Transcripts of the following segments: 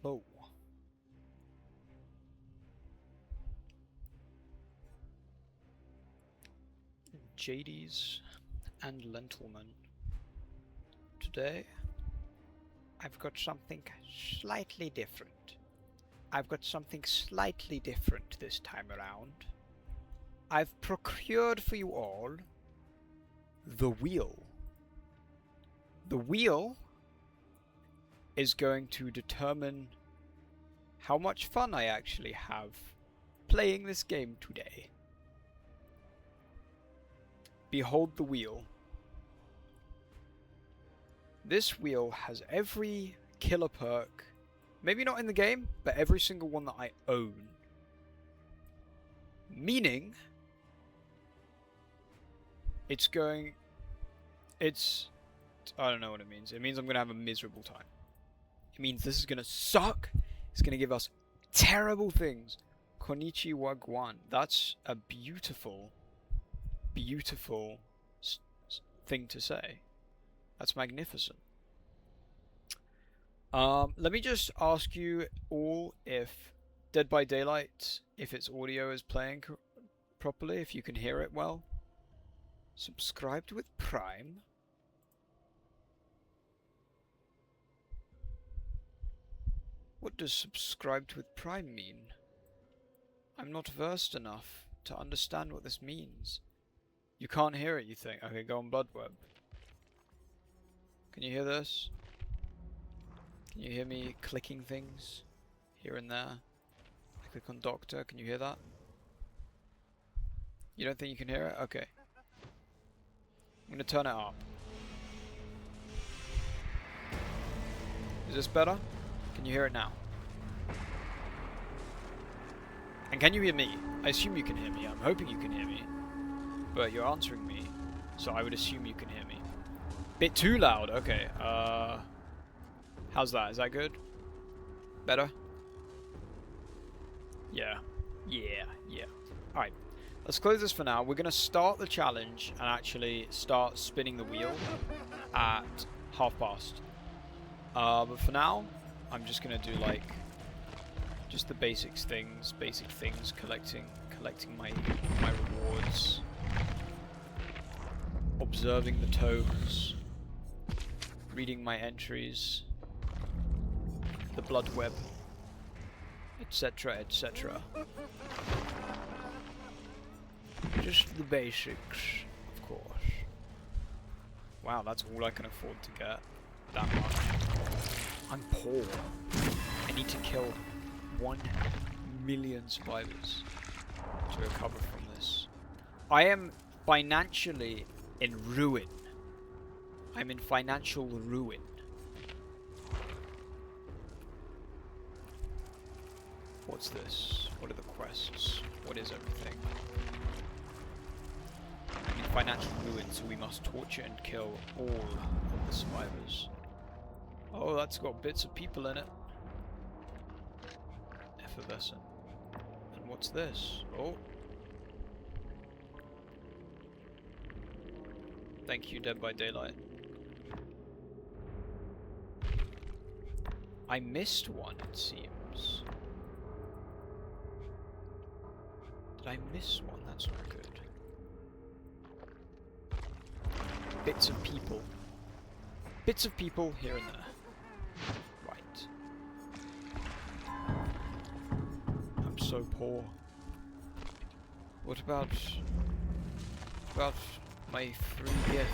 Hello. JDs and Lentilmen. Today, I've got something slightly different. I've got something slightly different this time around. I've procured for you all the wheel. The wheel is going to determine how much fun I actually have playing this game today. Behold the wheel. This wheel has every killer perk, maybe not in the game, but every single one that I own. Meaning, I don't know what it means. It means I'm going to have a miserable time. It means this is going to suck. It's going to give us terrible things. Konnichiwa Guan. That's a beautiful thing to say. That's magnificent. Let me just ask you all if Dead by Daylight, if its audio is playing properly, if you can hear it well. Subscribed with Prime. What does subscribed with Prime mean? I'm not versed enough to understand what this means. You can't hear it, you think? Okay, go on Bloodweb. Can you hear this? Can you hear me clicking things here and there? I click on Doctor, can you hear that? You don't think you can hear it? Okay. I'm gonna turn it up. Is this better? Can you hear it now? And can you hear me? I assume you can hear me. I'm hoping you can hear me. But you're answering me, so I would assume you can hear me. Bit too loud. Okay. How's that? Is that good? Better? Yeah. Alright. Let's close this for now. We're going to start the challenge and actually start spinning the wheel at 1:30. But for now, I'm just going to do like just the basic things, collecting my rewards, observing the toes, reading my entries, the blood web, etc, etc. Just the basics, of course. Wow, that's all I can afford to get. That much. I'm poor. I need to kill 1 million survivors to recover from this. I am financially in ruin. I'm in financial ruin. What's this? What are the quests? What is everything? I'm in financial ruin, so we must torture and kill all of the survivors. Oh, that's got bits of people in it. Effervescent. And what's this? Oh. Thank you, Dead by Daylight. I missed one, it seems. Did I miss one? That's not good. Bits of people. Bits of people here and there. Right. I'm so poor. What about my free gift?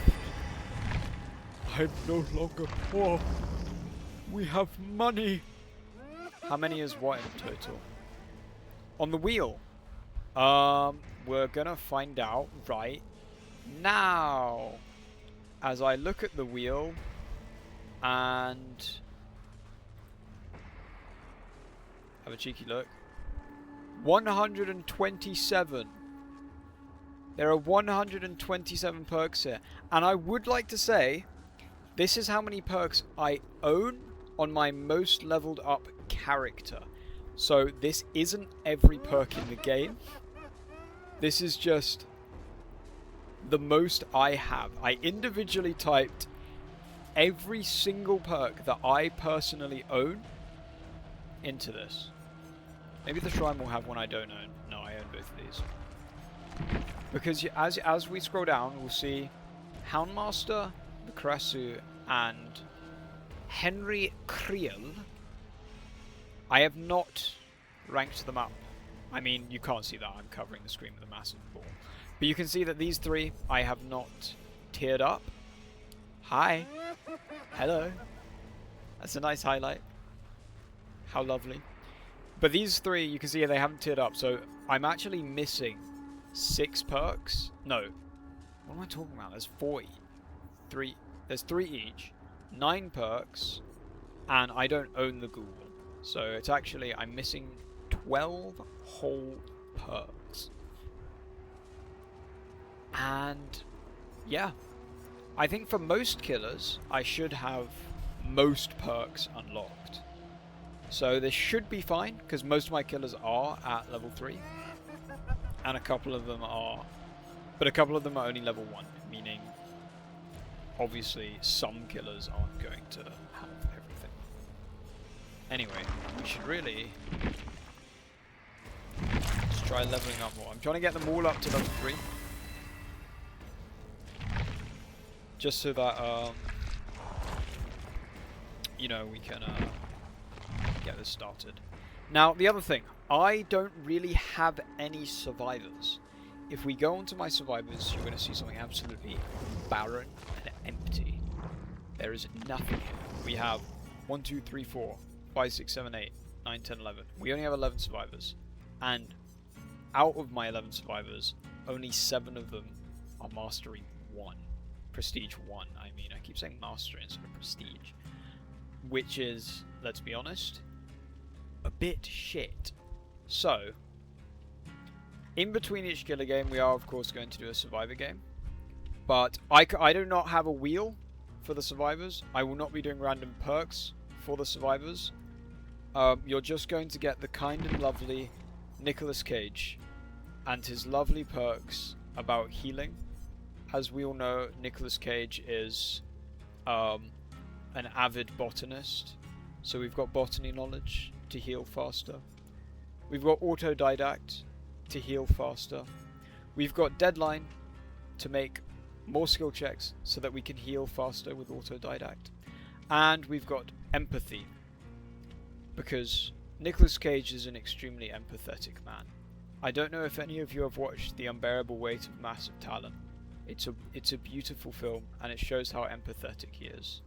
I'm no longer poor. We have money. How many is what in total? On the wheel. We're gonna find out right now. As I look at the wheel and have a cheeky look. 127. There are 127 perks here. And I would like to say, this is how many perks I own on my most leveled up character. So this isn't every perk in the game. This is just the most I have. I individually typed every single perk that I personally own into this. Maybe the shrine will have one I don't own. No, I own both of these. Because as we scroll down, we'll see Houndmaster, the Kresu, and Henry Creel. I have not ranked them up. I mean, you can't see that. I'm covering the screen with a massive ball. But you can see that these three I have not tiered up. Hi. Hello. That's a nice highlight. How lovely. But these three, you can see they haven't tiered up. So I'm actually missing 6 perks. No. What am I talking about? There's 4 each. There's 3 each. 9 perks. And I don't own the ghoul. So it's actually, I'm missing 12 whole perks. And yeah, I think for most killers, I should have most perks unlocked. So this should be fine, because most of my killers are at level 3. And a couple of them are, but a couple of them are only level 1, meaning obviously some killers aren't going to have everything. Anyway, we should really just try leveling up more. I'm trying to get them all up to level 3. Just so that, you know, we can get this started. Now, the other thing, I don't really have any survivors. If we go onto my survivors, you're going to see something absolutely barren and empty. There is nothing here. We have 1, 2, 3, 4, 5, 6, 7, 8, 9, 10, 11. We only have 11 survivors. And out of my 11 survivors, only 7 of them are Mastery 1. Prestige 1, I mean. I keep saying Mastery instead of Prestige. Which is, let's be honest, a bit shit. So, in between each killer game, we are of course going to do a survivor game. But I do not have a wheel for the survivors. I will not be doing random perks for the survivors. You're just going to get the kind and lovely Nicolas Cage and his lovely perks about healing. As we all know, Nicolas Cage is an avid botanist. So we've got botany knowledge to heal faster. We've got autodidact to heal faster. We've got deadline to make more skill checks so that we can heal faster with autodidact. And we've got empathy, because Nicolas Cage is an extremely empathetic man. I don't know if any of you have watched The Unbearable Weight of Massive Talent. It's a beautiful film, and it shows how empathetic he is.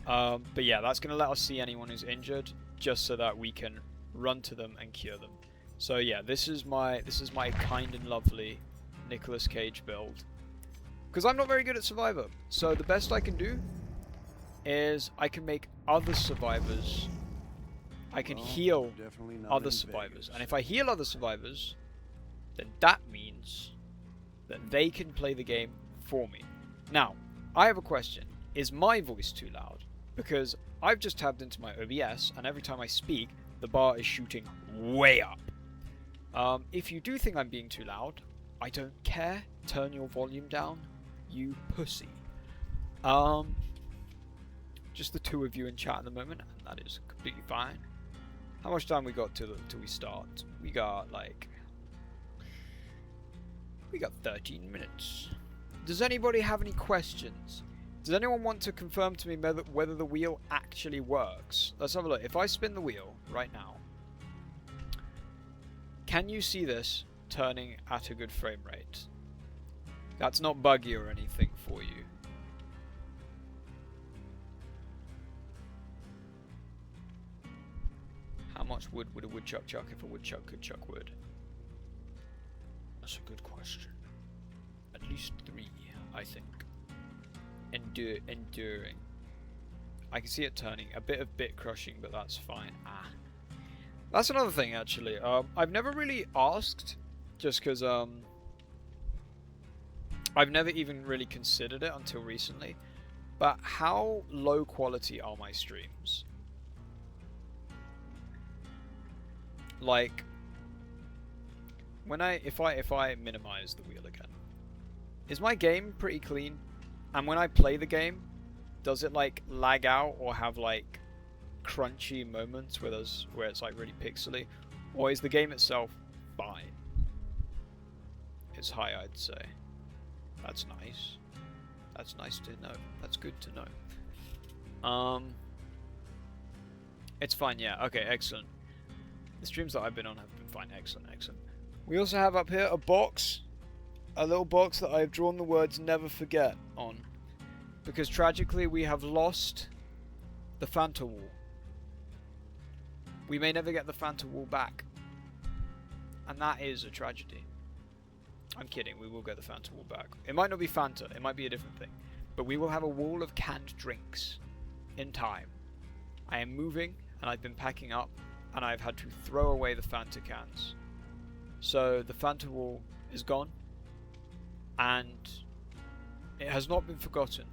But yeah, that's going to let us see anyone who's injured, just so that we can run to them and cure them. So yeah, this is my kind and lovely Nicolas Cage build. Because I'm not very good at Survivor, so the best I can do is I can make other survivors. I can heal other survivors, and if I heal other survivors, then that means that they can play the game for me. Now, I have a question. Is my voice too loud? Because I've just tabbed into my OBS, and every time I speak, the bar is shooting way up. If you do think I'm being too loud, I don't care. Turn your volume down, you pussy. Just the 2 of you in chat at the moment, and that is completely fine. How much time we got till we start? We got 13 minutes. Does anybody have any questions? Does anyone want to confirm to me whether the wheel actually works? Let's have a look. If I spin the wheel right now, can you see this turning at a good frame rate? That's not buggy or anything for you. How much wood would a woodchuck chuck if a woodchuck could chuck wood? That's a good question. At least 3, I think. Enduring. I can see it turning. A bit of bit crushing, but that's fine. That's another thing, actually. I've never really asked, just because I've never even really considered it until recently. But how low quality are my streams? Like, if I minimize the wheel again, is my game pretty clean? And when I play the game, does it like lag out or have like crunchy moments where it's like really pixely, or is the game itself fine? It's high, I'd say. That's nice. That's nice to know. That's good to know. It's fine, yeah. Okay, excellent. The streams that I've been on have been fine. Excellent, excellent. We also have up here a box. A little box that I've drawn the words "Never Forget" on. Because tragically we have lost the Fanta Wall. We may never get the Fanta Wall back. And that is a tragedy. I'm kidding, we will get the Fanta Wall back. It might not be Fanta, it might be a different thing. But we will have a wall of canned drinks in time. I am moving, and I've been packing up, and I've had to throw away the Fanta cans. So the Fanta Wall is gone, and it has not been forgotten.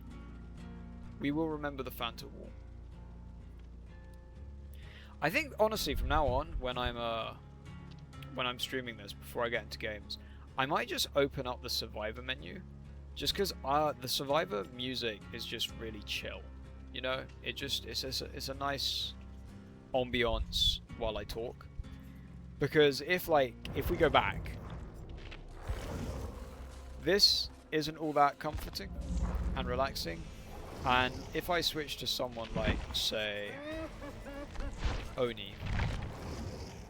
We will remember the Fanta Wall. I think, honestly, from now on, when I'm streaming this, before I get into games, I might just open up the Survivor menu, just because the Survivor music is just really chill. You know, it's a nice ambiance while I talk. Because if we go back, this isn't all that comforting and relaxing. And if I switch to someone like, say, Oni,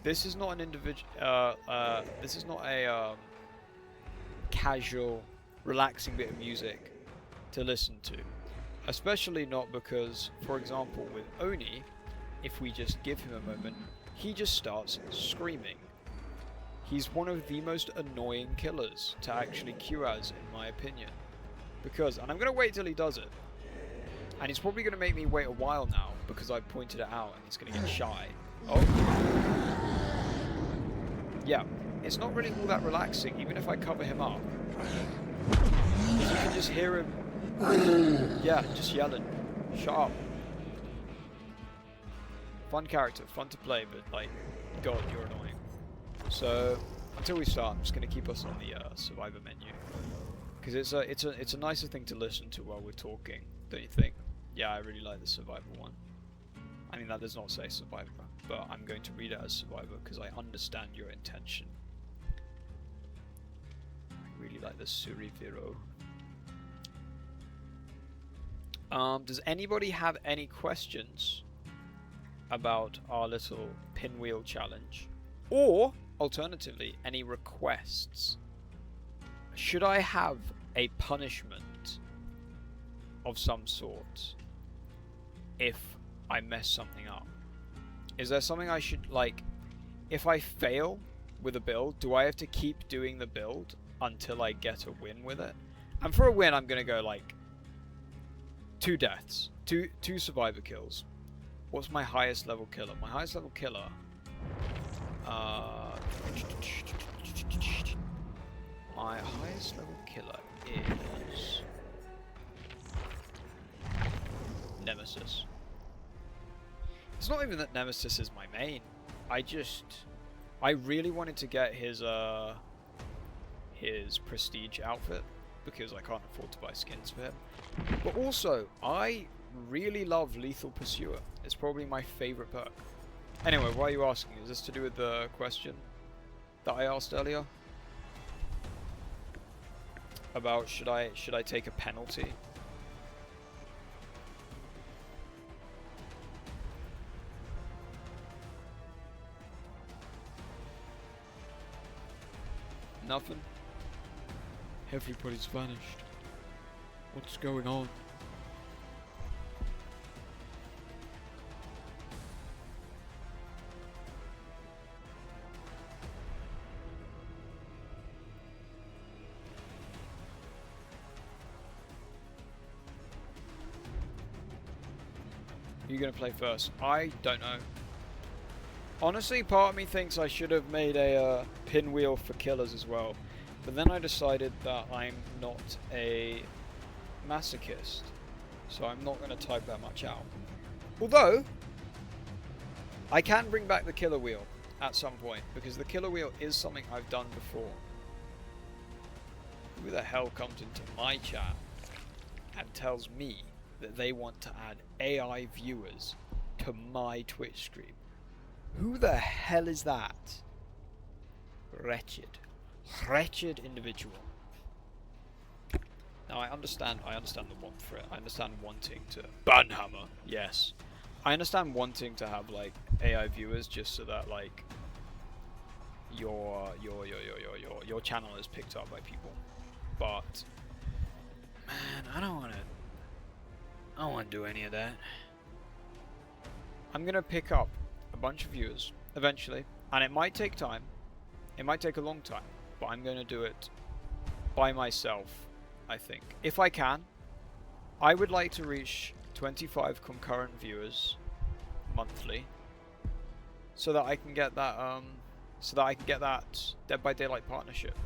this is not an individual. This is not a casual, relaxing bit of music to listen to. Especially not because, for example, with Oni, if we just give him a moment, he just starts screaming. He's one of the most annoying killers to actually queue as, in my opinion. Because, and I'm going to wait till he does it. And he's probably going to make me wait a while now, because I pointed it out and he's going to get shy. Oh. Yeah, it's not really all that relaxing, even if I cover him up. You can just hear him, yeah, just yelling. Shut up. Fun character, fun to play, but like, God, you're annoying. So, until we start, I'm just going to keep us on the Survivor menu. Because it's a nicer thing to listen to while we're talking, don't you think? Yeah, I really like the Survivor one. I mean, that does not say Survivor, but I'm going to read it as Survivor because I understand your intention. I really like the Survivor. Does anybody have any questions about our little pinwheel challenge? Or, alternatively, any requests? Should I have a punishment of some sort if I mess something up? Is there something I should, like, if I fail with a build, do I have to keep doing the build until I get a win with it? And for a win, I'm going to go, like, 2 deaths, two survivor kills. What's my highest level killer? My highest level killer, my highest level killer is Nemesis. It's not even that Nemesis is my main. I really wanted to get his prestige outfit because I can't afford to buy skins for him. But also, I really love Lethal Pursuer. It's probably my favorite perk. Anyway, why are you asking? Is this to do with the question that I asked earlier? About should I take a penalty? Nothing. Everybody's vanished. What's going on? You're gonna play first. I don't know. Honestly, part of me thinks I should have made a pinwheel for killers as well. But then I decided that I'm not a masochist. So I'm not going to type that much out. Although, I can bring back the killer wheel at some point. Because the killer wheel is something I've done before. Who the hell comes into my chat and tells me that they want to add AI viewers to my Twitch stream. Who the hell is that? Wretched. Wretched individual. Now I understand the want for it. I understand wanting to Banhammer, yes. I understand wanting to have like AI viewers just so that like your channel is picked up by people. But man, I don't wanna do any of that. I'm gonna pick up a bunch of viewers eventually, and it might take time. It might take a long time, but I'm gonna do it by myself, I think. If I can, I would like to reach 25 concurrent viewers monthly, so that I can get that Dead by Daylight partnership.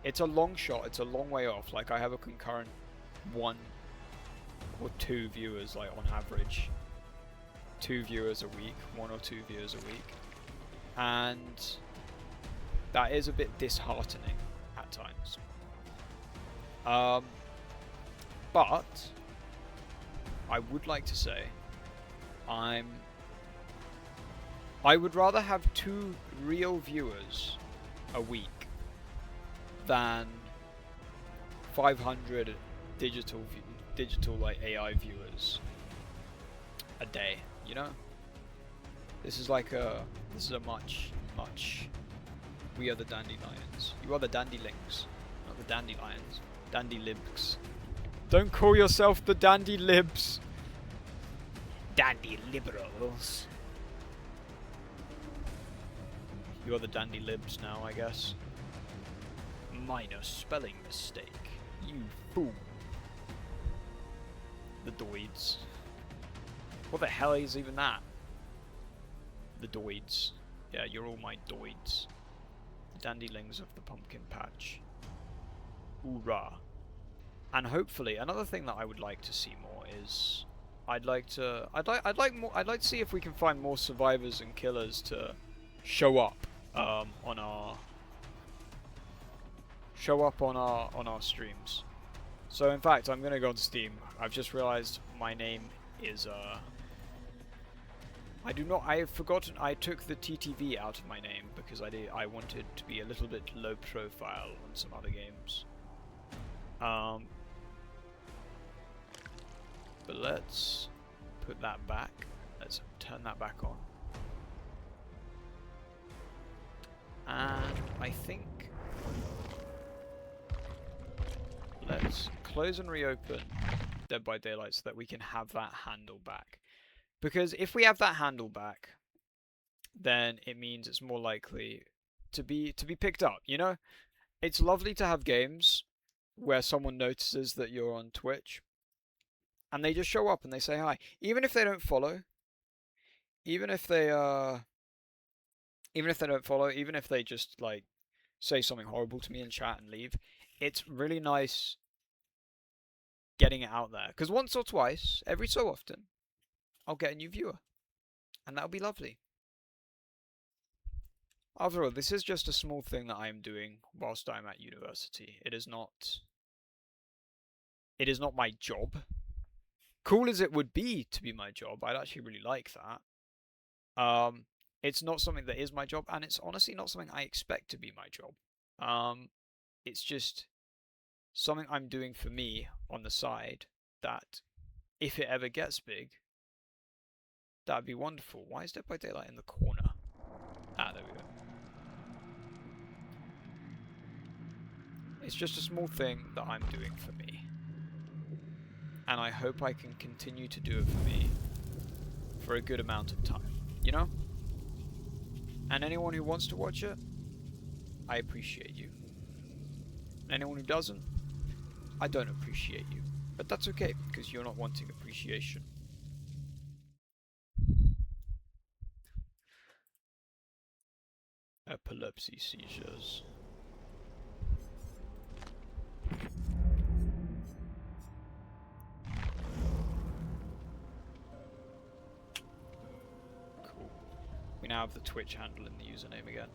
It's a long shot, it's a long way off. Like I have a concurrent 1 or 2 viewers, like on average. 2 viewers a week, 1 or 2 viewers a week. And that is a bit disheartening at times. But I would like to say I would rather have 2 real viewers a week than 500 digital like AI viewers a day, you know? This is a much we are the dandelions. You are the dandelions, not the dandelions. Dandylibs. Don't call yourself the dandylibs. Dandy liberals. You're the dandylibs now, I guess. Minor spelling mistake. You fool. The doids. What the hell is even that? The doids. Yeah, you're all my doids. Dandylings of the pumpkin patch. Hoorah. And hopefully, another thing that I would like to see more is I'd like to see if we can find more survivors and killers to show up on our streams. So in fact, I'm gonna go on Steam. I've just realized my name is I've forgotten. I took the TTV out of my name because I wanted to be a little bit low profile on some other games. But let's put that back. Let's turn that back on. And I think let's close and reopen Dead by Daylight so that we can have that handle back. Because if we have that handle back, then it means it's more likely to be picked up, you know? It's lovely to have games where someone notices that you're on Twitch and they just show up and they say hi. Even if they don't follow, even if they just like say something horrible to me in chat and leave, it's really nice getting it out there. Because once or twice, every so often, I'll get a new viewer. And that'll be lovely. After all, this is just a small thing that I am doing whilst I'm at university. It is not my job. Cool as it would be to be my job, I'd actually really like that. It's not something that is my job, and it's honestly not something I expect to be my job. It's just something I'm doing for me on the side that, if it ever gets big, that'd be wonderful. Why is Dead by Daylight in the corner? Ah, there we go. It's just a small thing that I'm doing for me. And I hope I can continue to do it for me for a good amount of time, you know? And anyone who wants to watch it, I appreciate you. And anyone who doesn't, I don't appreciate you. But that's okay, because you're not wanting appreciation. Epilepsy seizures. Cool. We now have the Twitch handle in the username again.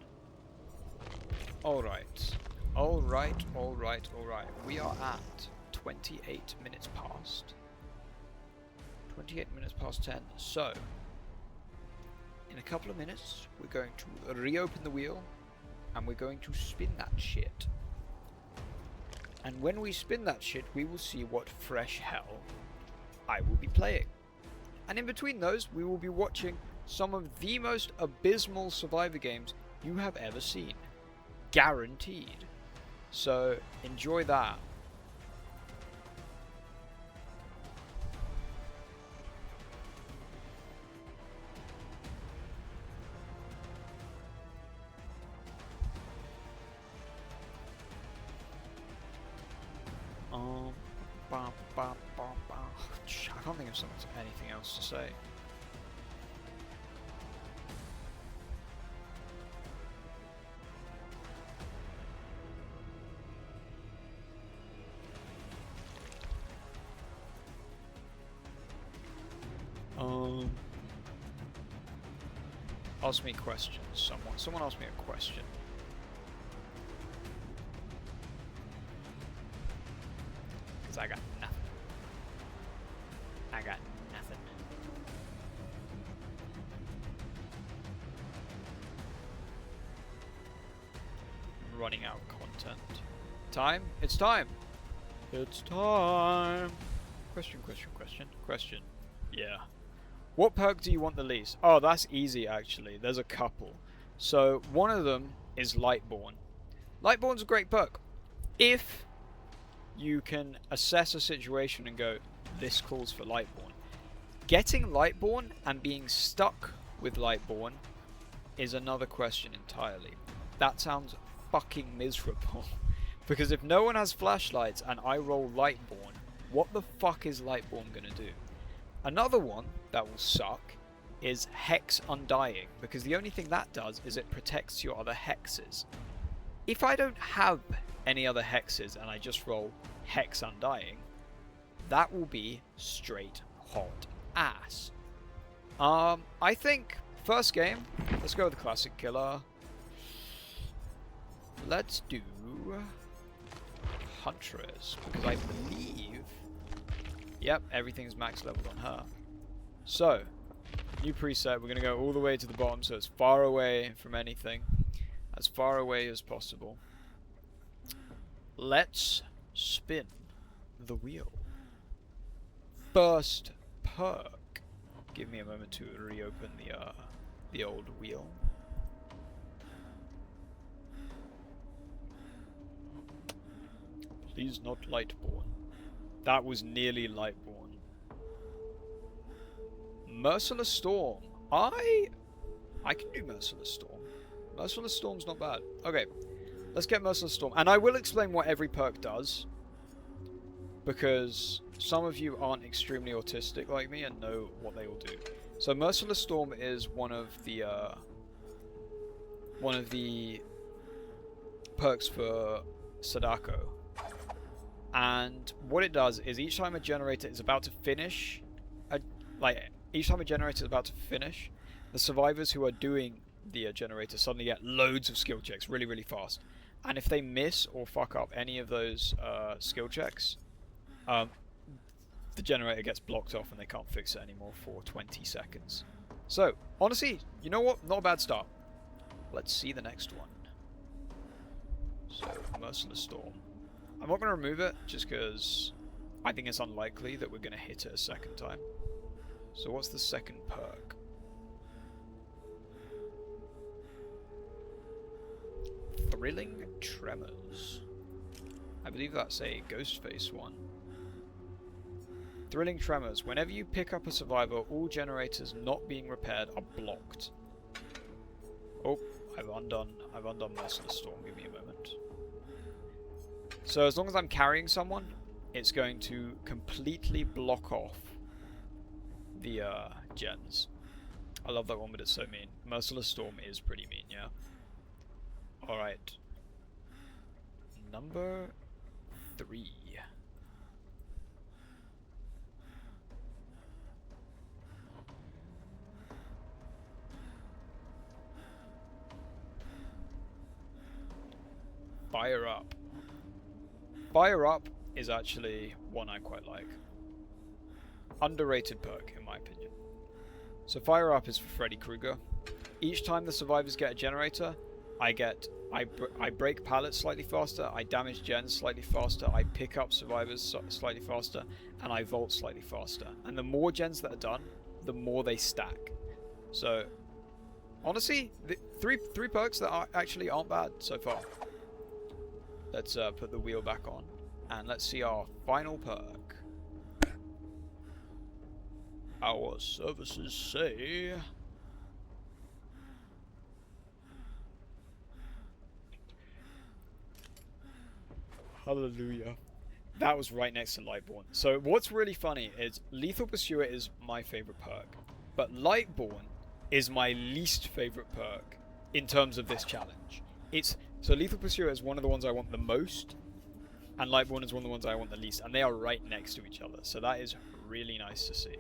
Alright. Alright. We are at 28 minutes past. 28 minutes past 10. So, in a couple of minutes, we're going to reopen the wheel, and we're going to spin that shit. And when we spin that shit, we will see what fresh hell I will be playing. And in between those, we will be watching some of the most abysmal Survivor games you have ever seen. Guaranteed. So, enjoy that. I can't think of anything else to say. Ask me questions. Someone asked me a question. Because I got nothing. I got nothing. I'm running out of content. Time? It's time! It's time! Question. Yeah. What perk do you want the least? Oh, that's easy actually. There's a couple. So, one of them is Lightborn. Lightborn's a great perk. If you can assess a situation and go, this calls for Lightborn. Getting Lightborn and being stuck with Lightborn is another question entirely. That sounds fucking miserable. Because if no one has flashlights and I roll Lightborn, what the fuck is Lightborn gonna do? Another one that will suck is Hex Undying, because the only thing that does is it protects your other hexes. If I don't have any other hexes and I just roll Hex Undying, that will be straight hot ass. I think first game, let's go with the classic killer. Let's do Huntress, because I believe, yep, everything's max leveled on her. So, new preset, we're going to go all the way to the bottom, so it's far away from anything. As far away as possible. Let's spin the wheel. First perk. Give me a moment to reopen the old wheel. Please not Lightborn. That was nearly Lightborn. Merciless Storm. I can do Merciless Storm. Merciless Storm's not bad. Okay, let's get Merciless Storm. And I will explain what every perk does, because some of you aren't extremely autistic like me and know what they all do. So Merciless Storm is one of the perks for Sadako. And what it does is each time a generator is about to finish, the survivors who are doing the generator suddenly get loads of skill checks really, really fast. And if they miss or fuck up any of those skill checks, the generator gets blocked off and they can't fix it anymore for 20 seconds. So, honestly, you know what? Not a bad start. Let's see the next one. So, Merciless Storm. I'm not going to remove it, just because I think it's unlikely that we're going to hit it a second time. So what's the second perk? Thrilling Tremors. I believe that's a Ghostface one. Thrilling Tremors. Whenever you pick up a survivor, all generators not being repaired are blocked. Oh, I've undone Merciless Storm. Give me a moment. So as long as I'm carrying someone, it's going to completely block off the gens. I love that one, but it's so mean. Merciless Storm is pretty mean, yeah. Alright. Number 3. Fire Up. Fire Up is actually one I quite like. underrated perk, in my opinion. So Fire Up is for Freddy Krueger. Each time the survivors get a generator, I break pallets slightly faster, I damage gens slightly faster, I pick up survivors slightly faster, and I vault slightly faster. And the more gens that are done, the more they stack. So, honestly, the three perks that actually aren't bad so far. Let's put the wheel back on, and let's see our final perk. Our services say... Hallelujah. That was right next to Lightborn. So what's really funny is Lethal Pursuer is my favorite perk, but Lightborn is my least favorite perk in terms of this challenge. So Lethal Pursuer is one of the ones I want the most, and Lightborn is one of the ones I want the least, and they are right next to each other. So that is really nice to see.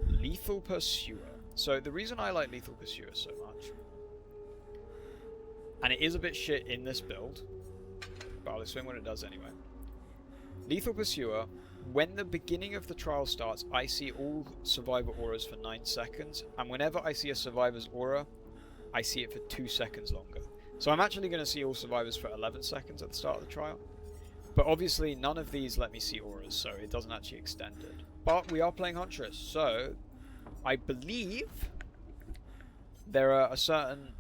Lethal Pursuer. So the reason I like Lethal Pursuer so much, and it is a bit shit in this build, but I'll explain what it does anyway. Lethal Pursuer, when the beginning of the trial starts, I see all survivor auras for 9 seconds, and whenever I see a survivor's aura, I see it for 2 seconds longer. So I'm actually going to see all survivors for 11 seconds at the start of the trial. But obviously none of these let me see auras, so it doesn't actually extend it. But we are playing Huntress, so I believe there are a certain...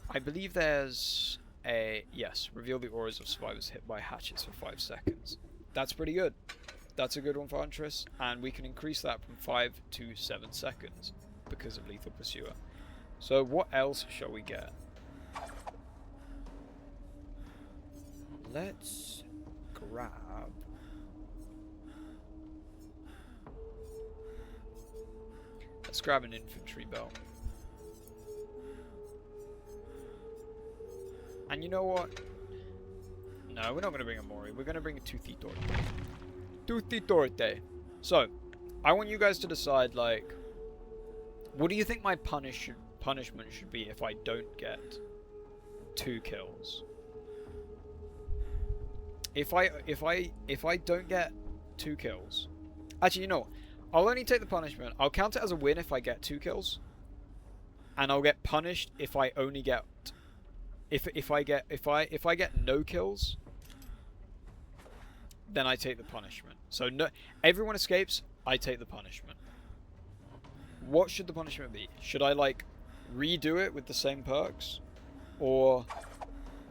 I believe there's a... Yes, reveal the auras of survivors hit by hatchets for 5 seconds. That's pretty good. That's a good one for Huntress, and we can increase that from 5 to 7 seconds because of Lethal Pursuer. So what else shall we get? Let's grab... Let's grab an infantry belt. And you know what? No, we're not going to bring a Mori. We're going to bring a Toothy Torte. Toothy Torte. So, I want you guys to decide, like, what do you think my punishment should be if I don't get 2 kills? If I don't get 2 kills, actually, you know what? I'll only take the punishment. I'll count it as a win if I get 2 kills, and I'll get punished if I only get if I get no kills. Then I take the punishment. So no, everyone escapes. I take the punishment. What should the punishment be? Should I like redo it with the same perks, or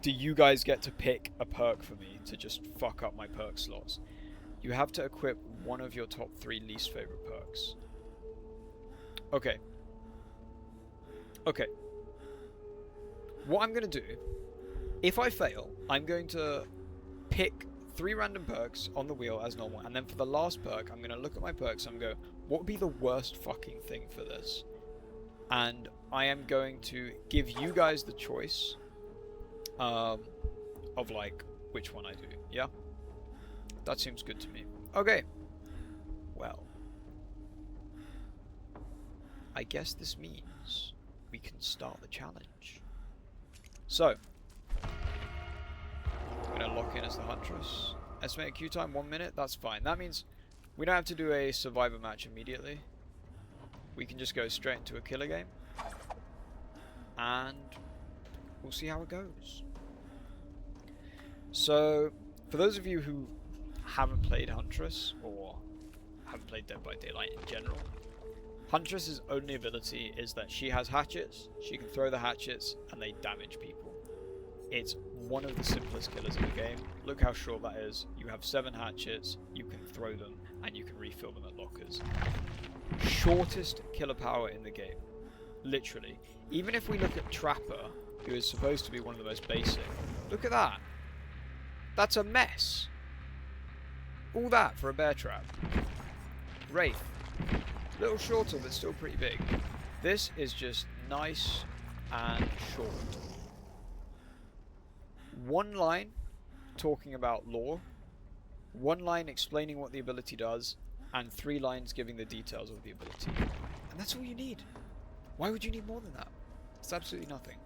do you guys get to pick a perk for me to just fuck up my perk slots? You have to equip one of your top 3 least favorite perks. Okay. Okay. What I'm going to do, if I fail, I'm going to pick 3 random perks on the wheel as normal, and then for the last perk, I'm going to look at my perks and go, what would be the worst fucking thing for this? And I am going to give you guys the choice of like which one I do. Yeah? That seems good to me. Okay. Well, I guess this means we can start the challenge. So, I'm going to lock in as the Huntress. Estimated queue time 1 minute. That's fine. That means we don't have to do a survivor match immediately. We can just go straight into a killer game. And we'll see how it goes. So, for those of you who haven't played Huntress, or haven't played Dead by Daylight in general, Huntress's only ability is that she has hatchets, she can throw the hatchets, and they damage people. It's one of the simplest killers in the game. Look how short that is. You have 7 hatchets, you can throw them, and you can refill them at lockers. Shortest killer power in the game. Literally. Even if we look at Trapper, who is supposed to be one of the most basic, look at that. That's a mess. All that for a bear trap. Wraith. Little shorter, but still pretty big. This is just nice and short. 1 line talking about lore, 1 line explaining what the ability does, and 3 lines giving the details of the ability. And that's all you need. Why would you need more than that? It's absolutely nothing.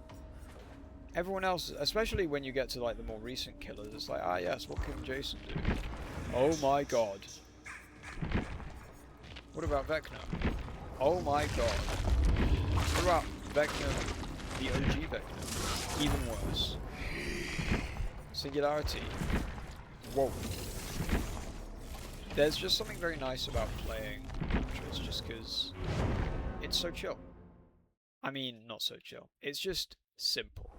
Everyone else, especially when you get to like the more recent killers, it's like, ah yes, what can Jason do? Oh my god. What about Vecna? Oh my god. What about Vecna, the OG Vecna? Even worse. Singularity. Whoa. There's just something very nice about playing Huntress just because it's so chill. I mean, not so chill. It's just simple.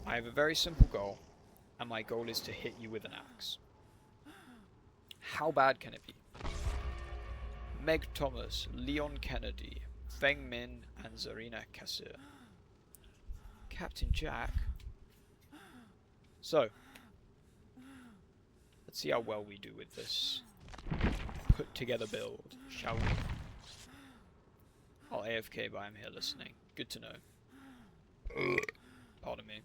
I have a very simple goal, and my goal is to hit you with an axe. How bad can it be? Meg Thomas, Leon Kennedy, Feng Min, and Zarina Kassir. Captain Jack. So, let's see how well we do with this put together build, shall we? I'll AFK, but I'm here listening. Good to know. Pardon me.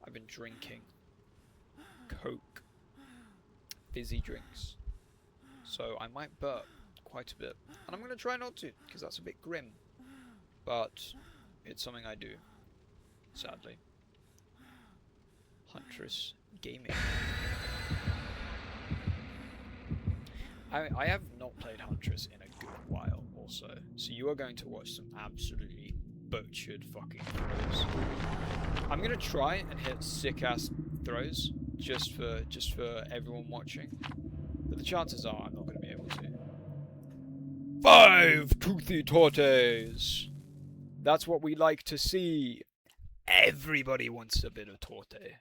I've been drinking Coke, fizzy drinks, so I might burp quite a bit, and I'm going to try not to, because that's a bit grim, but it's something I do, sadly. Huntress Gaming. I have not played Huntress in a good while also, so you are going to watch some absolutely butchered fucking throws. I'm going to try and hit sick ass throws just for everyone watching, but the chances are I'm not going to be able to. 5 toothy tortes! That's what we like to see. Everybody wants a bit of torte.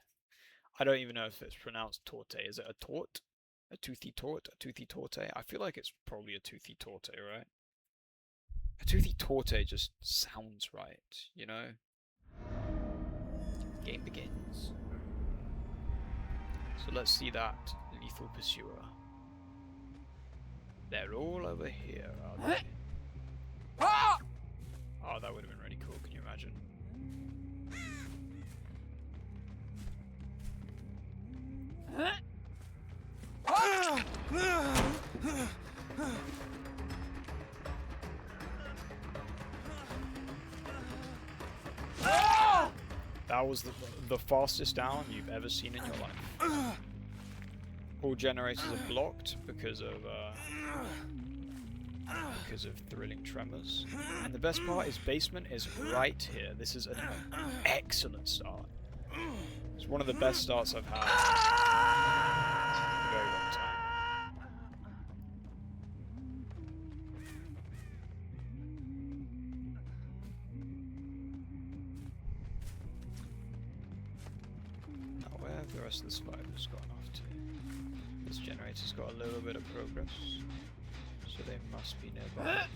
I don't even know if it's pronounced torte. Is it a tort? A toothy tort? A toothy torte? I feel like it's probably a toothy torte, right? A toothy torte just sounds right, you know? Game begins. So let's see that lethal pursuer. They're all over here, are they? Oh, that would have been really cool, can you imagine? That was the fastest down you've ever seen in your life. All generators are blocked because of thrilling tremors. And the best part is basement is right here. This is an excellent start. It's one of the best starts I've had in a very long time. Now where have the rest of the survivors gone off to? This generator's got a little bit of progress, so they must be nearby.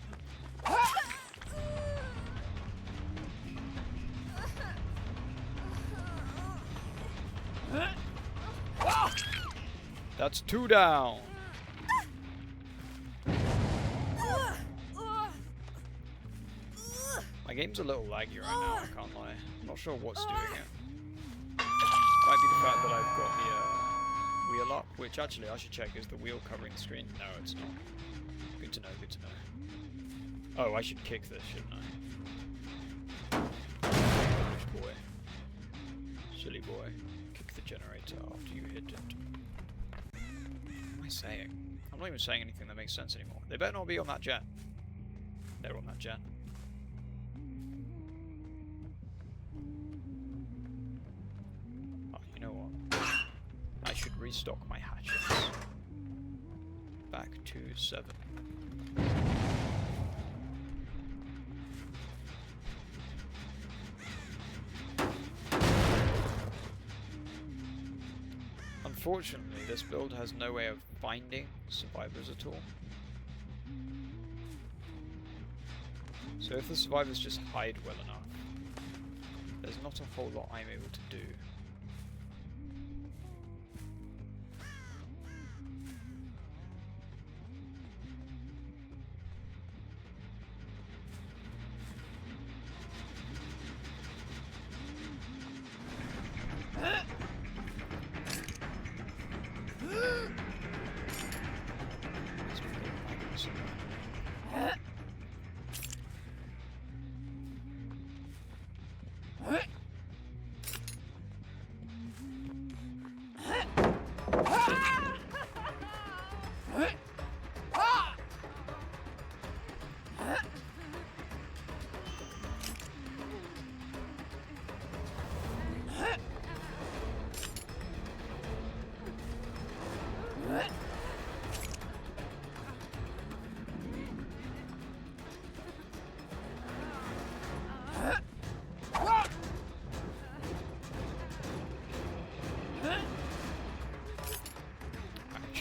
That's 2 down. My game's a little laggy right now, I can't lie. I'm not sure what's doing it. Might be the fact that I've got the wheel up, which actually I should check. Is the wheel covering the screen? No, it's not. Good to know, good to know. Oh, I should kick this, shouldn't I? Foolish boy. Silly boy. Kick the generator after you hit it. What am I saying? I'm not even saying anything that makes sense anymore. They better not be on that jet. They're on that jet. Oh, you know what? I should restock my hatchets. Back to 7. Unfortunately, this build has no way of finding survivors at all. So if the survivors just hide well enough, there's not a whole lot I'm able to do.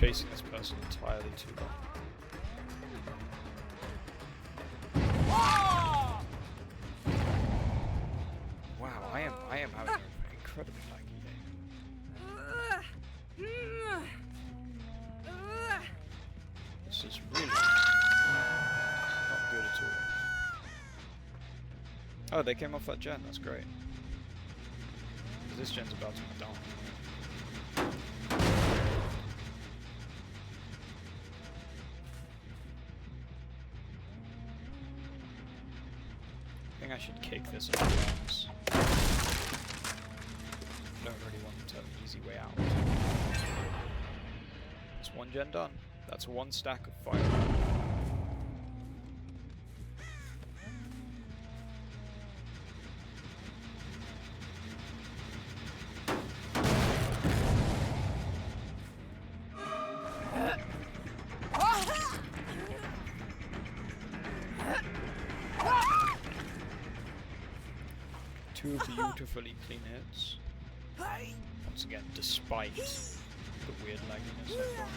chasing this person entirely too long. Wow, I am having an incredibly laggy game. This is really not good at all. Oh, they came off that gen, that's great. Because this gen's about to be done. I think I should kick this in advance. Don't really want to have an easy way out. It's one gen done. That's one stack of fire. Two beautifully clean hits. Once again, despite the weird lagginess I've got.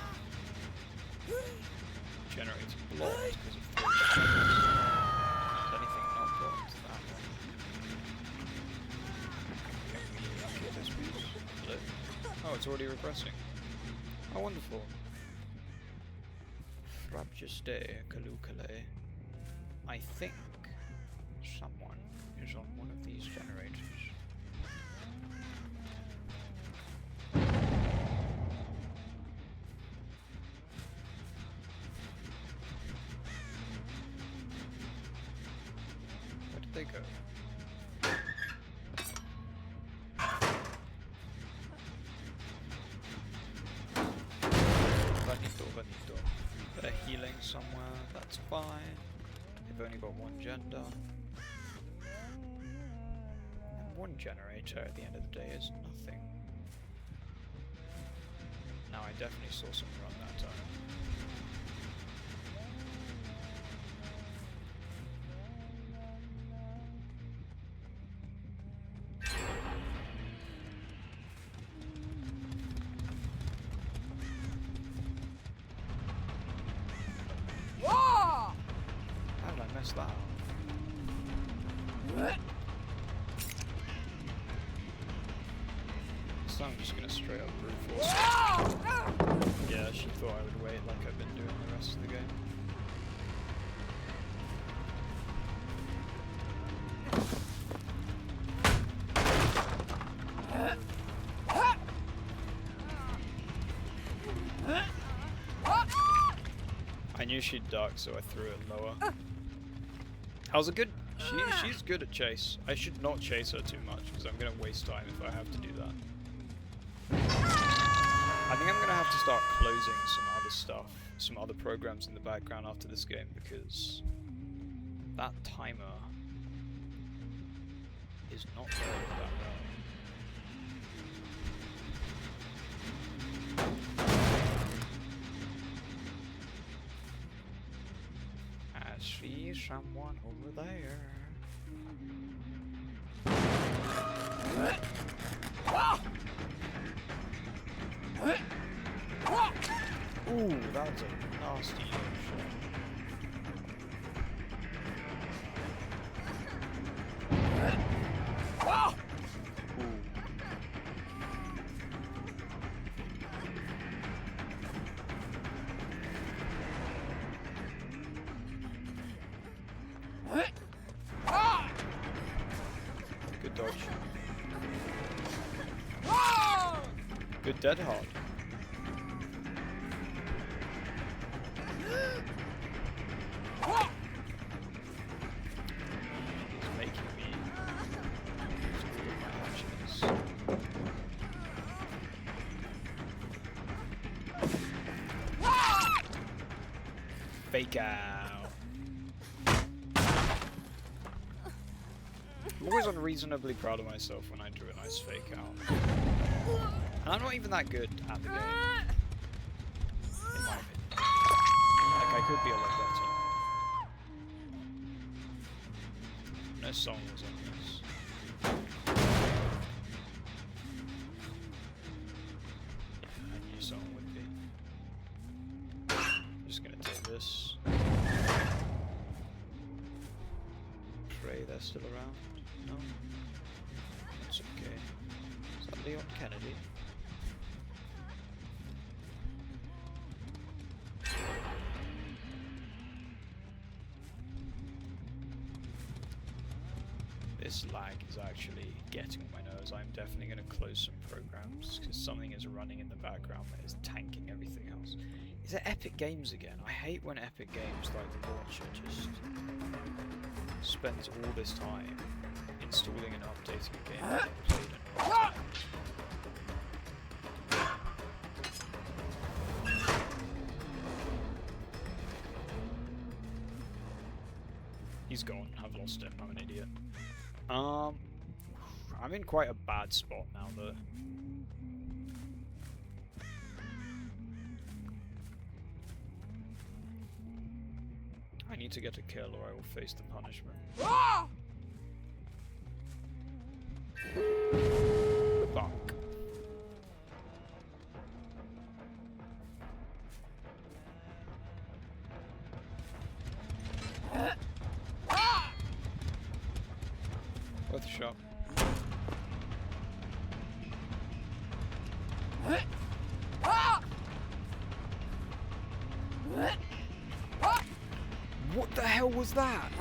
Generates blood because of 3 seconds. Is anything not blocked? That one. Okay, this piece. Hello? Oh, it's already regressing. How wonderful. Frabjuste Kalukale. I think someone is on one of these generators. Where did they go? Vanito. They're healing somewhere, that's fine. They've only got one gen done. And one generator at the end of the day is nothing. Now I definitely saw some run that time. How did I mess that up? So I'm just gonna straight up brute force. Yeah, she thought I would wait like I've been doing the rest of the game. I knew she'd duck, so I threw it lower. That was a good... She's good at chase. I should not chase her too much, because I'm going to waste time if I have to do that. I think I'm going to have to start closing some other stuff, some other programs in the background after this game, because that timer is not going that well. I see someone over there. Ooh, that's a nasty shot. Good dodge. Good dead hard. He's making me screw with my actions. Fake out. I'm always unreasonably proud of myself when I do a nice fake out. And I'm not even that good at the game. In my opinion. Like, I could be a lot better. No song was on this. I knew someone would be. pray they're still around. No? It's okay. Is that Leon Kennedy? This lag is actually getting on my nerves. I'm definitely going to close some programs because something is running in the background that is tanking everything else. Is it Epic Games again? I hate when Epic Games, like the launcher, just spends all this time installing and updating a game that I've played in a long time. He's gone. I've lost him. I'm an idiot. I'm in quite a bad spot now, though. I need to get a kill or I will face the punishment. Fuck. Worth a shot. What the hell was that?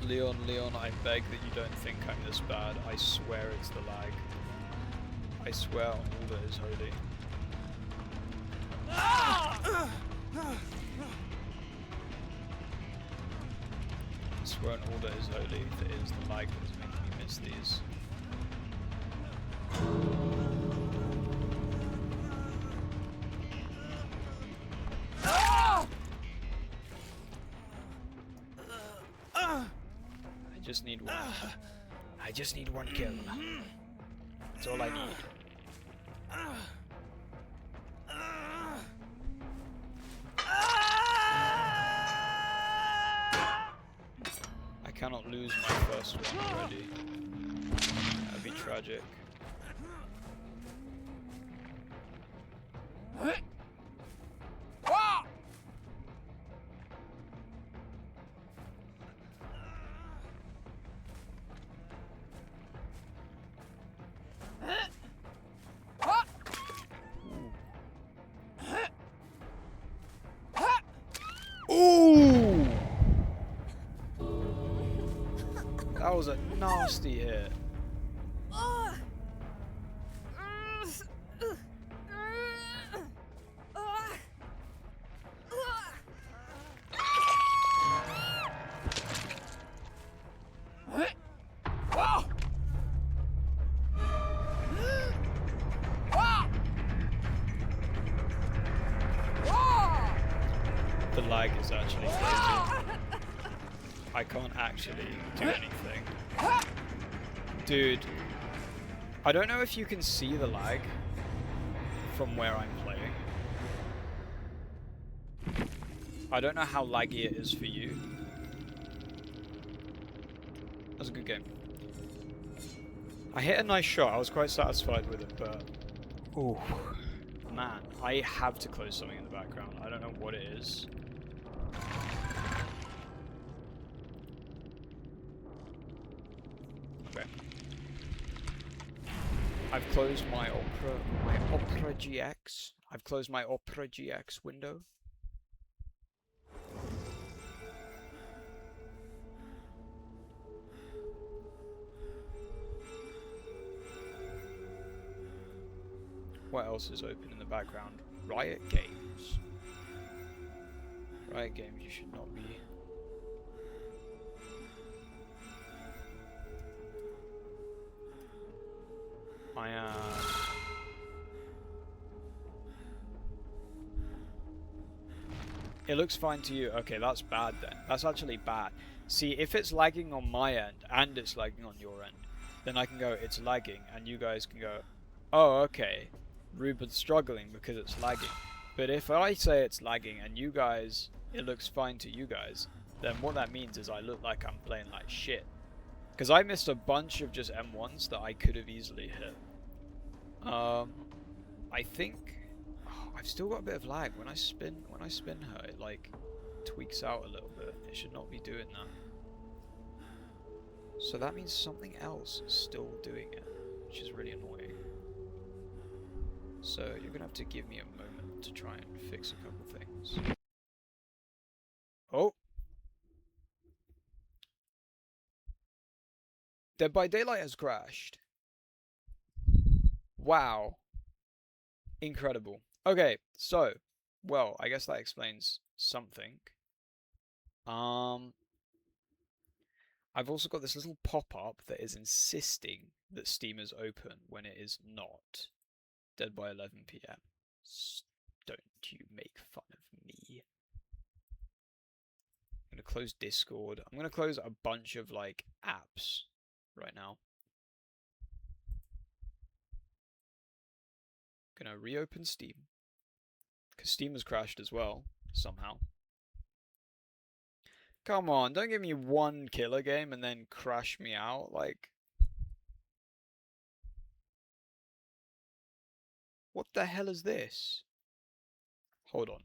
Leon, I beg that you don't think I'm this bad. I swear it's the lag. I swear on all that is holy. I swear on all that is holy that it is the lag that is making me miss these. I just need one. I just need one kill. That's all I need. I cannot lose my first one already. That'd be tragic. Ooh! That was a nasty hit. The lag is actually crazy. I can't actually do anything. Dude, I don't know if you can see the lag from where I'm playing. I don't know how laggy it is for you. That was a good game. I hit a nice shot. I was quite satisfied with it, but... Ooh. Man, I have to close something in the background. I don't know what it is. Okay. I've closed my Opera GX. I've closed my Opera GX window. What else is open in the background? Riot Games. Riot Games, you should not be. I am. It looks fine to you. Okay, that's bad then. That's actually bad. See, if it's lagging on my end and it's lagging on your end, then I can go, it's lagging, and you guys can go, oh, okay. Ruben's struggling because it's lagging. But if I say it's lagging and you guys, it looks fine to you guys, then what that means is I look like I'm playing like shit. Because I missed a bunch of just M1s that I could have easily hit. I think... I've still got a bit of lag. When I spin her, it like tweaks out a little bit. It should not be doing that. So that means something else is still doing it, which is really annoying. So you're gonna have to give me a moment to try and fix a couple things. Oh! Dead by Daylight has crashed. Wow. Incredible. Okay, so, well, I guess that explains something. I've also got this little pop-up that is insisting that Steam is open when it is not. Dead by 11 PM. Don't you make fun of me. I'm gonna close Discord. I'm gonna close a bunch of, like, apps right now. Gonna reopen Steam. Because Steam has crashed as well, somehow. Come on, don't give me one killer game and then crash me out, like... What the hell is this? Hold on.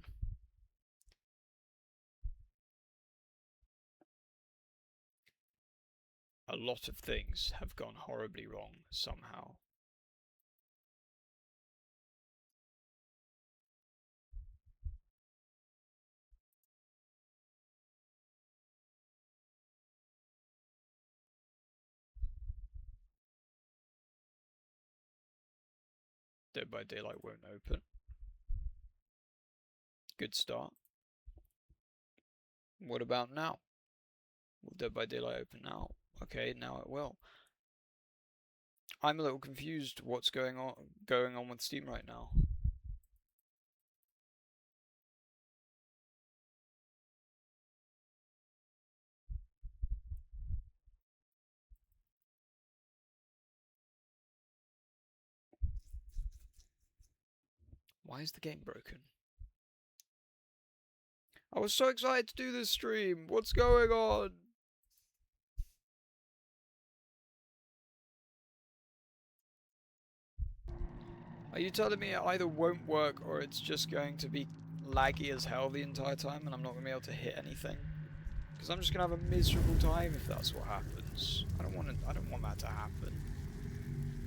A lot of things have gone horribly wrong somehow. Dead by Daylight won't open. Good start. What about now? Will Dead by Daylight open now? Okay, now it will. I'm a little confused what's going on with Steam right now. Why is the game broken? I was so excited to do this stream. What's going on? Are you telling me it either won't work or it's just going to be laggy as hell the entire time and I'm not going to be able to hit anything? Because I'm just going to have a miserable time if that's what happens. I don't want that to happen.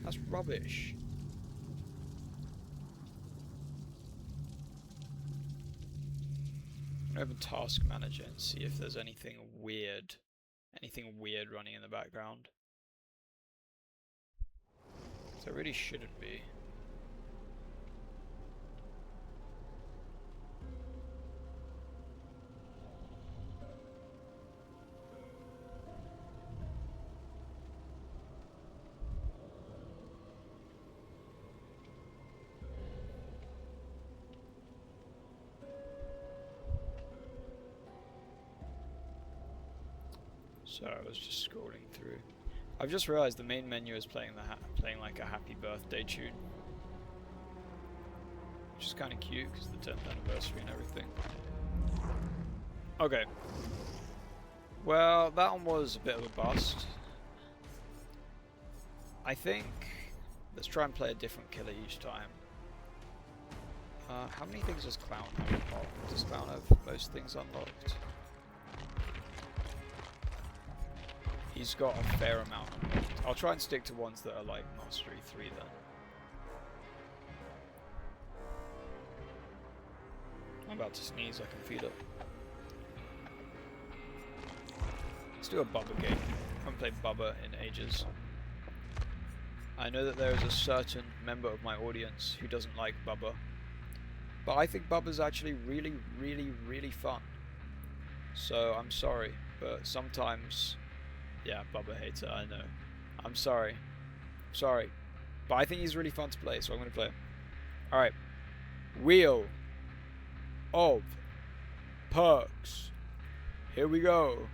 That's rubbish. I'm going to open Task Manager and see if there's anything weird running in the background. There really shouldn't be. So I was just scrolling through. I've just realised the main menu is playing like a happy birthday tune, which is kind of cute because the 10th anniversary and everything. Okay. Well, that one was a bit of a bust. I think let's try and play a different killer each time. How many things does Clown have unlocked? Does Clown have most things unlocked? He's got a fair amount unlocked. I'll try and stick to ones that are like Mastery 3 then. I'm about to sneeze, I can feel it. Let's do a Bubba game. I haven't played Bubba in ages. I know that there is a certain member of my audience who doesn't like Bubba. But I think Bubba's actually really, really, really fun. So I'm sorry, but sometimes... Yeah, Bubba hates it, I know. I'm sorry. Sorry. But I think he's really fun to play, so I'm going to play him. Alright. Wheel of Perks. Here we go.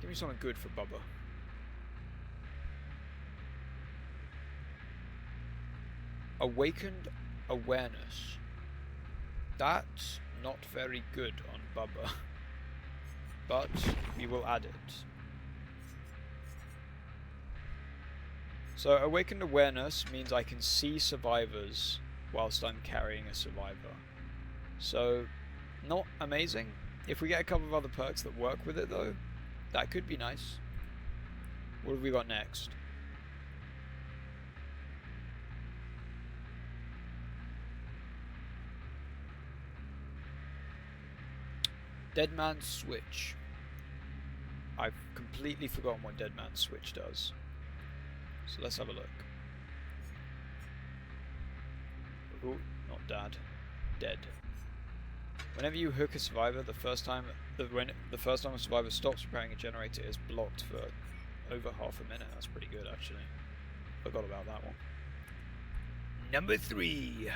Give me something good for Bubba. Awakened Awareness. That's not very good on Bubba. But we will add it. So awakened awareness means I can see survivors whilst I'm carrying a survivor. So, not amazing. If we get a couple of other perks that work with it though, that could be nice. What have we got next? Dead Man's Switch. I've completely forgotten what Dead Man's Switch does. So let's have a look. Ooh, not dad. Dead. Whenever you hook a survivor, the first time a survivor stops repairing a generator, it is blocked for over half a minute. That's pretty good, actually. Forgot about that one. Number 3.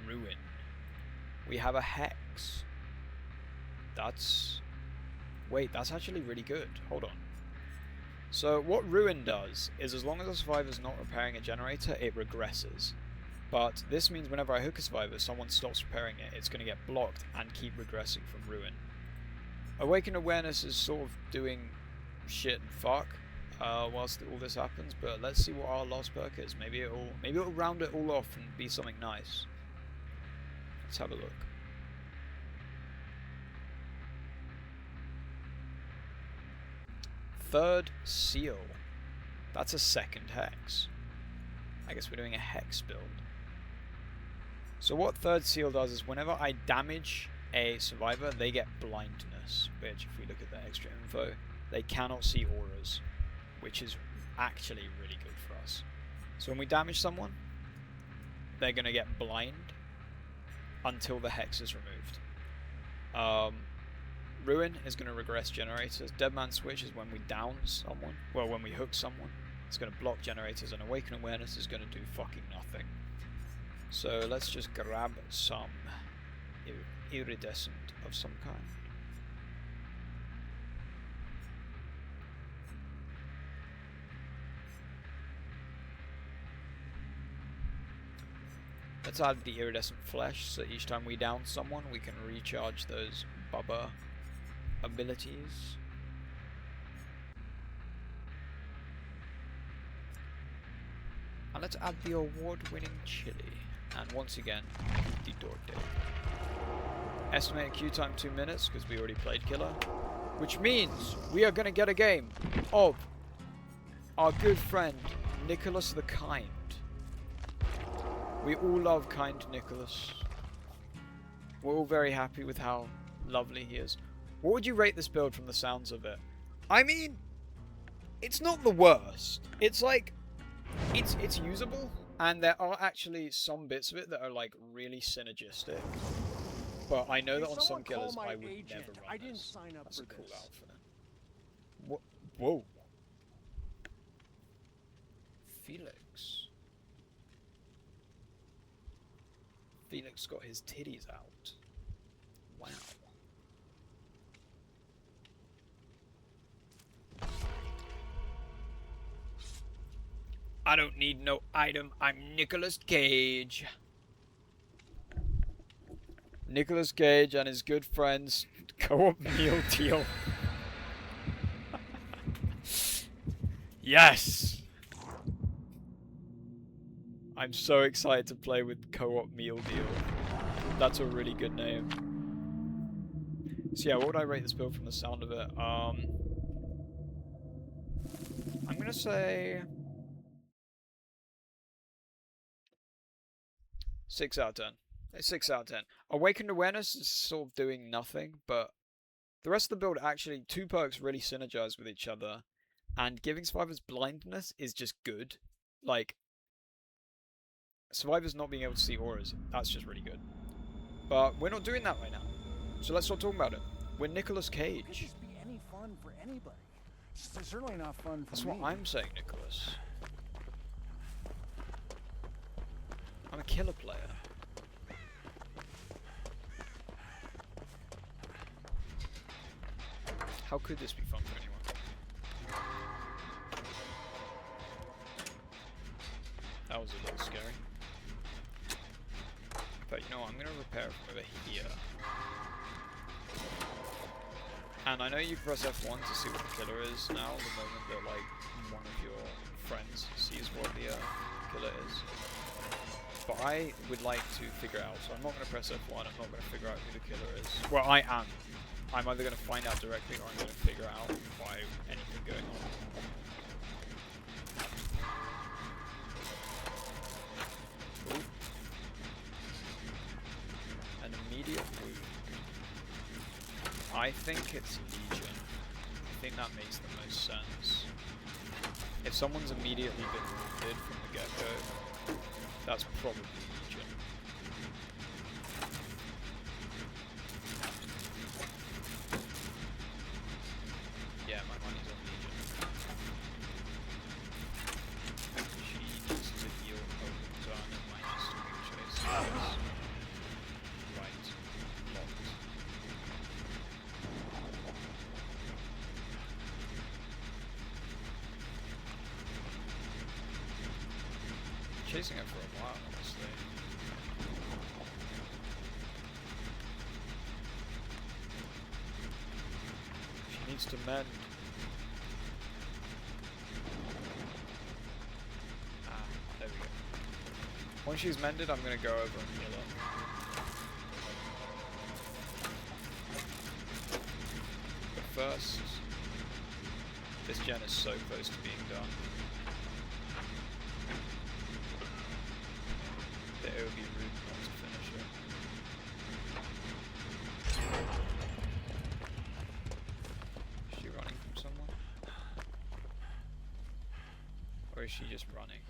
Ruin. We have a hex. Wait, that's actually really good. Hold on. So what Ruin does is as long as a survivor's not repairing a generator, it regresses. But this means whenever I hook a survivor, someone stops repairing it, it's going to get blocked and keep regressing from Ruin. Awakened Awareness is sort of doing shit and fuck whilst all this happens, but let's see what our last perk is. Maybe it'll round it all off and be something nice. Let's have a look. Third Seal. That's a second hex. I guess we're doing a hex build. So what Third Seal does is whenever I damage a survivor, they get blindness, which if we look at the extra info, they cannot see auras, which is actually really good for us. So when we damage someone, they're going to get blind until the hex is removed. Ruin is going to regress generators. Dead Man's Switch is when we down someone. Well, when we hook someone. It's going to block generators. And Awaken Awareness is going to do fucking nothing. So let's just grab some iridescent of some kind. Let's add the iridescent flesh, so each time we down someone, we can recharge those Bubba abilities. And let's add the award-winning chili. And once again, the Dorte. Estimated queue time 2 minutes, because we already played Killer. Which means we are going to get a game of our good friend, Nicholas the Kind. We all love kind Nicholas. We're all very happy with how lovely he is. What would you rate this build from the sounds of it? I mean, it's not the worst. It's like, it's usable, and there are actually some bits of it that are like really synergistic. But I know that on some killers I would never run this. That's a cool outfit. What? Whoa. Felix. Felix got his titties out. Wow. I don't need no item. I'm Nicolas Cage. Nicolas Cage and his good friends co-op meal deal. Yes! I'm so excited to play with co-op meal deal. That's a really good name. So yeah, what would I rate this build from the sound of it? I'm gonna say 6 out of 10. 6 out of 10. Awakened Awareness is sort of doing nothing, but the rest of the build actually, 2 perks really synergize with each other, and giving survivors blindness is just good. Like, survivors not being able to see auras, that's just really good. But we're not doing that right now, so let's start talking about it. We're Nicolas Cage. It could just be any fun for anybody. It's certainly not fun for That's me. what I'm saying, Nicholas. I'm a killer player. How could this be fun for anyone? That was a little scary. But No, I'm gonna repair from over here. And I know you press F1 to see what the killer is now, the moment that like one of your friends sees what the killer is. But I would like to figure out, so I'm not going to press F1, I'm not going to figure out who the killer is. Well, I am. I'm either going to find out directly or I'm going to figure out by anything going on. Ooh. An immediate wound. I think it's Legion. I think that makes the most sense. If someone's immediately been wounded from the get-go, that's probably Legion. Yeah, my money's on Legion. She needs to heal open turn and minus to make chase. Yes. Right. Locked. Chasing her for a while, honestly. She needs to mend. Ah, there we go. Once she's mended, I'm gonna go over and heal her. But first, this gen is so close to being done. That it would be rude not to finish it. Is she running from someone? Or is she just running?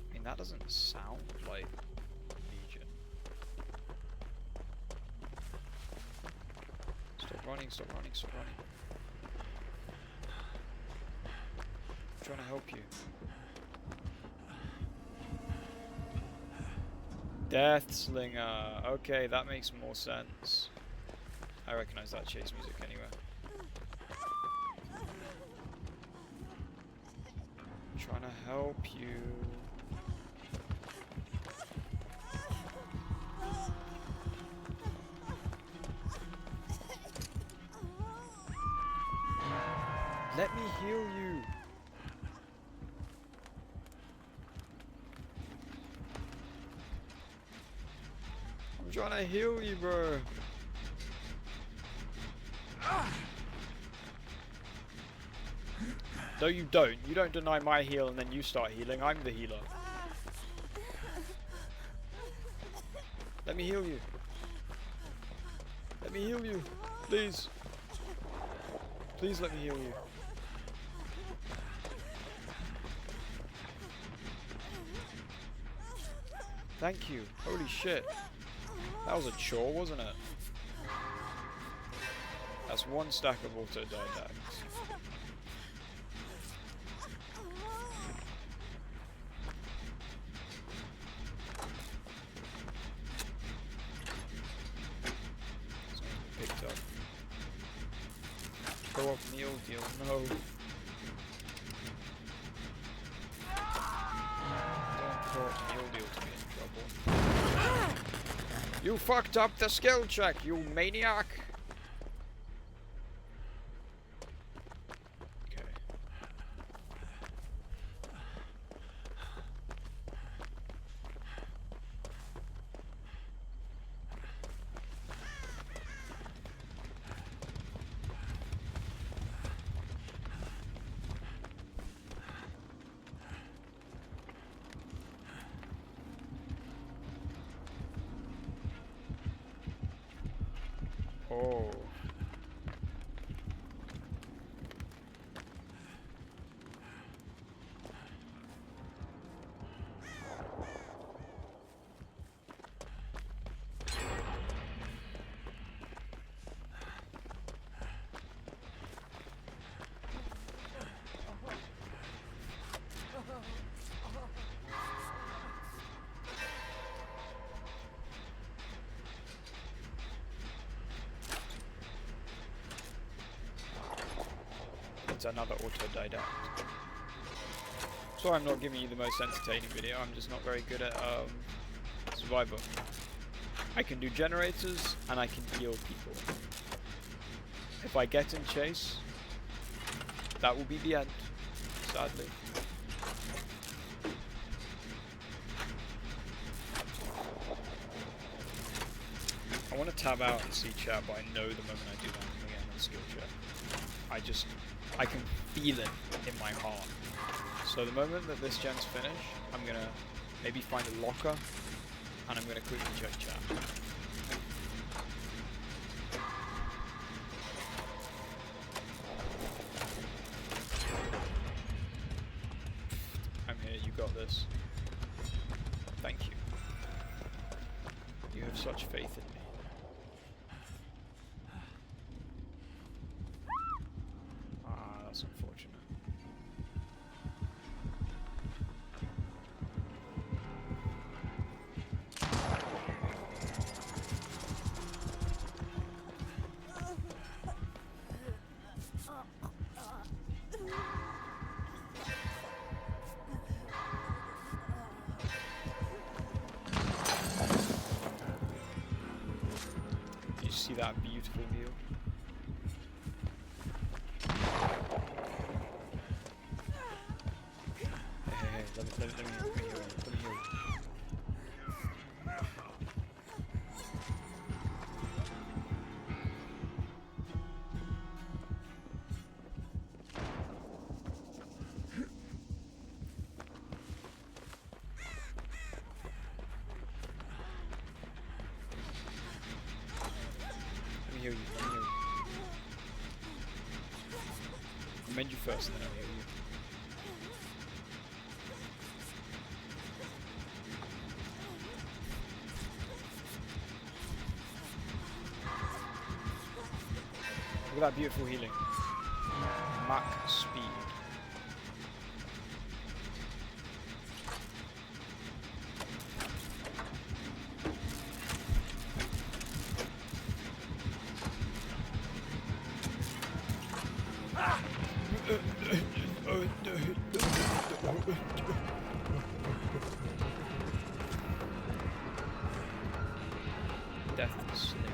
I mean, that doesn't sound like Legion. Stop running, stop running, stop running. I'm trying to help you. Death Slinger. Okay, that makes more sense. I recognize that chase music anywhere. I'm trying to help you. Let me heal you. I'm trying to heal you, bro. No, you don't. You don't deny my heal and then you start healing. I'm the healer. Let me heal you. Let me heal you. Please. Please let me heal you. Thank you. Holy shit. That was a chore, wasn't it? That's one stack of auto-didacts. Someone's been picked up. Go off meal deal, no. Don't deal to be in trouble. You fucked up the skill check, you maniac! Okay. Oh. another auto died out. Sorry I'm not giving you the most entertaining video, I'm just not very good at survival. I can do generators and I can heal people. If I get in chase, that will be the end, sadly. I want to tab out and see chat, but I know the moment I do that I'm going to get another skill check. I can feel it in my heart. So the moment that this gen's finished, I'm going to maybe find a locker, and I'm going to quickly check chat. I'm here, you got this. Thank you. You have such faith in me. That's unfortunate. You see that beautiful view? Let me heal you. I'll mend you first and then I'll heal you. Look at that beautiful healing. Mach speed. Death Slinger.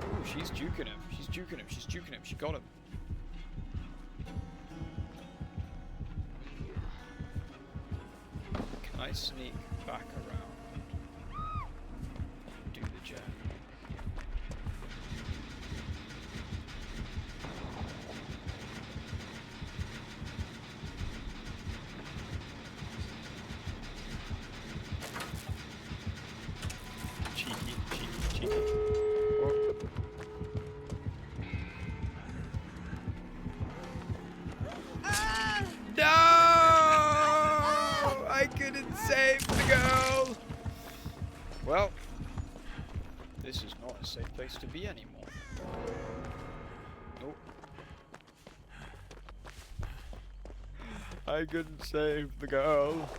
Ooh, she's juking him. She's juking him. She's juking him. She got him. Can I sneak back around? Do the jab. Cheeky. Oh. No! I couldn't save the girl! Well, this is not a safe place to be anymore. Nope. I couldn't save the girl.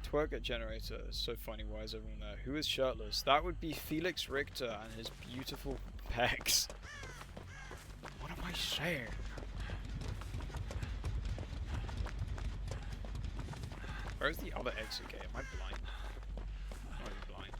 Twerk at generator is so funny. Why is everyone there? Who is shirtless? That would be Felix Richter and his beautiful pecs. What am I saying? Where's the other exit gate? Am I blind? I'm not even blind.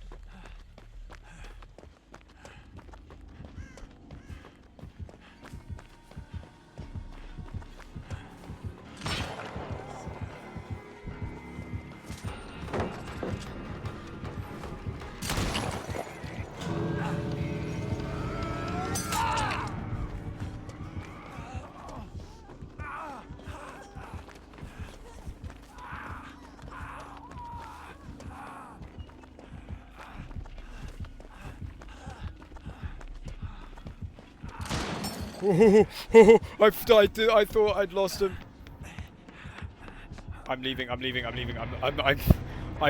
I thought I'd lost him. I'm leaving. I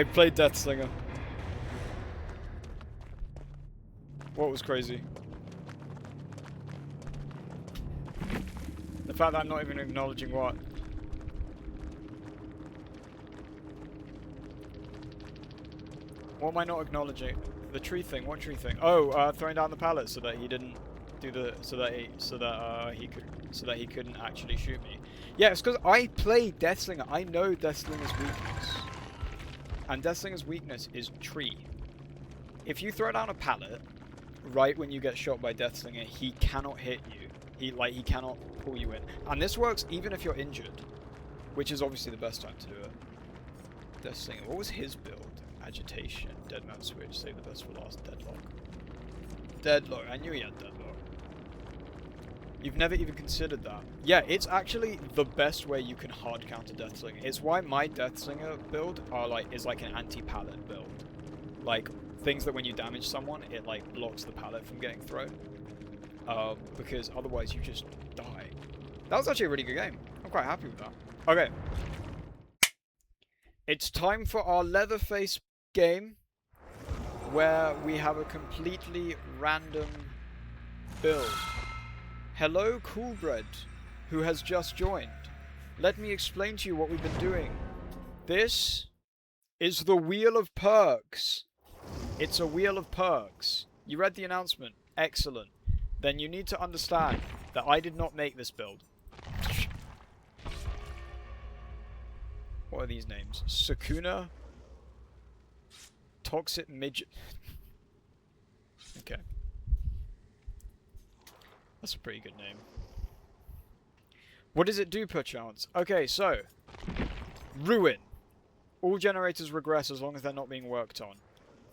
played Death Slinger. What was crazy? The fact that I'm not even acknowledging what? What am I not acknowledging? The tree thing. What tree thing? Oh, throwing down the pallet so that he didn't do the so that he couldn't actually shoot me. Yeah, it's because I play Deathslinger. I know Deathslinger's weakness, and Deathslinger's weakness is tree. If you throw down a pallet right when you get shot by Deathslinger, he cannot hit you. He cannot pull you in, and this works even if you're injured, which is obviously the best time to do it. Deathslinger. What was his build? Agitation, Deadman Switch, save the best for last, Deadlock. Deadlock, I knew he had Deadlock. You've never even considered that. Yeah, it's actually the best way you can hard counter Deathslinger. It's why my Deathslinger build is like an anti-pallet build. Like, things that when you damage someone, it like blocks the pallet from getting thrown. Because otherwise you just die. That was actually a really good game. I'm quite happy with that. Okay. It's time for our Leatherface game, where we have a completely random build. Hello, Coolbread, who has just joined. Let me explain to you what we've been doing. This is the Wheel of Perks. It's a Wheel of Perks. You read the announcement. Excellent. Then you need to understand that I did not make this build. What are these names? Sakuna? Toxic Midget. Okay. That's a pretty good name. What does it do, perchance? Okay, so. Ruin. All generators regress as long as they're not being worked on.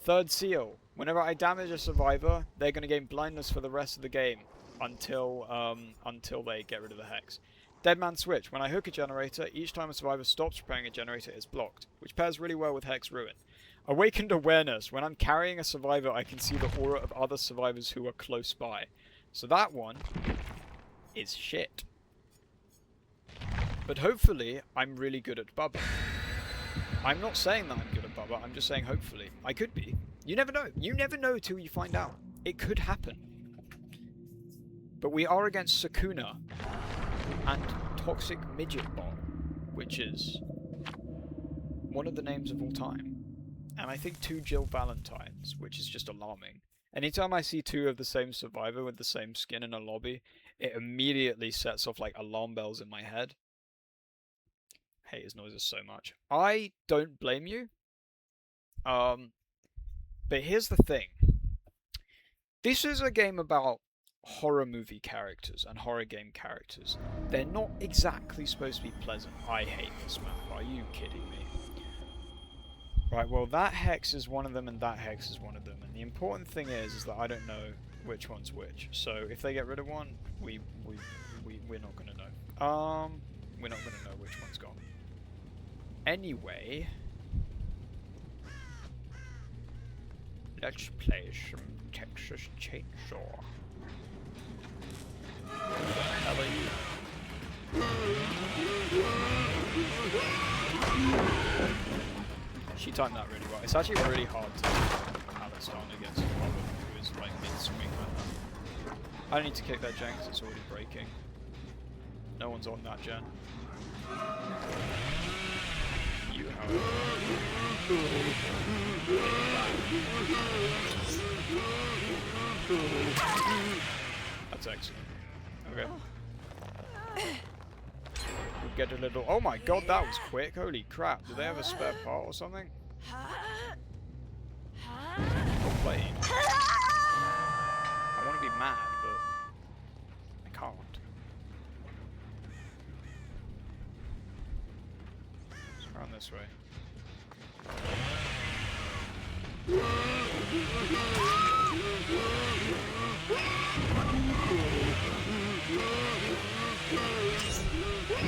Third seal. Whenever I damage a survivor, they're going to gain blindness for the rest of the game. Until they get rid of the hex. Deadman Switch. When I hook a generator, each time a survivor stops repairing a generator, it's blocked, which pairs really well with Hex Ruin. Awakened Awareness. When I'm carrying a survivor, I can see the aura of other survivors who are close by. So that one is shit. But hopefully, I'm really good at Bubba. I'm not saying that I'm good at Bubba, I'm just saying hopefully. I could be. You never know. You never know till you find out. It could happen. But we are against Sakuna and Toxic Midget Bot, which is one of the names of all time. And I think 2 Jill Valentines, which is just alarming. Anytime I see 2 of the same survivor with the same skin in a lobby, it immediately sets off like alarm bells in my head. I hate his noises so much. I don't blame you. But here's the thing. This is a game about horror movie characters and horror game characters. They're not exactly supposed to be pleasant. I hate this map. Are you kidding me? Right, well that hex is one of them and that hex is one of them. And the important thing is that I don't know which one's which. So if they get rid of one, we're not gonna know. We're not gonna know which one's gone. Anyway, let's play some Texas Chainsaw. How about you? She timed that really well. It's actually really hard to balance down against a Robin who is like mid-swing like that. I don't need to kick that gen because it's already breaking. No one's on that gen. You, however. That's excellent. Okay. We'll get a little... Oh my god, that was quick. Holy crap. Do they have a spare part or something? Well played. I want to be mad, but I can't. Let's run this way.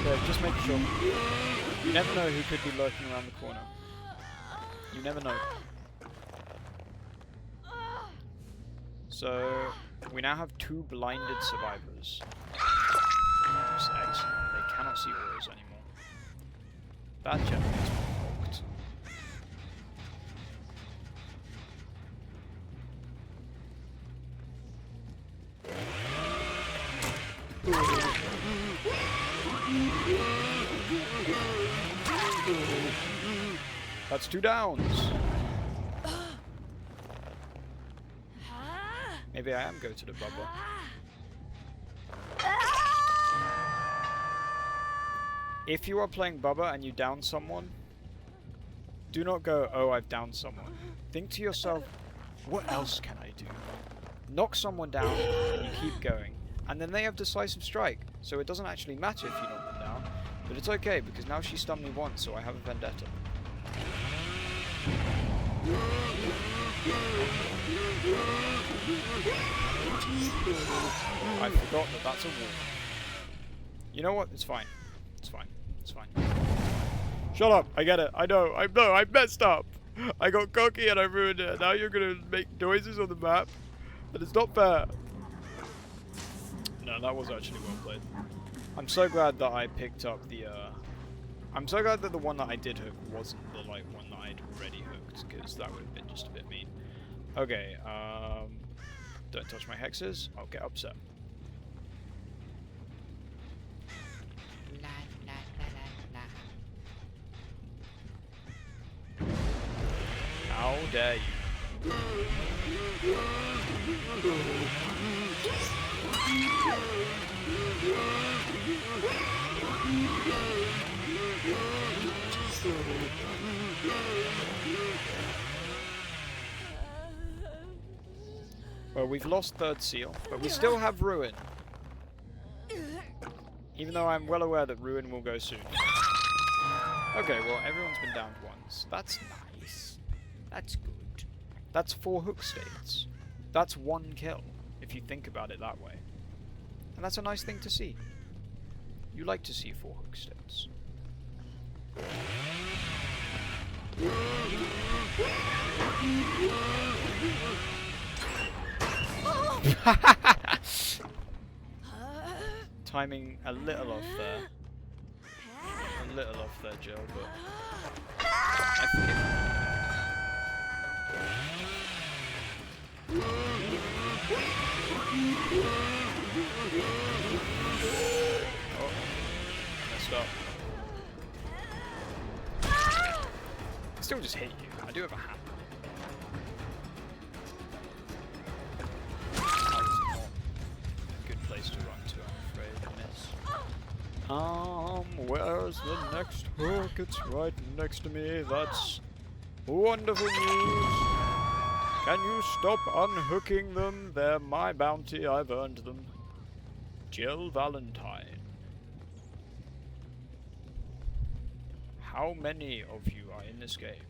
Yeah, just make sure. You never know who could be lurking around the corner. You never know. So, we now have 2 blinded survivors. That's excellent. They cannot see auras anymore. That generator's blocked. That's 2 downs. maybe I am go to the bubble. If you are playing Bubba and you down someone, do not go, oh, I've downed someone. Think to yourself, what else can I do? Knock someone down and you keep going. And then they have decisive strike, so it doesn't actually matter if you knock them down. But it's okay, because now she stunned me once, so I have a vendetta. I forgot that that's a wall. You know what? It's fine. It's fine. It's fine. Shut up! I get it. I know. I messed up. I got cocky and I ruined it. Now you're gonna make noises on the map, and it's not fair. No, that was actually well played. I'm so glad that I picked up the. I'm so glad that the one that I did hook wasn't the one that I'd already hooked, because that would have been just a bit mean. Okay. Don't touch my hexes. I'll get upset. How dare you? Well, we've lost third seal, but we still have Ruin. Even though I'm well aware that Ruin will go soon. Okay, well, everyone's been downed once. That's nice. That's good. That's 4 hook states. That's 1 kill, if you think about it that way. And that's a nice thing to see. You like to see 4 hook states. Timing a little off there. A little off there, Jill, but I forgive you. Oh, messed up. I still just hit you. I do have a hammer. That was not a good place to run to, I'm afraid. Where's the next hook? It's right next to me. That's wonderful news. Can you stop unhooking them? They're my bounty. I've earned them. Jill Valentine. How many of you are in this game?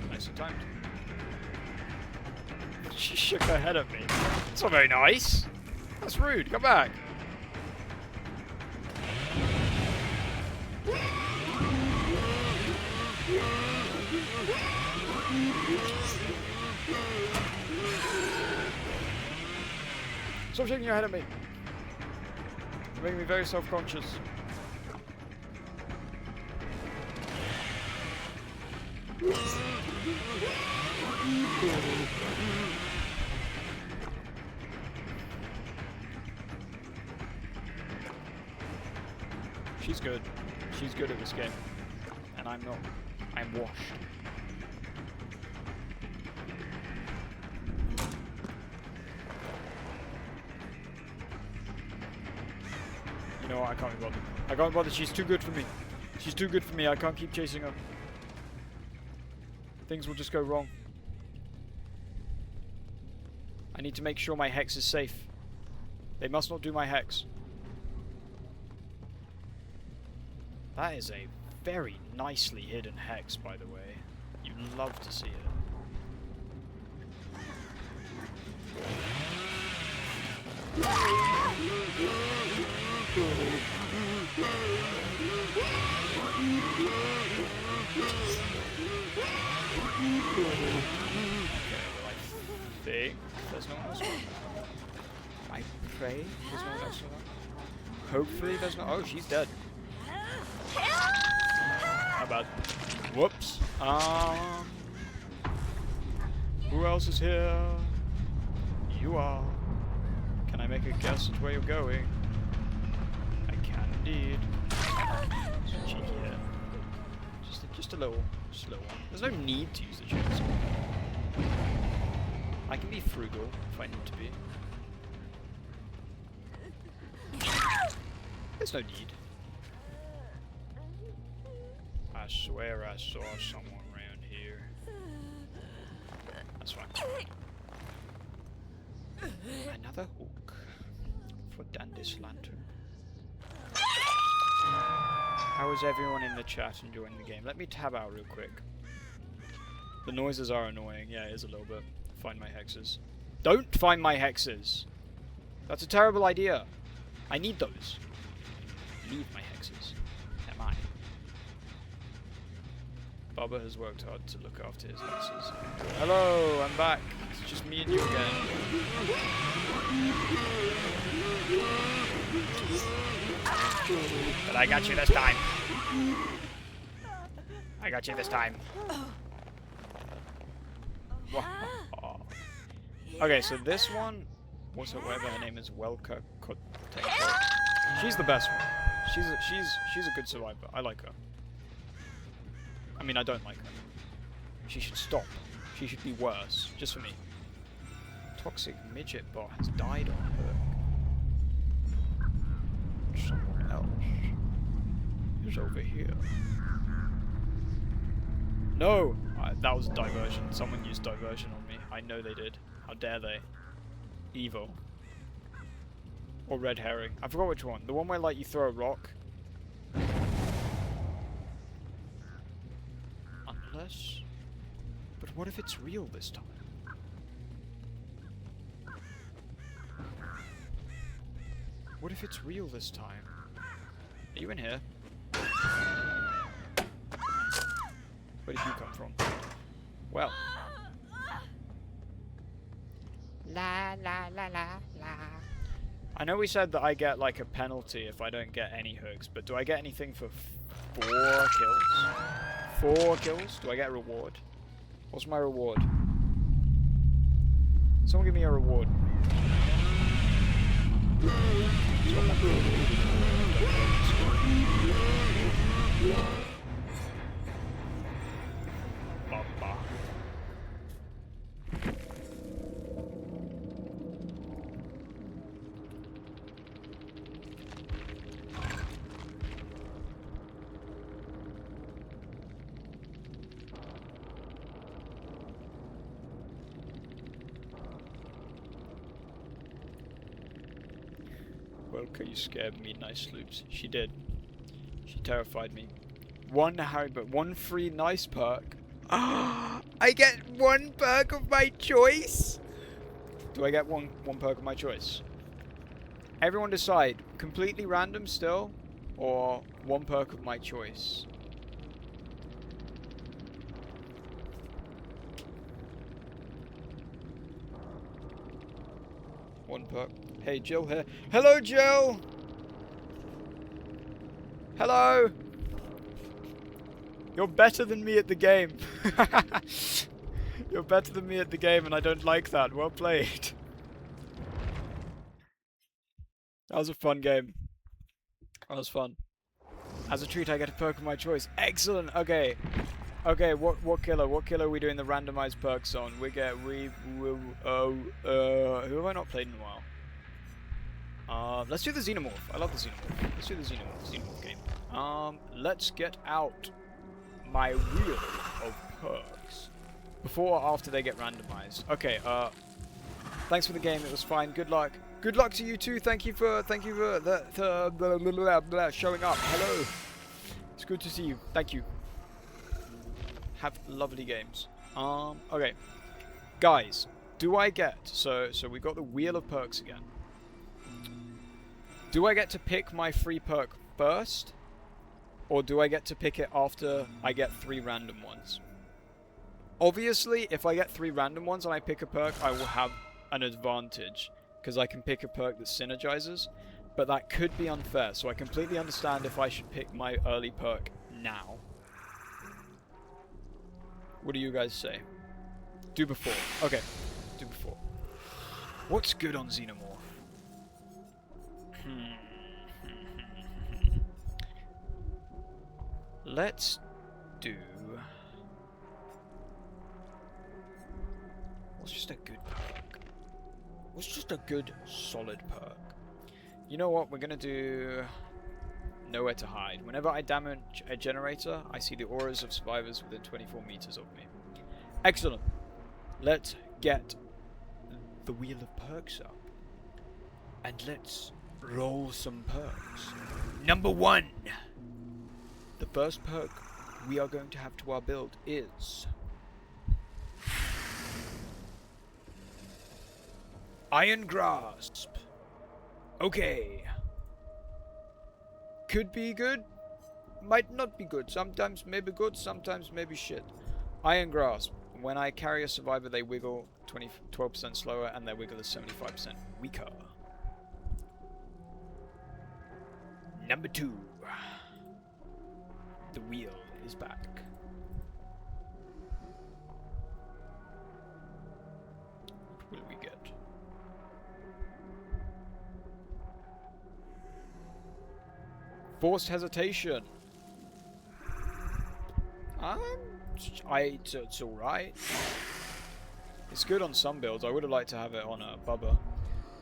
Nicely timed. She shook her head at me. That's not very nice. That's rude. Come back. Stop shaking your head at me. You're making me very self-conscious. She's good. She's good at this game. And I'm not. I'm washed. You know what? I can't be bothered. I can't be bothered. She's too good for me. She's too good for me. I can't keep chasing her. Things will just go wrong. I need to make sure my hex is safe. They must not do my hex. That is a very nicely hidden hex, by the way. You love to see it. Okay, well, I think there's no one else around. I pray there's no one else around. Hopefully there's no. Oh, she's dead. How bad? Whoops. Who else is here? You are. Can I make a guess at where you're going? I can indeed. Just a cheeky hit. Just a Just a little one. There's no need to use the chainsaw. I can be frugal if I need to be. There's no need. I swear I saw someone around here. That's fine. Another hook for Dandy's lantern. How is everyone in the chat enjoying the game? Let me tab out real quick. The noises are annoying. Yeah, it is a little bit. Find my hexes. Don't find my hexes! That's a terrible idea. I need those. Leave my hexes. They're mine. Bubba has worked hard to look after his hexes. Hello, I'm back. It's just me and you again. But I got you this time. I got you this time. Okay, so this one, what's her, whatever her name is, Welka Kotenko. She's the best one. She's a good survivor. I like her. I mean, I don't like her. She should stop. She should be worse, just for me. Toxic midget bot has died on her. Someone else is over here. No! That was a diversion. Someone used diversion on me. I know they did. How dare they? Evil. Or red herring. I forgot which one. The one where, like, you throw a rock. Unless... But what if it's real this time? What if it's real this time? Are you in here? Where did you come from? Well. La la la la la. I know we said that I get like a penalty if I don't get any hooks, but do I get anything for 4 kills? 4 kills? Do I get a reward? What's my reward? Someone give me a reward. Welka, you scared me, nice loops. She did. She terrified me. One free nice perk. I get 1 perk of my choice? Do I get one perk of my choice? Everyone decide. Completely random still? Or 1 perk of my choice? One perk. Hey, Jill here. Hello, Jill! Hello! You're better than me at the game. You're better than me at the game, and I don't like that. Well played. That was a fun game. That was fun. As a treat, I get a perk of my choice. Excellent! Okay. Okay, what killer? What killer are we doing the randomized perks on? Who have I not played in a while? Let's do the Xenomorph. I love the Xenomorph. Let's do the Xenomorph game. Let's get out my wheel of perks. Before or after they get randomized. Okay, thanks for the game, it was fine. Good luck. Good luck to you too. Thank you for showing up. Hello. It's good to see you. Thank you. Have lovely games. Okay. Guys, do I get so we got the wheel of perks again. Do I get to pick my free perk first? Or do I get to pick it after I get 3 random ones? Obviously, if I get 3 random ones and I pick a perk, I will have an advantage. Because I can pick a perk that synergizes. But that could be unfair, so I completely understand if I should pick my early perk now. What do you guys say? Do before. Okay. Do before. What's good on Xenomorph? Let's do... just a good perk? What's just a good, solid perk? You know what? We're gonna do nowhere to hide. Whenever I damage a generator, I see the auras of survivors within 24 meters of me. Excellent. Let's get the wheel of perks up. And let's roll some perks. Number 1. The first perk we are going to have to our build is Iron Grasp. Okay. Could be good, might not be good. Sometimes maybe good, sometimes maybe shit. Iron Grasp. When I carry a survivor, they wiggle 12% slower and their wiggle is 75% weaker. Number 2. The wheel is back. What will we get? Forced hesitation. It's alright. It's good on some builds. I would have liked to have it on a Bubba.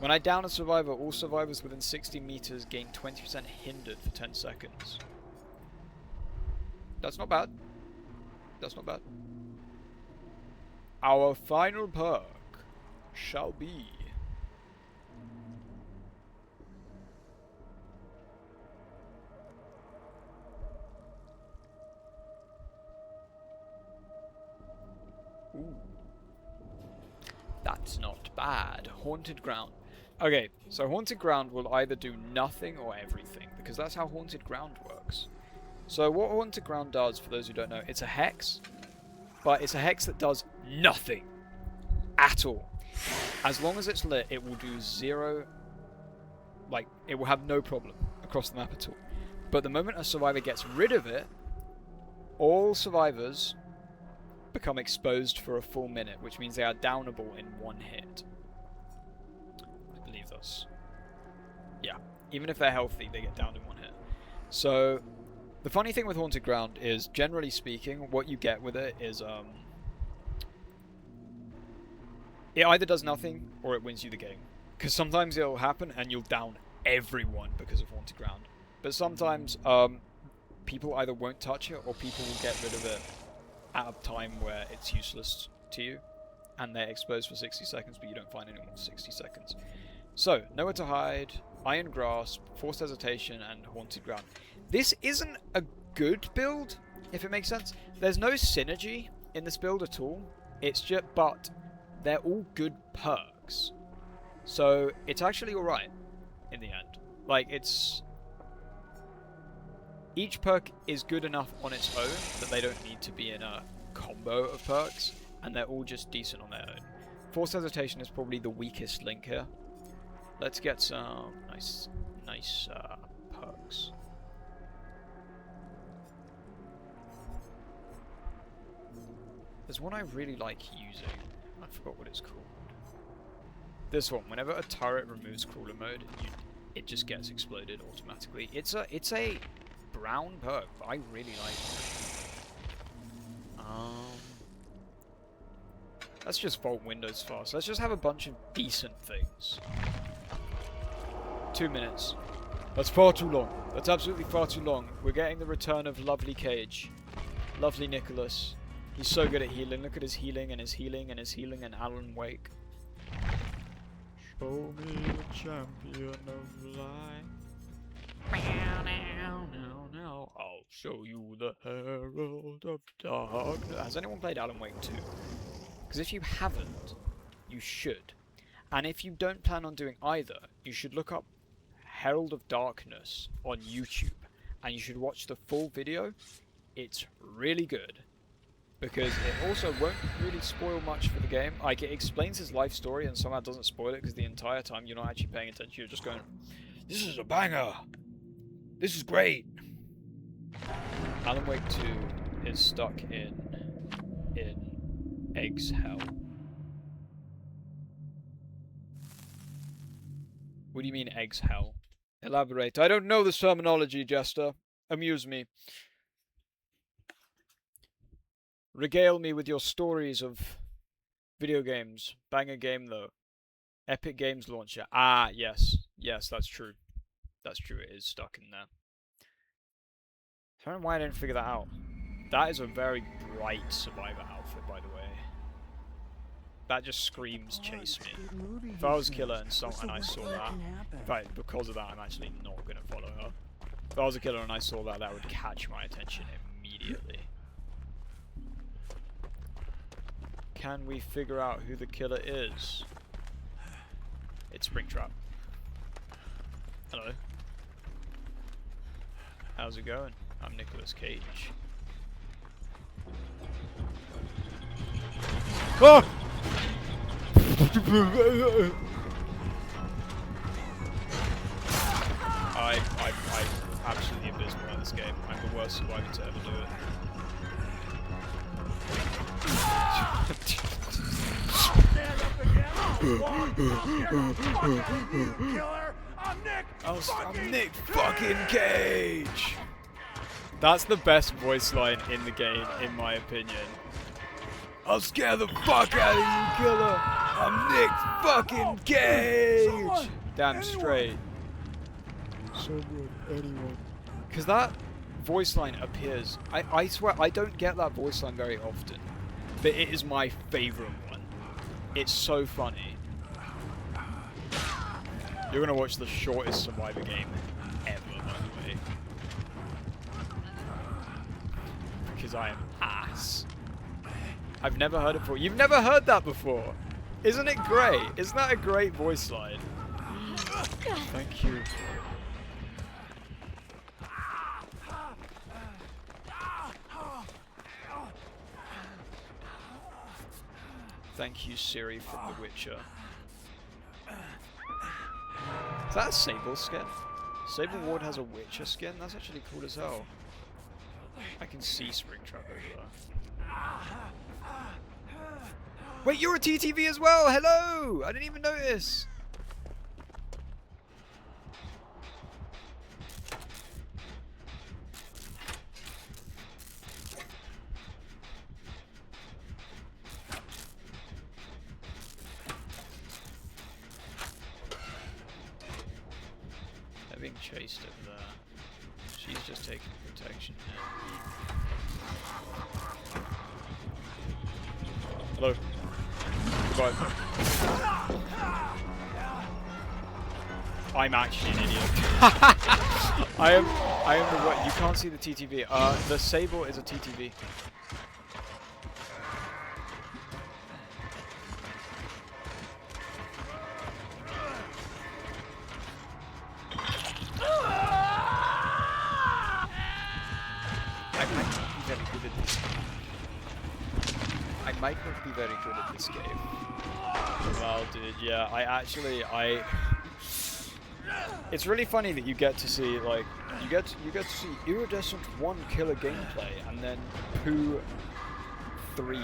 When I down a survivor, all survivors within 60 meters gain 20% hindered for 10 seconds. That's not bad. That's not bad. Our final perk shall be ooh. That's not bad. Haunted Ground. Okay, so Haunted Ground will either do nothing or everything, because that's how Haunted Ground works. So what Haunted Ground does, for those who don't know, it's a hex, but it's a hex that does nothing at all. As long as it's lit, it will do zero, like, it will have no problem across the map at all. But the moment a survivor gets rid of it, all survivors become exposed for a full minute, which means they are downable in one hit. I believe this. Yeah, even if they're healthy, they get downed in one hit. So the funny thing with Haunted Ground is, generally speaking, what you get with it is it either does nothing or it wins you the game. Because sometimes it'll happen and you'll down everyone because of Haunted Ground. But sometimes people either won't touch it or people will get rid of it at a time where it's useless to you, and they're exposed for 60 seconds, but you don't find anyone for 60 seconds. So, Nowhere to Hide, Iron Grasp, Forced Hesitation, and Haunted Ground. This isn't a good build, if it makes sense. There's no synergy in this build at all. It's just, but they're all good perks. So, it's actually alright in the end. Like, it's... Each perk is good enough on its own that they don't need to be in a combo of perks, and they're all just decent on their own. Forced Hesitation is probably the weakest link here. Let's get some nice perks. There's one I really like using. I forgot what it's called. This one. Whenever a turret removes crawler mode, it just gets exploded automatically. It's a brown perk, but I really like it. Let's just vault windows fast. Let's just have a bunch of decent things. 2 minutes. That's far too long. That's absolutely far too long. We're getting the return of lovely Cage. Lovely Nicholas. He's so good at healing. Look at his healing and his healing and his healing and Alan Wake. Show me the champion of light. I'll show you the herald of darkness. Has anyone played Alan Wake 2? Because if you haven't, you should. And if you don't plan on doing either, you should look up Herald of Darkness on YouTube. And you should watch the full video. It's really good. Because it also won't really spoil much for the game. Like, it explains his life story and somehow doesn't spoil it, because the entire time you're not actually paying attention. You're just going, this is a banger! This is great! Alan Wake 2 is stuck in Egg's Hell. What do you mean, Egg's Hell? Elaborate. I don't know this terminology, Jester. Amuse me. Regale me with your stories of Video games. Banger game though. Epic Games Launcher. Ah, yes. Yes, that's true. That's true, it is stuck in there. I don't know why I didn't figure that out. That is a very bright Survivor outfit, by the way. That just screams chase me. If I was killer and I saw that, in fact, because of that, I'm actually not going to follow her. If I was a killer and I saw that, that would catch my attention immediately. Can we figure out who the killer is? It's Springtrap. Hello. How's it going? I'm Nicolas Cage. Oh! I'm absolutely abysmal at this game. I'm the worst survivor to ever do it. I'm Nick fucking Cage! That's the best voice line in the game, in my opinion. I'll scare the fuck out of you, killer! I'm Nick fucking Cage! Damn straight. Someone, anyone. Because that voice line appears... I swear, I don't get that voice line very often. But it is my favourite one. It's so funny. You're gonna watch the shortest Survivor game ever, by the way. Because I am ass. I've never heard it before. You've never heard that before! Isn't it great? Isn't that a great voice line? Thank you. Thank you, Siri from The Witcher. Is that a Sable skin? Sable Ward has a Witcher skin? That's actually cool as hell. I can see Springtrap over there. Wait, you're a TTV as well! Hello! I didn't even notice! They're being chased over there. She's just taking protection here. Hello. Goodbye. I'm actually an idiot. I am the what? You can't see the TTV. The Sable is a TTV. I might not be very good at this game. Well, dude, yeah, it's really funny that you get to see, like, you get to see iridescent 1 killer gameplay, and then Poo 3.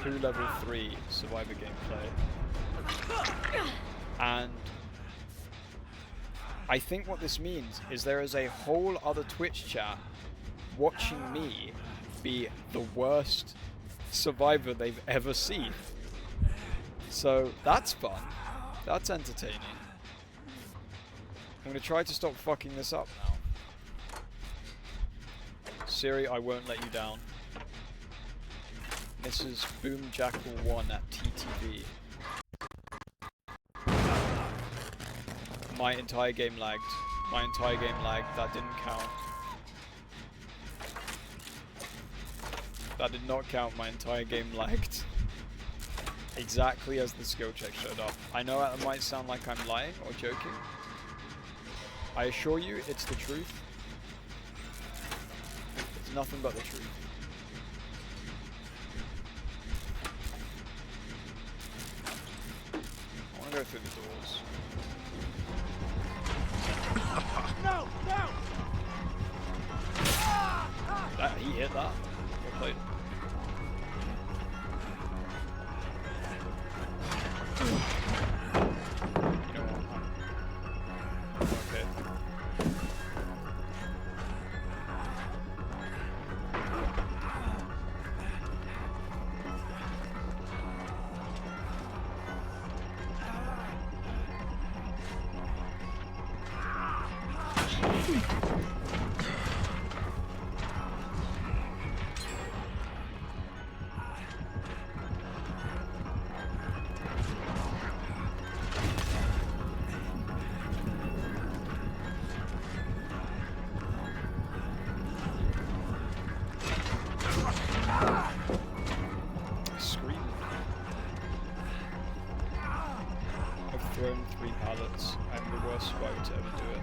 Poo level 3 Survivor gameplay. And I think what this means is there is a whole other Twitch chat watching me be the worst Survivor they've ever seen. So that's fun. That's entertaining. I'm gonna try to stop fucking this up now. Siri, I won't let you down. This is Boom Jackal 1 at TTV. My entire game lagged. My entire game lagged. That didn't count. That did not count. My entire game lagged. Exactly as the skill check showed up. I know that might sound like I'm lying or joking. I assure you, it's the truth. It's nothing but the truth. I want to go through the doors. No! No! He hit that. Well played. You know what? I'm okay. Thrown 3 pallets. I'm the worst survivor to ever do it.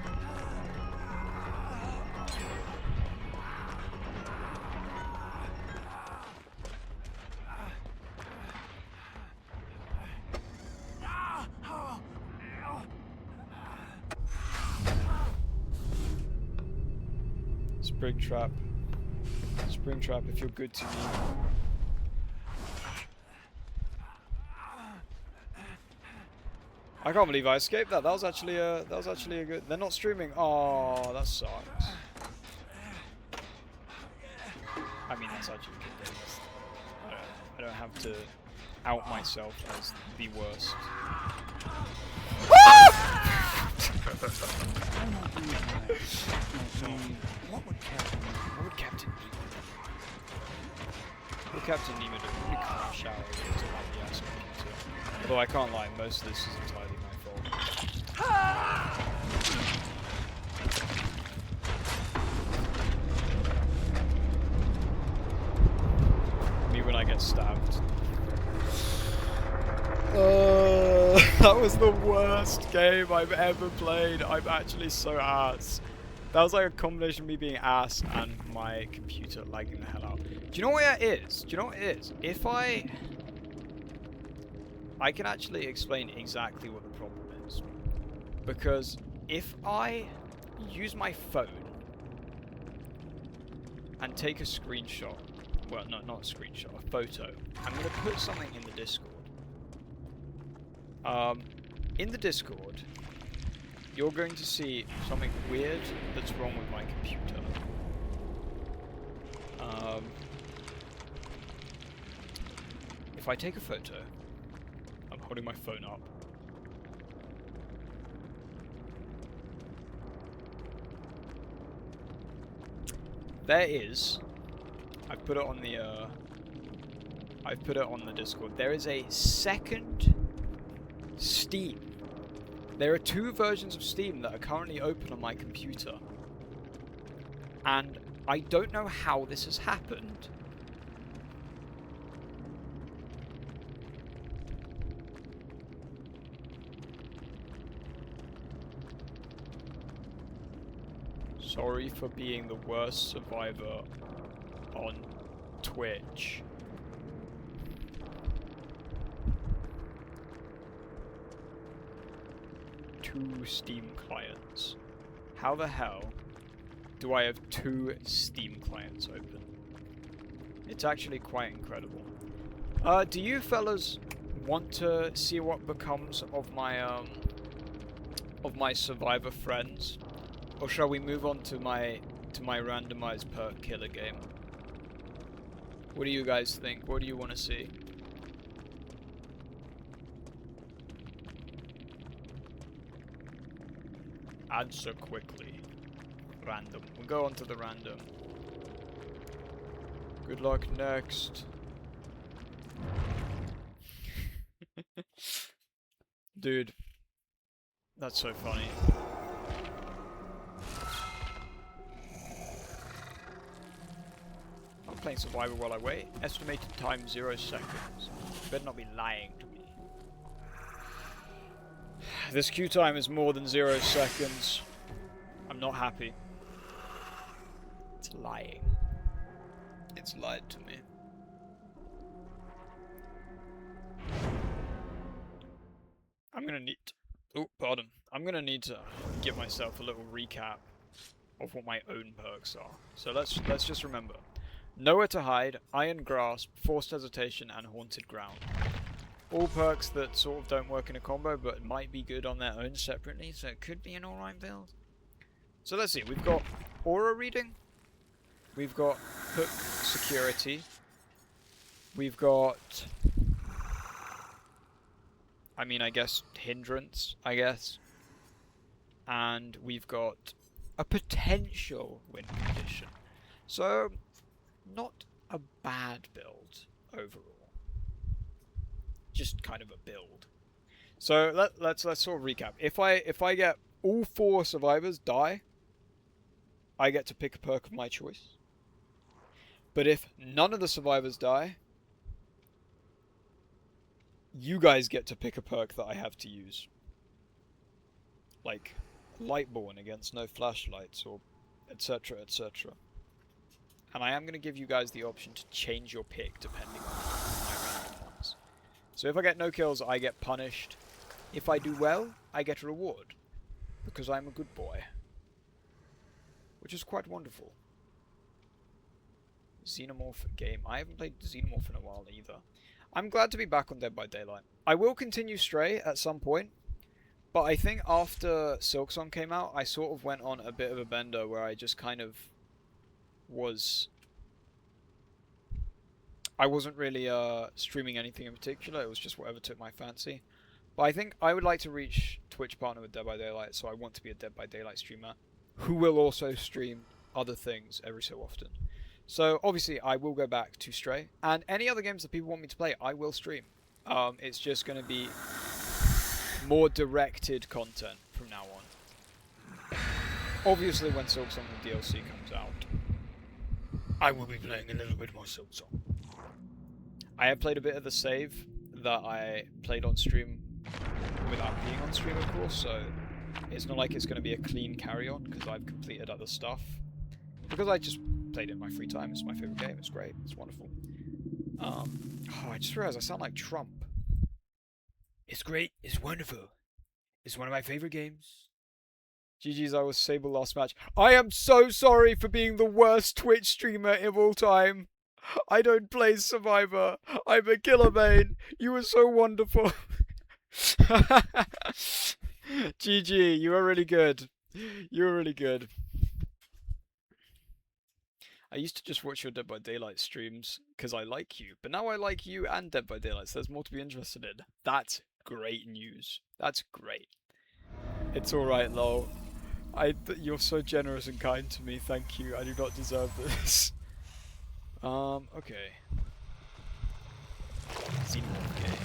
Springtrap. Springtrap, if you're good to me. I can't believe I escaped that. That was actually a good. They're not streaming. Oh, that sucks. I mean, that's actually a good thing. I don't have to out myself as the worst. What would Captain Nemo do? Probably crash out into like the ass computer. Although I can't lie, most of this is entirely my fault. Me when I get stabbed. That was the worst game I've ever played. I'm actually so ass. That was like a combination of me being ass and my computer lagging the hell out. Do you know what it is? Do you know what it is? If I can actually explain exactly what the problem is. Because if I use my phone and take a screenshot, well, no, not a screenshot, a photo, I'm going to put something in the Discord. In the Discord, you're going to see something weird that's wrong with my computer. If I take a photo, I'm holding my phone up. There is. I've put it on the Discord. There is a second Steam. There are 2 versions of Steam that are currently open on my computer. And I don't know how this has happened. Sorry for being the worst survivor on Twitch. Two Steam clients. How the hell do I have 2 Steam clients open? It's actually quite incredible. Do you fellas want to see what becomes of my survivor friends? Or shall we move on to my randomized perk killer game? What do you guys think? What do you want to see? Answer quickly. Random. We'll go on to the random. Good luck next. Dude. That's so funny. I'm playing Survivor while I wait. Estimated time 0 seconds. You better not be lying to me. This queue time is more than 0 seconds. I'm not happy. It's lying. It's lied to me. I'm gonna need... Oh, pardon. I'm gonna need to give myself a little recap of what my own perks are. So let's just remember. Nowhere to hide, Iron Grasp, Forced Hesitation, and Haunted Ground. All perks that sort of don't work in a combo, but might be good on their own separately, so it could be an alright build. So let's see, we've got Aura Reading, we've got Hook Security, we've got... I guess Hindrance, and we've got a potential win condition. So, not a bad build overall. Just kind of a build. So let's sort of recap. If I get all 4 survivors die, I get to pick a perk of my choice. But if none of the survivors die, you guys get to pick a perk that I have to use. Like Lightborn against no flashlights, or etc, etc. And I am going to give you guys the option to change your pick depending on my random ones. So if I get no kills, I get punished. If I do well, I get a reward. Because I'm a good boy. Which is quite wonderful. Xenomorph game. I haven't played Xenomorph in a while either. I'm glad to be back on Dead by Daylight. I will continue Stray at some point. But I think after Silksong came out, I sort of went on a bit of a bender where I just kind of was... I wasn't really streaming anything in particular, it was just whatever took my fancy. But I think I would like to reach Twitch partner with Dead by Daylight, so I want to be a Dead by Daylight streamer who will also stream other things every so often. So obviously I will go back to Stray, and any other games that people want me to play, I will stream. It's just going to be more directed content from now on. Obviously when Silksong the DLC comes out, I will be playing a little bit more Silksong. I have played a bit of the save that I played on stream without being on stream, of course, so it's not like it's going to be a clean carry-on, because I've completed other stuff. Because I just played it in my free time, it's my favourite game, it's great, it's wonderful. Oh, I just realised I sound like Trump. It's great, it's wonderful. It's one of my favourite games. GG's, I was Sable last match. I am so sorry for being the worst Twitch streamer of all time. I don't play Survivor. I'm a killer main. You were so wonderful. GG, you were really good. You were really good. I used to just watch your Dead by Daylight streams because I like you, but now I like you and Dead by Daylight, so there's more to be interested in. That's great news. That's great. It's alright, lol. You're so generous and kind to me, thank you. I do not deserve this. Okay. Xenomorph game.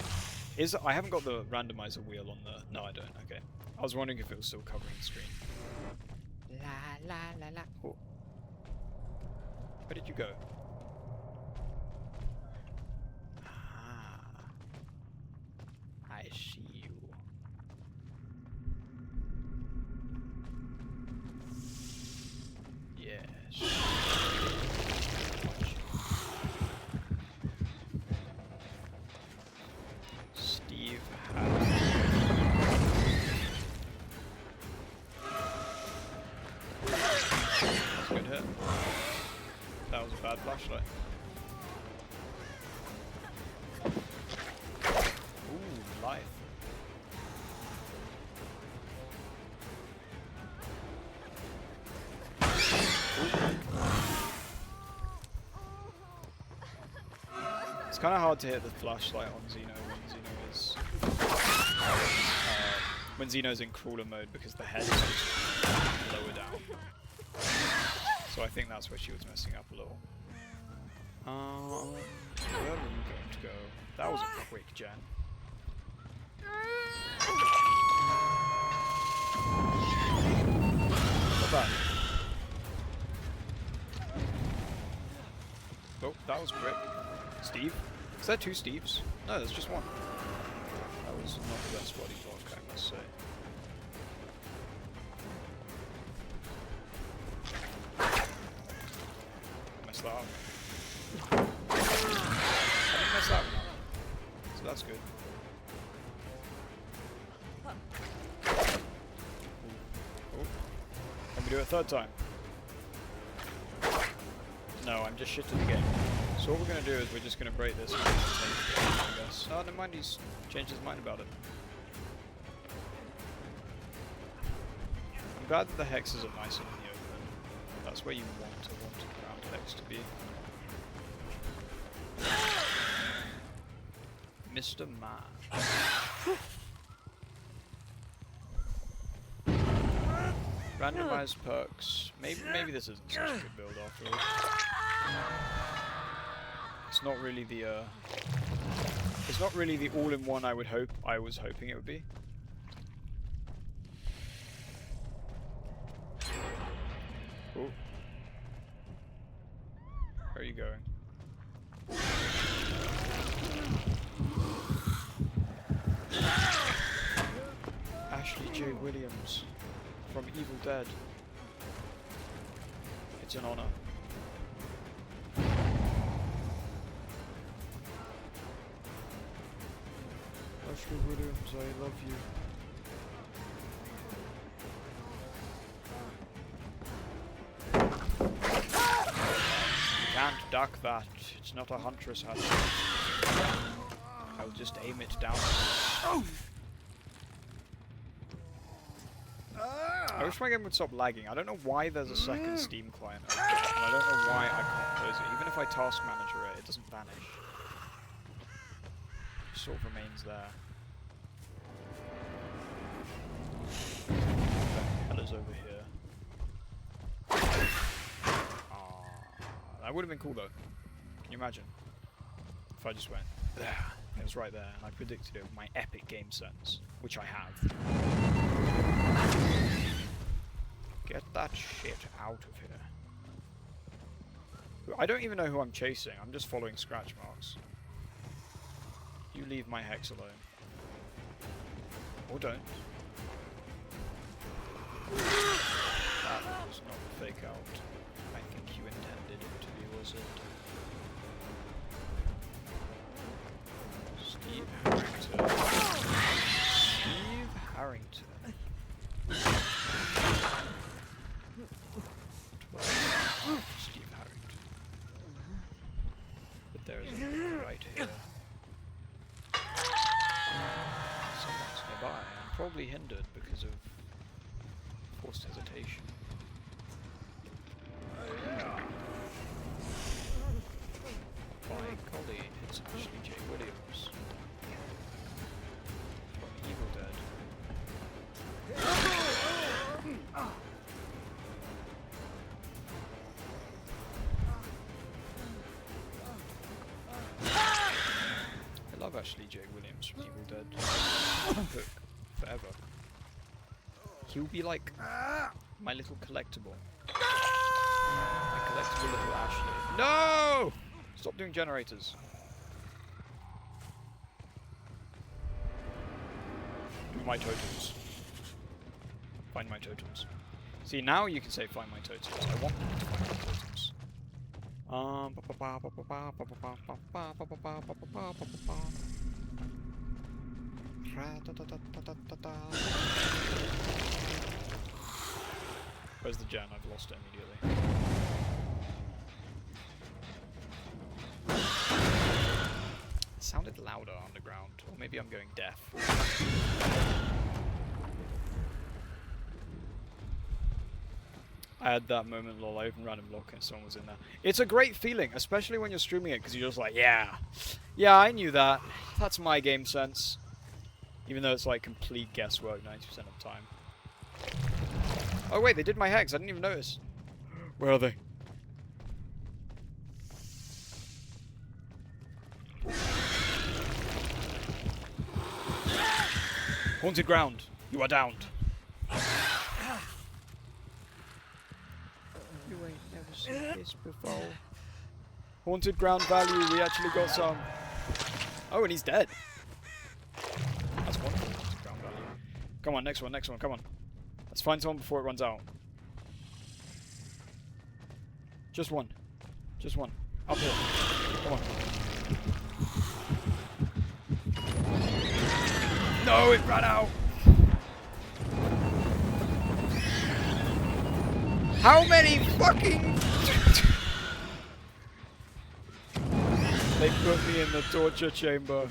I haven't got the randomizer wheel on the... No, I don't. Okay. I was wondering if it was still covering the screen. La la la la. Oh. Where did you go? Ah. I see you. Yes. Steve has... That's a good hit. That was a bad flashlight. Ooh, life. It's kind of hard to hit the flashlight on Xeno when Xeno's in crawler mode because the head is just lower down. So I think that's where she was messing up a little. Where were you going to go? That was a quick gen. Not bad. Oh, that was quick. Steve? Is there 2 Steves? No, there's just one. That was not the best body block, I must say. Messed that up. I didn't mess that one up. So that's good. Oh. Can we do it a 3rd time? No, I'm just shit at the game. So what we're going to do is we're just going to break this and change the game, I guess. Oh, never mind, he's changed his mind about it. I'm glad that the hexes are nice and in the open. That's where you want a ground hex to be. Mr. Man. Randomised perks. Maybe this isn't such a good build after all. It's not really the it's not really the all-in-one I was hoping it would be. Oh. Where are you going? Ashley J. Williams from Evil Dead. It's an honor. Ashley Williams, I love you. Can't duck that. It's not a huntress hat. I'll just aim it down. I wish my game would stop lagging. I don't know why there's a second Steam client open, and I don't know why I can't close it. Even if I task manager it, it doesn't vanish. It sort of remains there. What the hell is over here? That would have been cool though. Can you imagine? If I just went there. It was right there, and I predicted it with my epic game sense, which I have. Get that shit out of here. I don't even know who I'm chasing. I'm just following scratch marks. You leave my hex alone. Or don't. That was not a fake out. I think you intended it to be, was it? Steve Harrington. Steve Harrington. Steve Harrington. But there is a right here. Someone's nearby. I'm probably hindered because of forced hesitation. By Colleen, it's Ashley J. Williams. From Evil Dead. I love Ashley J. Williams from Evil Dead. Hook forever. He'll be like my little collectible. My collectible little Ashley. No! Stop doing generators. Do my totems. Find my totems. See, now you can say find my totems. I want them to find my totems. Where's the gen? I've lost it immediately. It sounded louder underground, or maybe I'm going deaf. I had that moment, lol, I opened random block and someone was in there. It's a great feeling, especially when you're streaming it, because you're just like, yeah, I knew that. That's my game sense. Even though it's like complete guesswork 90% of the time. Oh wait, they did my hex, I didn't even notice. Where are they? Haunted ground, you are downed. You ain't never seen this before. Haunted ground value, we actually got some. Oh, and he's dead. That's wonderful, haunted ground value. Come on, next one, come on. Let's find someone before it runs out. Just one. Up here. Come on. No, it ran out! How many fucking... They put me in the torture chamber.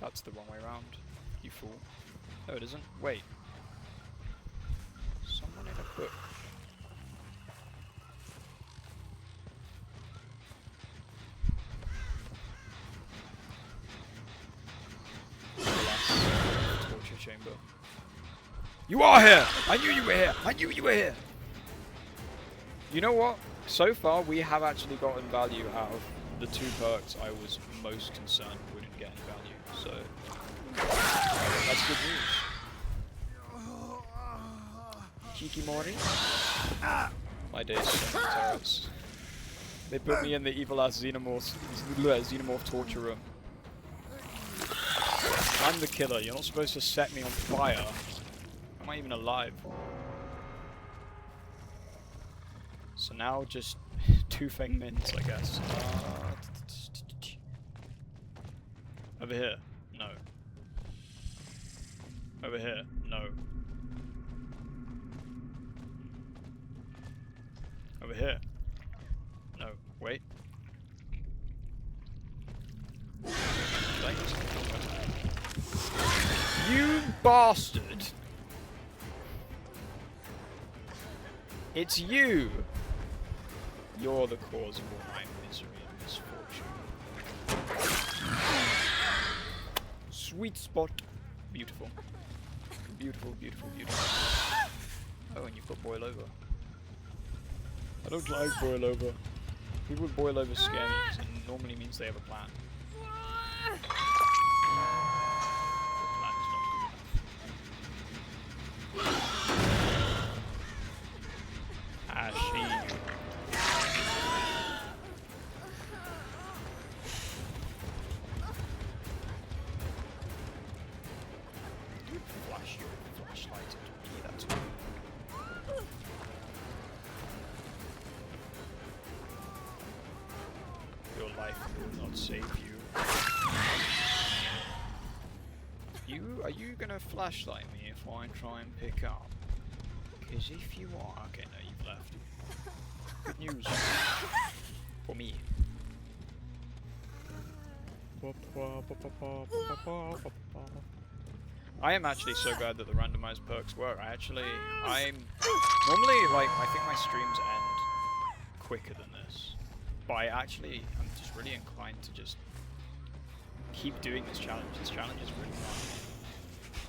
That's the wrong way around, you fool. No, it isn't. Wait. Someone in a book. Torture chamber. You are here! I knew you were here! I knew you were here! You know what? So far, we have actually gotten value out of the 2 perks I was most concerned wouldn't get any value. So, that's good news. Cheeky Mori. My days so many turrets. They put me in the evil-ass xenomorph torture room. I'm the killer. You're not supposed to set me on fire. Am I even alive? So now just 2 Feng Mins, I guess. Over here. No. Over here. No. Over here. No. Wait. Thanks. You bastard! It's you! You're the cause of all my misery and misfortune. Sweet spot. Beautiful. Beautiful, beautiful, beautiful. Oh, and you've got boil over. I don't like boil over. People with boil over scare me because it normally means they have a plan. The plan is not good enough. I see you. Flash your flashlight at me, that's all. Your life will not save you. Are you gonna flashlight me if I try and pick up? Because if you are... Okay, no, you've left. Good news. For me. I am actually so glad that the randomized perks work. I'm normally, like, I think my streams end quicker than this. But I'm just really inclined to just keep doing this challenge. This challenge is really fun.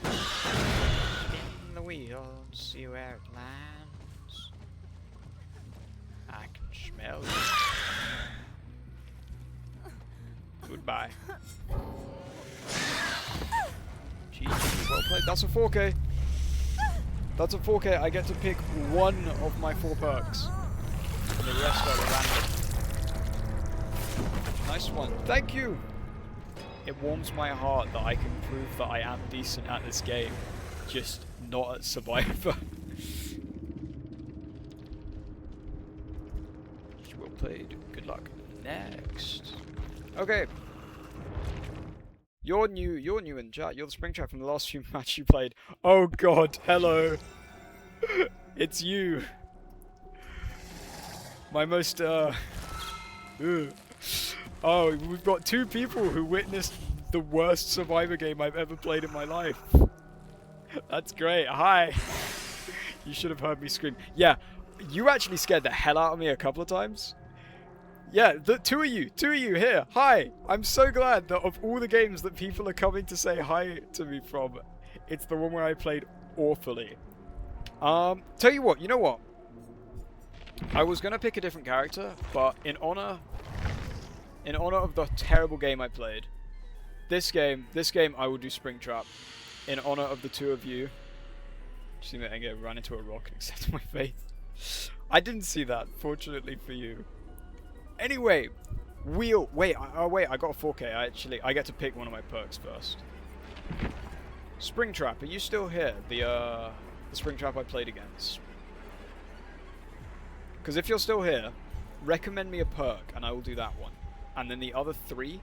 Spin the wheel, see where it lands. I can smell it. Goodbye. GG, well played. That's a 4K. That's a 4K. I get to pick 1 of my 4 perks. And the rest are random. Nice one. Thank you! It warms my heart that I can prove that I am decent at this game. Just not at Survivor. Well played. Good luck. Next. Okay. You're new in chat. You're the spring chat from the last few matches you played. Oh god, hello. It's you. My most, Oh, we've got 2 people who witnessed the worst Survivor game I've ever played in my life. That's great. Hi. You should have heard me scream. Yeah, you actually scared the hell out of me a couple of times. Yeah, the 2 of you here. Hi. I'm so glad that of all the games that people are coming to say hi to me from, it's the one where I played awfully. Tell you what, you know what? I was gonna pick a different character, but in honor of the terrible game I played, this game I will do Springtrap. In honor of the 2 of you. Just think that I ran into a rock and accepted my fate. I didn't see that, fortunately for you. Anyway, wheel. Wait, I got a 4K. I get to pick one of my perks first. Springtrap, are you still here? The Springtrap I played against. Because if you're still here, recommend me a perk and I will do that one. And then the other 3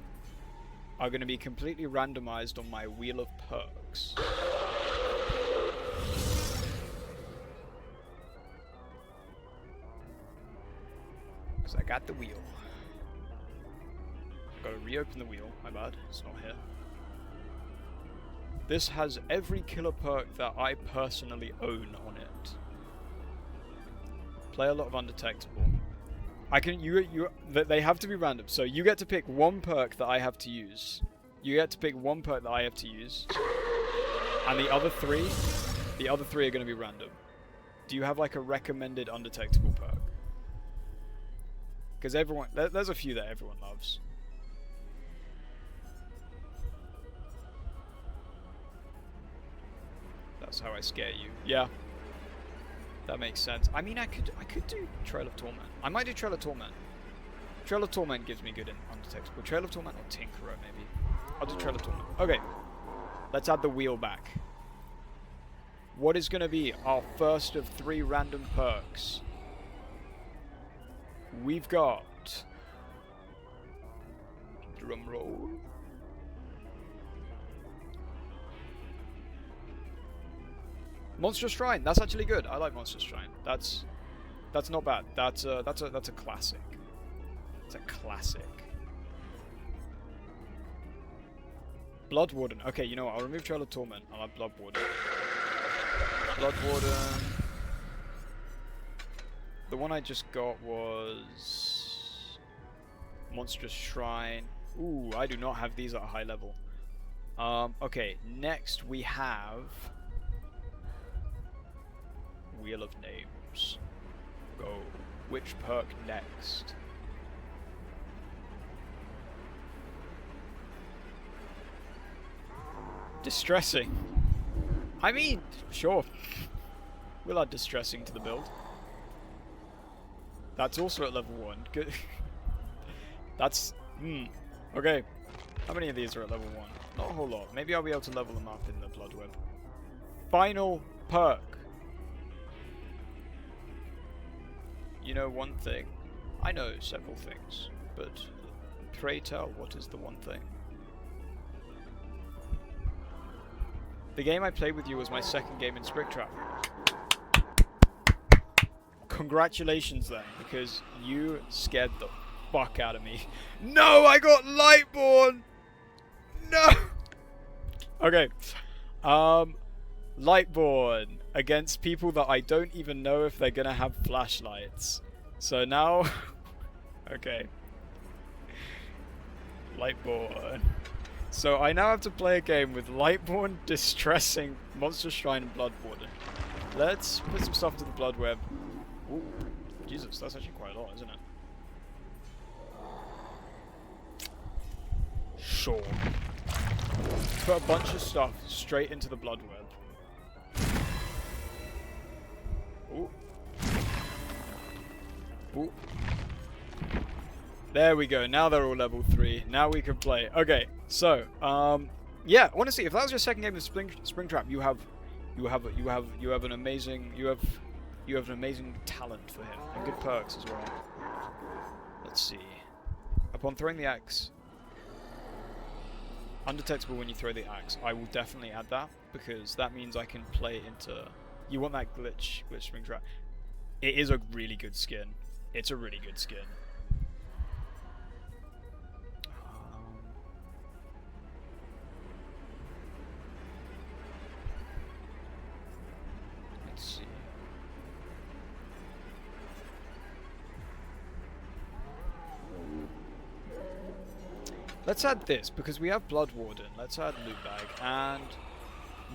are going to be completely randomized on my wheel of perks. Because I got the wheel. I've got to reopen the wheel, my bad, it's not here. This has every killer perk that I personally own on it. Play a lot of undetectable. They have to be random, so you get to pick 1 perk that I have to use. You get to pick 1 perk that I have to use. And the other three are going to be random. Do you have like a recommended undetectable perk? Because everyone, there's a few that everyone loves. That's how I scare you. Yeah. That makes sense. I mean, I could do Trail of Torment. I might do Trail of Torment. Trail of Torment gives me good undetectable. Trail of Torment or Tinkerer, maybe. I'll do Trail of Torment. Okay. Let's add the wheel back. What is going to be our first of 3 random perks? We've got... Drum roll. Monstrous Shrine. That's actually good. I like Monstrous Shrine. That's not bad. That's a classic. It's a classic. Blood Warden. Okay, you know what? I'll remove Trail of Torment. I'll have Blood Warden. Blood Warden. The one I just got was Monstrous Shrine. Ooh, I do not have these at a high level. Okay, next we have Wheel of Names. Go. Which perk next? Distressing. I mean, sure. We'll add Distressing to the build. That's also at level 1. Good. That's... Okay. How many of these are at level 1? Not a whole lot. Maybe I'll be able to level them up in the Blood Web. Final perk. You know one thing? I know several things, but pray tell, what is the one thing? The game I played with you was my second game in Springtrap. Congratulations then, because you scared the fuck out of me. No, I got Lightborn! No! Okay. Lightborn against people that I don't even know if they're gonna have flashlights. So now... okay. Lightborn. So I now have to play a game with Lightborn, Distressing, Monster Shrine, and Blood Warden. Let's put some stuff into the Blood Web. Ooh, Jesus, that's actually quite a lot, isn't it? Sure. Put a bunch of stuff straight into the Blood Web. Ooh. Ooh. There we go. Now they're all level 3. Now we can play. Okay, so yeah. Honestly, if that was your second game of Springtrap, you have an amazing talent for him and good perks as well. Let's see. Upon throwing the axe, undetectable when you throw the axe. I will definitely add that because that means I can play into. You want that glitch Springtrap? It is a really good skin. It's a really good skin. Let's see. Let's add this because we have Blood Warden. Let's add Loot Bag and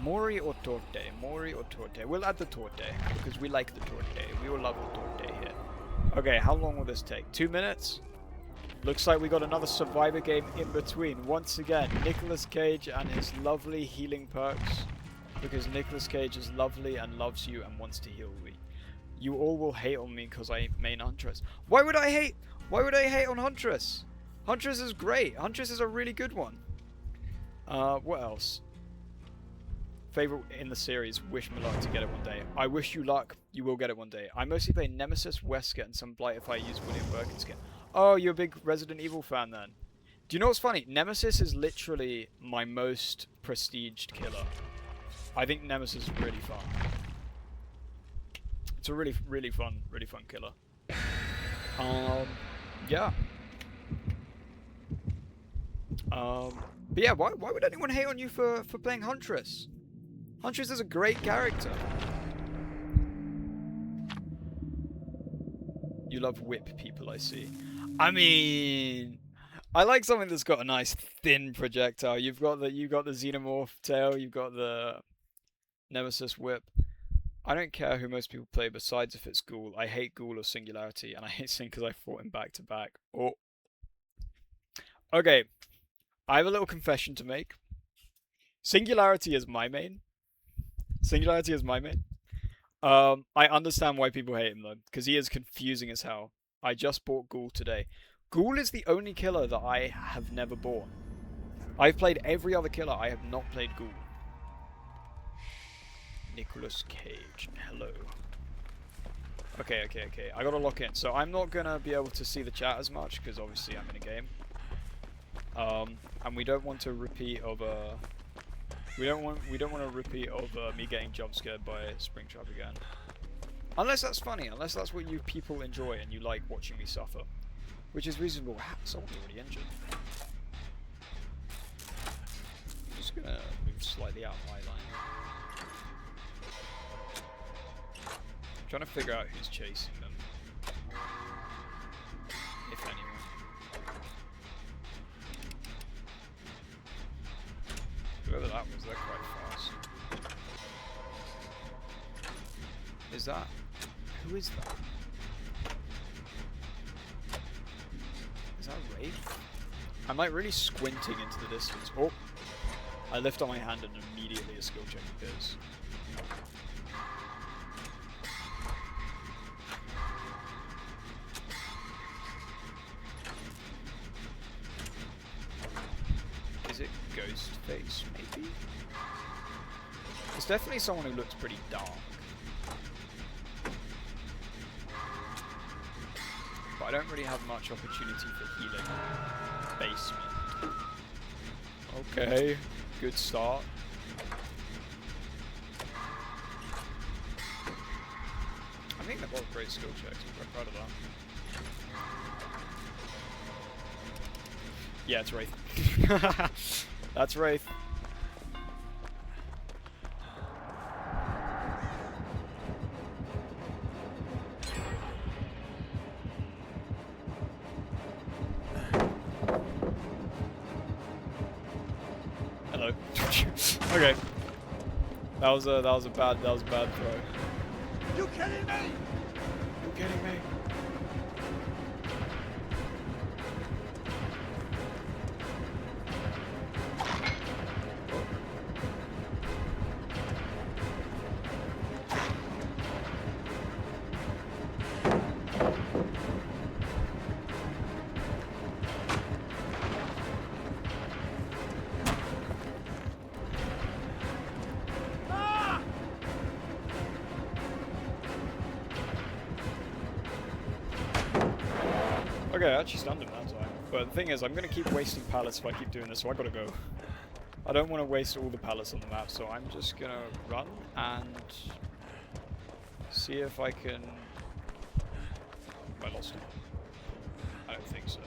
Mori or Torte. Mori or Torte. We'll add the Torte because we like the Torte. We will love the Torte here. Okay, how long will this take? 2 minutes? Looks like we got another Survivor game in between. Once again, Nicolas Cage and his lovely healing perks. Because Nicolas Cage is lovely and loves you and wants to heal me. You all will hate on me because I main Huntress. Why would I hate? Why would I hate on Huntress? Huntress is great. Huntress is a really good one. What else? Favorite in the series, wish me luck to get it one day. I wish you luck, you will get it one day. I mostly play Nemesis, Wesker, and some Blight if I use William Birkin skin. Oh, you're a big Resident Evil fan then. Do you know what's funny? Nemesis is literally my most prestiged killer. I think Nemesis is really fun. It's a really fun killer. Yeah. But yeah, why would anyone hate on you for playing Huntress? Huntress is a great character. You love whip people, I see. I mean, I like something that's got a nice thin projectile. You've got the xenomorph tail. You've got the Nemesis Whip. I don't care who most people play besides if it's Ghoul. I hate Ghoul or Singularity, and I hate Sin because I fought him back to back. Oh. Okay. I have a little confession to make. Singularity is my main. Singularity is my main. I understand why people hate him though, because he is confusing as hell. I just bought Ghoul today. Ghoul is the only killer that I have never bought. I've played every other killer, I have not played Ghoul. Nicolas Cage, hello. Okay. I gotta lock in. So I'm not gonna be able to see the chat as much, because obviously I'm in a game. And we don't want to repeat of a... We don't want a repeat of me getting jump scared by Springtrap again. Unless that's funny, unless that's what you people enjoy and you like watching me suffer. Which is reasonable. Someone's already injured. I'm just gonna move slightly out of my line. I'm trying to figure out who's chasing them. If anyone. Whoever that was, they're quite fast. Is that? Who is that? Is that Wraith? I'm like really squinting into the distance. Oh! I lift up my hand and immediately a skill check appears. Is it Ghostface, maybe? It's definitely someone who looks pretty dark. But I don't really have much opportunity for healing. Basement. Okay, good start. I think they've got great skill checks, I'm quite proud of that. Yeah, it's Wraith. That's Wraith. Hello. Okay. That was a bad throw. You kidding me? You kidding me? Okay, I actually stunned him that time. But the thing is, I'm going to keep wasting pallets if I keep doing this, so I gotta go. I don't want to waste all the pallets on the map, so I'm just going to run and see if I can... I lost him. I don't think so.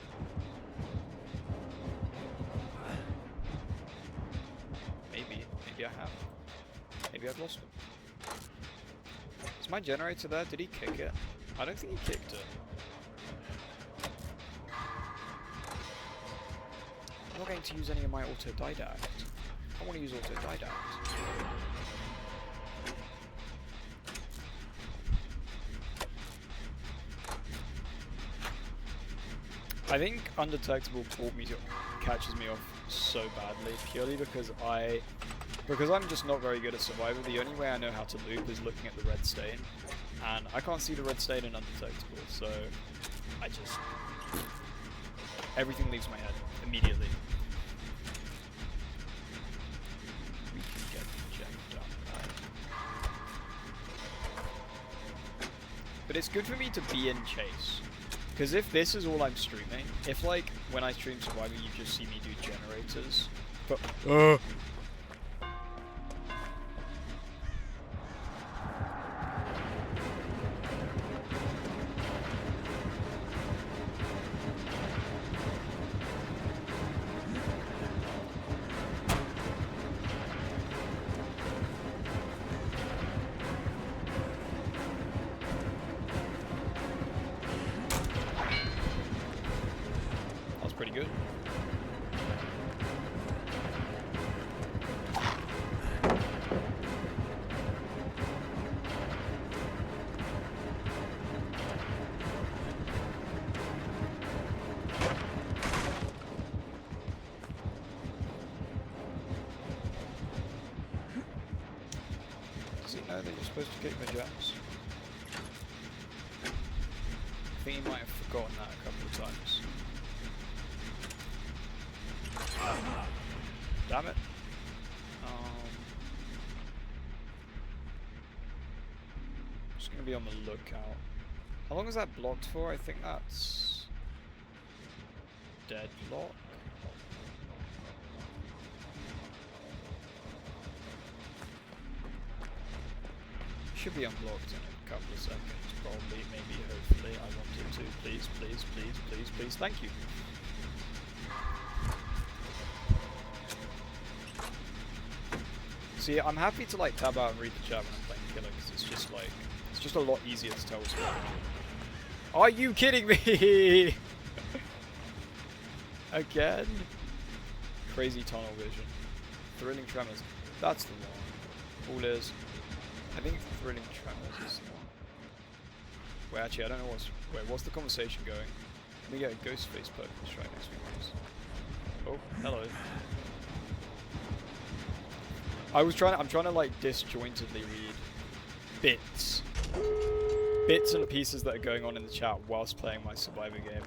Maybe I have. Maybe I've lost him. Is my generator there? Did he kick it? I don't think he kicked it. I'm not going to use any of my autodidact. I want to use autodidact. I think undetectable catches me off so badly purely because I'm just not very good at survival. The only way I know how to loop is looking at the red stain, and I can't see the red stain in undetectable, so I just... everything leaves my head immediately. We can get the gem done, right? But it's good for me to be in chase. Because if this is all I'm streaming, if like when I stream survival you just see me do generators, but pretty good. Oh, that you're supposed to get my gems. I think you might have forgotten that a couple of times. Damn it. Just gonna be on the lookout. How long is that blocked for? I think that's deadlock. Should be unblocked in a couple of seconds, probably, maybe, hopefully. I want it to. Please, please, please, please, please. Thank you. See, I'm happy to like tab out and read the chat when I'm playing Killer, because it's just like, it's just a lot easier to tell what's going on. Are you kidding me? Again? Crazy tunnel vision. Thrilling Tremors. That's the one. All is. I think Thrilling Tremors is the one. Wait, actually, I don't know what's... Wait, what's the conversation going? Let me get a Ghostface perk this right next week, please. Oh, hello. I'm trying to like disjointedly read bits and pieces that are going on in the chat whilst playing my Survivor game.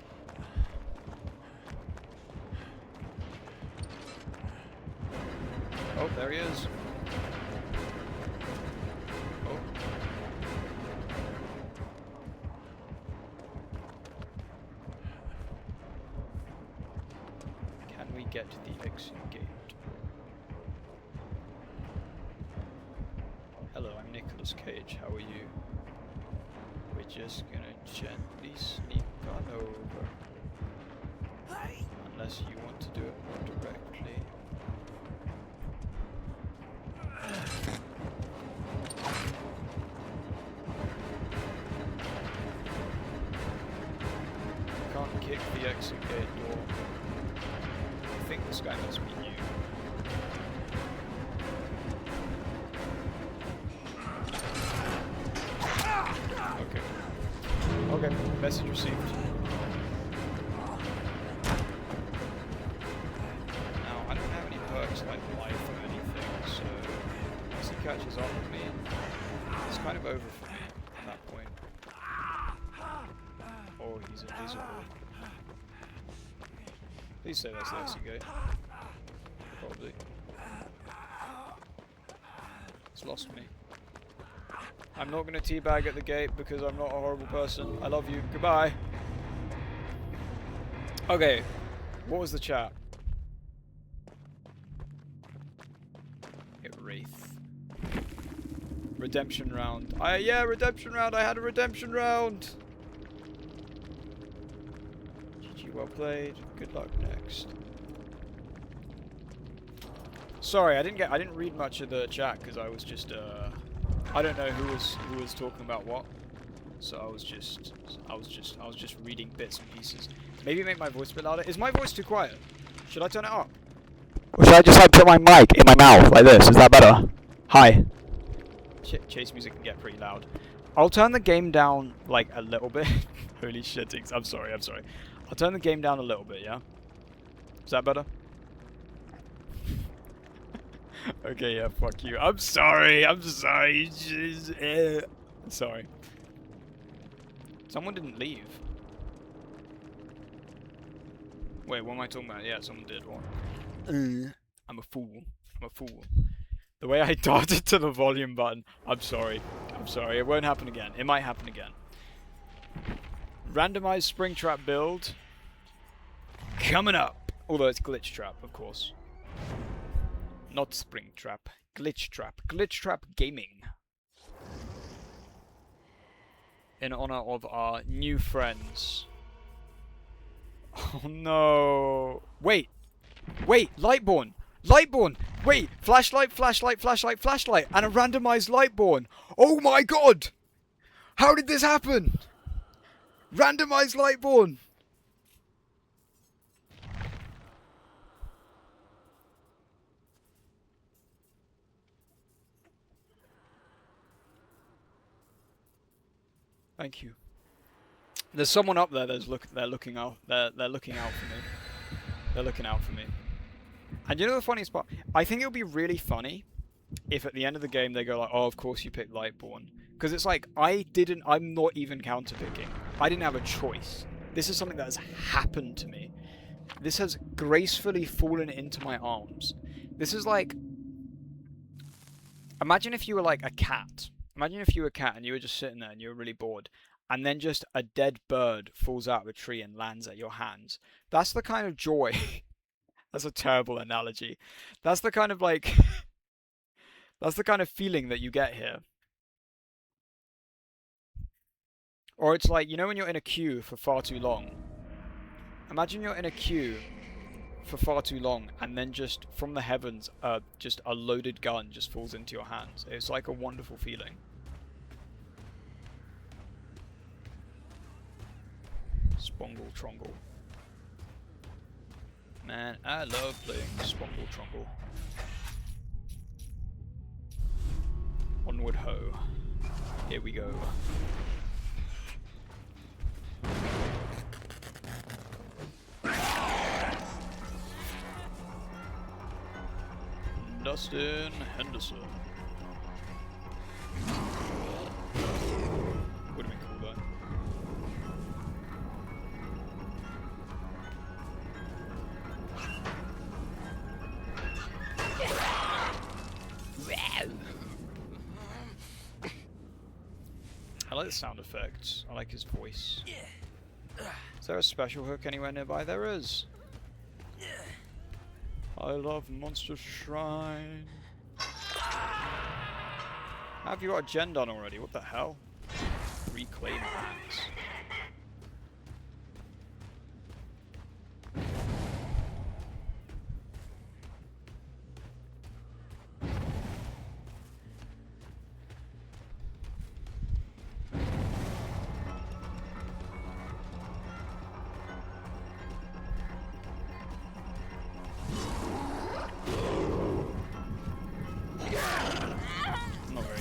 Oh, there he is. Oh. Can we get to the exit gate? Hello, I'm Nicolas Cage. How are you? We're just gonna gently sneak on over. Unless you want to do it more directly. Can't kick the exit gate door. I think this guy must be new. Okay, message received. Now, I don't have any perks like life or anything, so once he catches up with me, it's kind of over for me at that point. Oh, he's invisible. Please say that's the exit gate. Probably. It's lost me. I'm not going to teabag at the gate because I'm not a horrible person. I love you. Goodbye. Okay. What was the chat? Get Wraith. Redemption round. Yeah, redemption round. I had a redemption round. GG, well played. Good luck next. Sorry, I didn't read much of the chat because I was just I don't know who was talking about what, so I was just reading bits and pieces. Maybe make my voice a bit louder. Is my voice too quiet? Should I turn it up? Or should I just like put my mic in my mouth like this? Is that better? Hi. Chase music can get pretty loud. I'll turn the game down like a little bit. Holy shit! I'm sorry. I'll turn the game down a little bit. Yeah. Is that better? Okay, yeah, fuck you. I'm sorry. Sorry. Someone didn't leave. Wait, what am I talking about? Yeah, someone did. What? I'm a fool. The way I darted to the volume button. I'm sorry. It won't happen again. It might happen again. Randomized Springtrap build. Coming up. Although it's Glitch Trap, of course. Not Springtrap, Glitch Trap Gaming. In honor of our new friends. Oh no! Wait! Lightborn! Wait! Flashlight, and a randomized Lightborn! Oh my god! How did this happen? Randomized Lightborn! Thank you. There's someone up there that's they're looking out for me. They're looking out for me. And you know the funniest part? I think it would be really funny if at the end of the game they go like, oh, of course you picked Lightborn. Because it's like, I'm not even counterpicking. I didn't have a choice. This is something that has happened to me. This has gracefully fallen into my arms. This is like, imagine if you were like a cat. Imagine if you were a cat and you were just sitting there and you were really bored. And then just a dead bird falls out of a tree and lands at your hands. That's the kind of joy. That's a terrible analogy. That's the kind of like... that's the kind of feeling that you get here. Or it's like, you know when you're in a queue for far too long? Imagine you're in a queue for far too long and then just from the heavens, just a loaded gun just falls into your hands. It's like a wonderful feeling. Spongle Trongle. Man, I love playing Spongle Trongle. Onward ho. Here we go. Dustin Henderson. Would have been cool though. I like the sound effects. I like his voice. Is there a special hook anywhere nearby? There is. I love Monster Shrine. Have you got a gen done already? What the hell? Reclaim packs.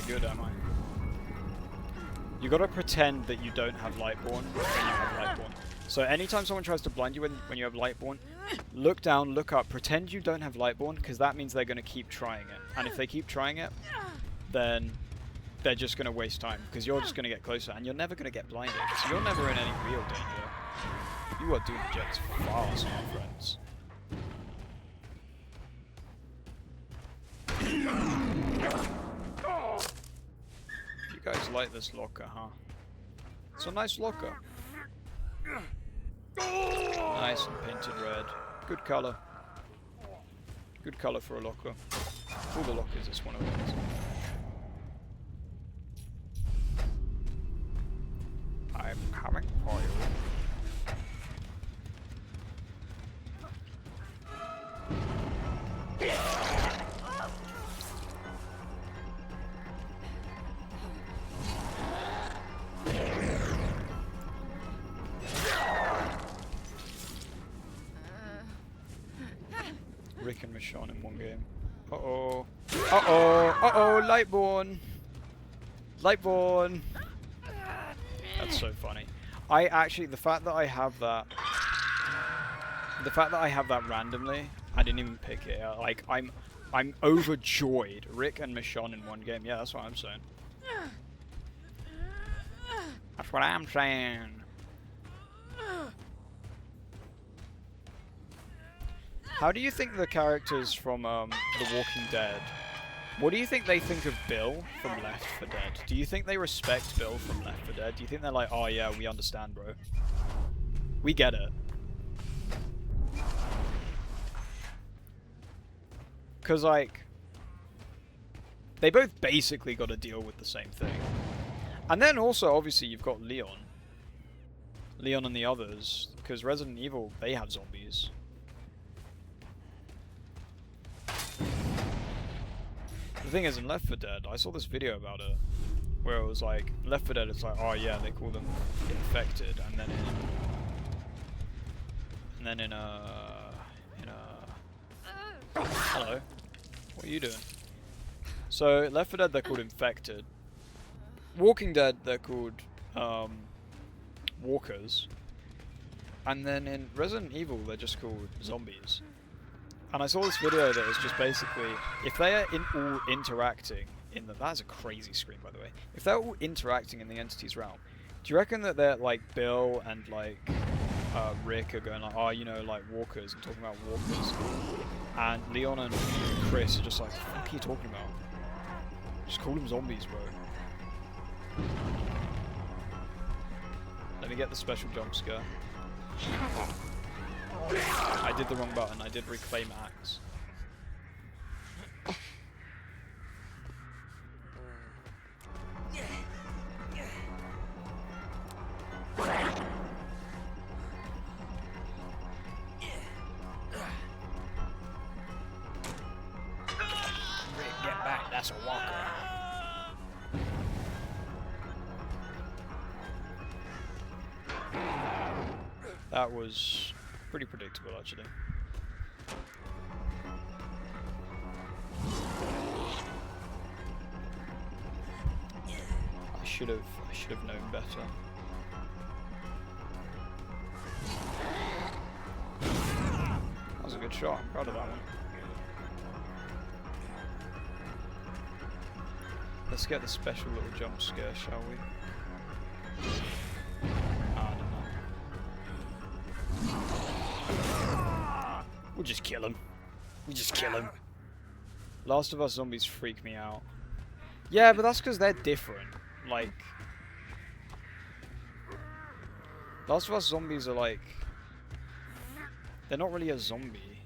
Good, am I? You gotta pretend that you don't have Lightborn when you have Lightborn. So anytime someone tries to blind you when you have Lightborn, look down, look up, pretend you don't have Lightborn, because that means they're gonna keep trying it. And if they keep trying it, then they're just gonna waste time, because you're just gonna get closer, and you're never gonna get blinded. So you're never in any real danger. You are doing just fast, my friends. You guys like this locker, huh? It's a nice locker. Nice and painted red. Good color. Good color for a locker. All the lockers, it's one of those. I'm coming for you. Rick and Michonne in one game. Uh-oh. Uh-oh. Uh-oh. Lightborn. Lightborn. That's so funny. I actually, the fact that I have that randomly, I didn't even pick it. Like, I'm overjoyed. Rick and Michonne in one game. Yeah, that's what I'm saying. That's what I'm saying. How do you think the characters from The Walking Dead, what do you think they think of Bill from Left 4 Dead? Do you think they respect Bill from Left 4 Dead? Do you think they're like, oh yeah, we understand, bro. We get it. Because, like, they both basically got to deal with the same thing. And then also, obviously, you've got Leon. Leon and the others. Because Resident Evil, they have zombies. The thing is, in Left 4 Dead, I saw this video about it, where it was like, Left 4 Dead, it's like, oh yeah, they call them infected, and then hello, what are you doing? So, Left 4 Dead, they're called infected. Walking Dead, they're called, walkers. And then in Resident Evil, they're just called zombies. And I saw this video that is just basically, if they are all interacting in the... That's a crazy screen, by the way. If they're all interacting in the entity's realm, do you reckon that they're, like, Bill and, like, Rick are going like, oh, you know, like, walkers, and talking about walkers. And Leon and Chris are just like, what are you talking about? Just call them zombies, bro. Let me get the special jump scare. I did the wrong button. I did reclaim axe. Rick, get back. That's a walker. That was pretty predictable, actually. I should have known better. That was a good shot. I'm proud of that one. Let's get the special little jump scare, shall we? We'll just kill him. We just kill him. Last of Us zombies freak me out. Yeah, but that's because they're different. Like, Last of Us zombies are like... They're not really a zombie.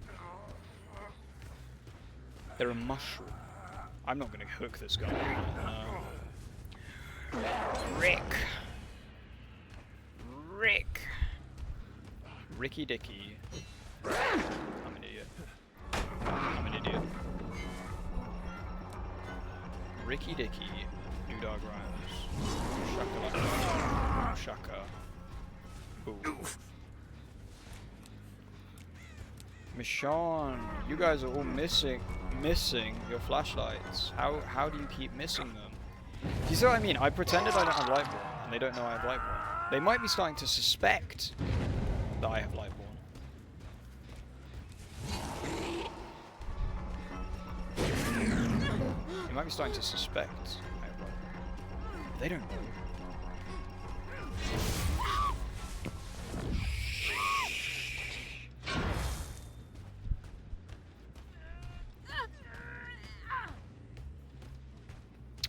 They're a mushroom. I'm not going to hook this guy. Rick. Rick. Ricky Dicky. I'm an idiot. I'm an idiot. Ricky Dicky. New Dog Rhymes. Shaka. Shaka. Ooh. Michonne, you guys are all missing your flashlights. How do you keep missing them? Do you see what I mean? I pretended I don't have Lightborn, and they don't know I have Lightborn. They might be starting to suspect that I have Lightborn. They might be starting to suspect I have Lightborn. They don't know.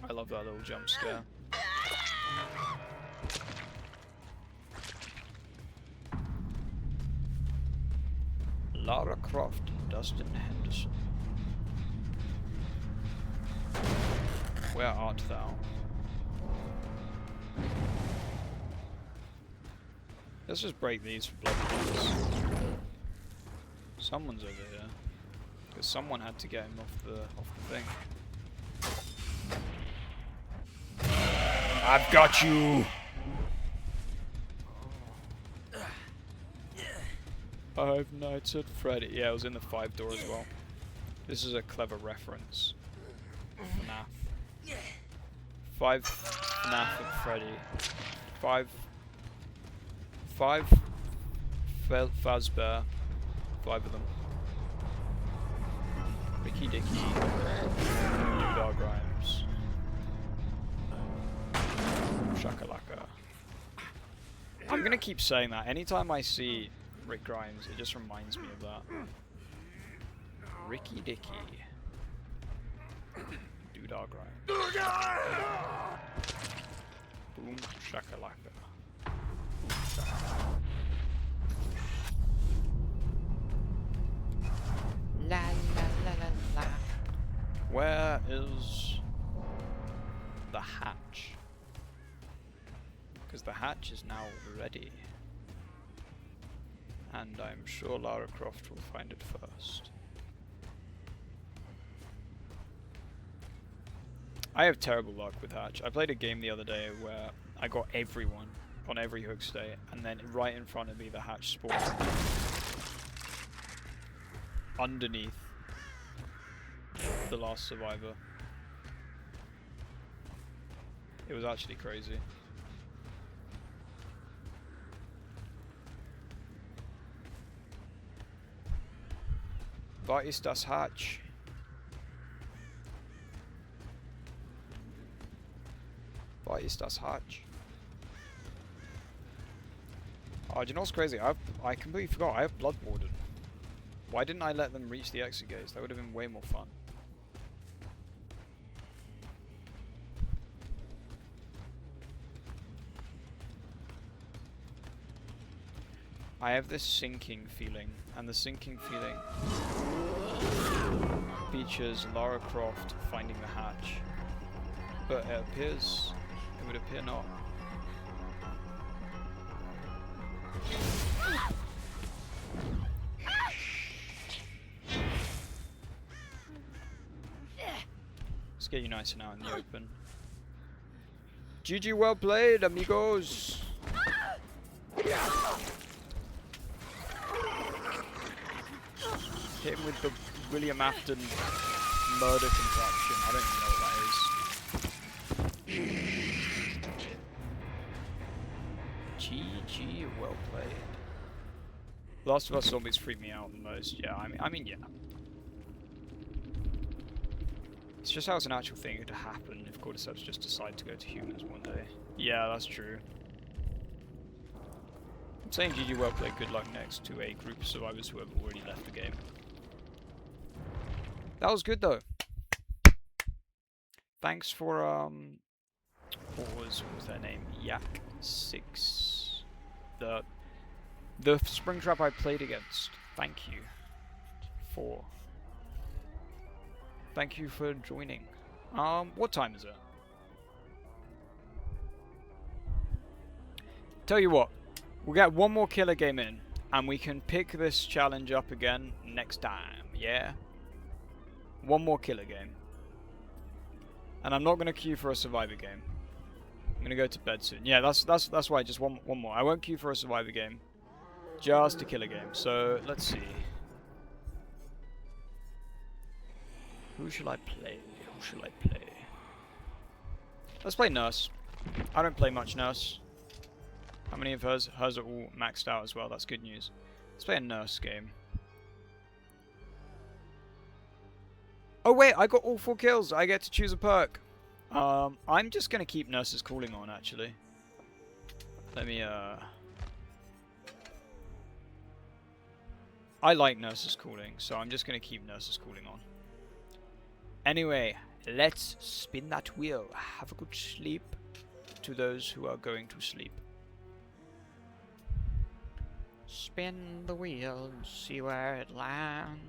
I love that little jump scare. Lara Croft, Dustin Henderson. Where art thou? Let's just break these for blood points. Someone's over here. Because someone had to get him off the thing. I've got you! Five Nights at Freddy. Yeah, it was in the 5 door as well. This is a clever reference. FNAF. 5 FNAF at Freddy. 5 Fazbear. 5 of them. Ricky Dicky. New Dog Rhymes. Shakalaka. I'm gonna keep saying that. Anytime I see Rick Grimes, it just reminds me of that. Ricky Dicky. Doodah Grimes. Boom shakalaka. Boom shakalaka. La la la la la. Where is the hatch? Because the hatch is now ready. And I'm sure Lara Croft will find it first. I have terrible luck with hatch. I played a game the other day where I got everyone on every hook stay, and then right in front of me the hatch spawned underneath the last survivor. It was actually crazy. Was ist das Hatch? Was ist das Hatch? Oh, do you know what's crazy? I completely forgot. I have Blood Warden. Why didn't I let them reach the exit gates? That would have been way more fun. I have this sinking feeling, and the sinking feeling features Lara Croft finding the hatch. But it would appear not. Let's get you nice and out in the open. GG, well played, amigos! Hit him with the William Afton murder contraption. I don't even know what that is. GG, well played. Last of Us zombies freak me out the most. Yeah, I mean, yeah. It's just how it's an actual thing to happen if cordyceps just decide to go to humans one day. Yeah, that's true. I'm saying GG, well played, good luck next to a group of survivors who have already left the game. That was good though. Thanks for what was their name? Yak6. The Springtrap I played against. Thank you for joining. What time is it? Tell you what, we'll get one more killer game in, and we can pick this challenge up again next time, yeah? One more killer game. And I'm not going to queue for a survivor game. I'm going to go to bed soon. Yeah, that's why, just one more. I won't queue for a survivor game. Just a killer game. So, let's see. Who shall I play? Who shall I play? Let's play Nurse. I don't play much Nurse. How many of hers are all maxed out as well? That's good news. Let's play a Nurse game. Oh wait, I got all 4 kills. I get to choose a perk. I'm just gonna keep Nurse's Calling on actually. Let me I like Nurse's Calling, so I'm just gonna keep Nurse's Calling on. Anyway, let's spin that wheel. Have a good sleep to those who are going to sleep. Spin the wheel and see where it lands.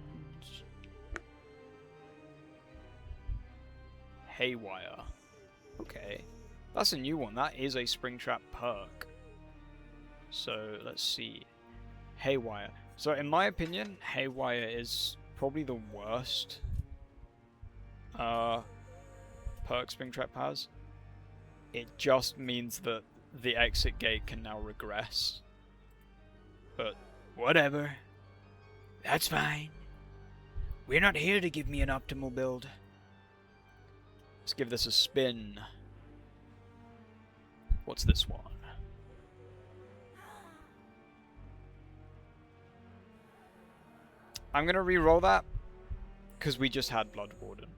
Haywire. Okay. That's a new one. That is a Springtrap perk. So, let's see. Haywire. So, in my opinion, Haywire is probably the worst perk Springtrap has. It just means that the exit gate can now regress. But, whatever. That's fine. We're not here to give me an optimal build. Let's give this a spin. What's this one? I'm gonna re-roll that because we just had Blood Warden.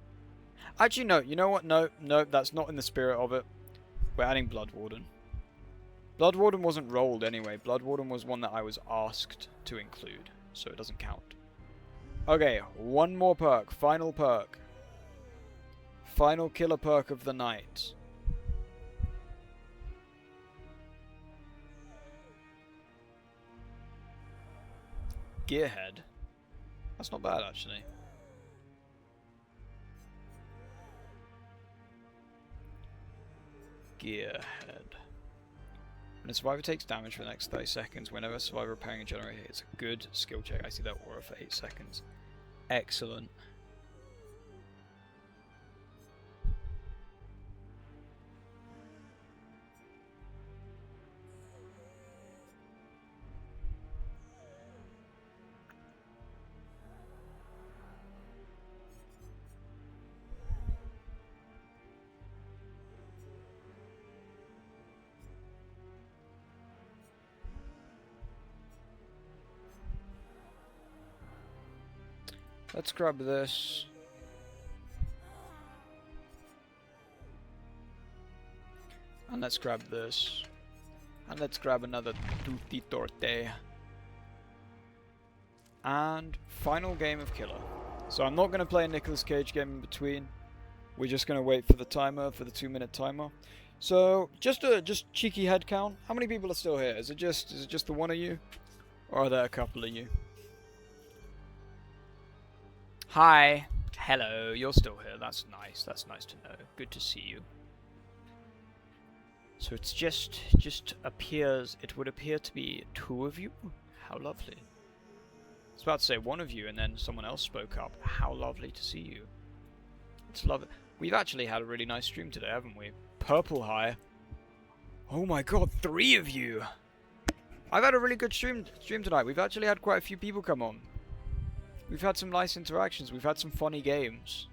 Actually, no. You know what? No, that's not in the spirit of it. We're adding Blood Warden. Blood Warden wasn't rolled anyway. Blood Warden was one that I was asked to include, so it doesn't count. Okay, one more perk. Final perk. Final killer perk of the night. Gearhead. That's not bad, actually. Gearhead. When a survivor takes damage for the next 30 seconds, whenever a survivor repairing a generator hits a good skill check. I see that aura for 8 seconds. Excellent. Let's grab this. And let's grab this. And let's grab another tutti torte. And final game of Killer. So I'm not going to play a Nicolas Cage game in between. We're just going to wait for the timer, for the 2-minute timer. So just cheeky head count. How many people are still here? Is it just the one of you? Or are there a couple of you? Hi. Hello, you're still here. That's nice. That's nice to know. Good to see you. So it's just appears, it would appear to be 2 of you? How lovely. I was about to say 1 of you and then someone else spoke up. How lovely to see you. It's lovely. We've actually had a really nice stream today, haven't we? Purple High. Oh my god, 3 of you! I've had a really good stream tonight. We've actually had quite a few people come on. We've had some nice interactions. We've had some funny games.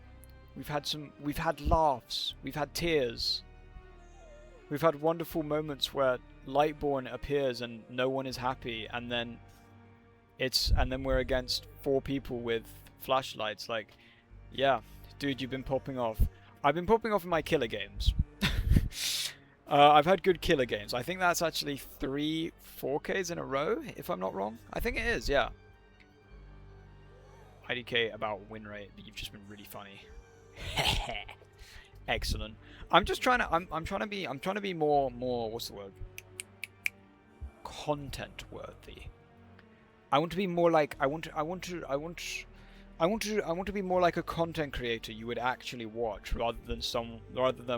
We've had laughs. We've had tears. We've had wonderful moments where Lightborn appears and no one is happy, and then we're against 4 people with flashlights. Like, yeah, dude, you've been popping off. I've been popping off in my killer games. I've had good killer games. I think that's actually 3 4Ks in a row, if I'm not wrong. I think it is, yeah. IDK about win rate, but you've just been really funny. Excellent. I'm just trying to I'm trying to be more what's the word? Content worthy. I want to be more like I want to be more like a content creator you would actually watch rather than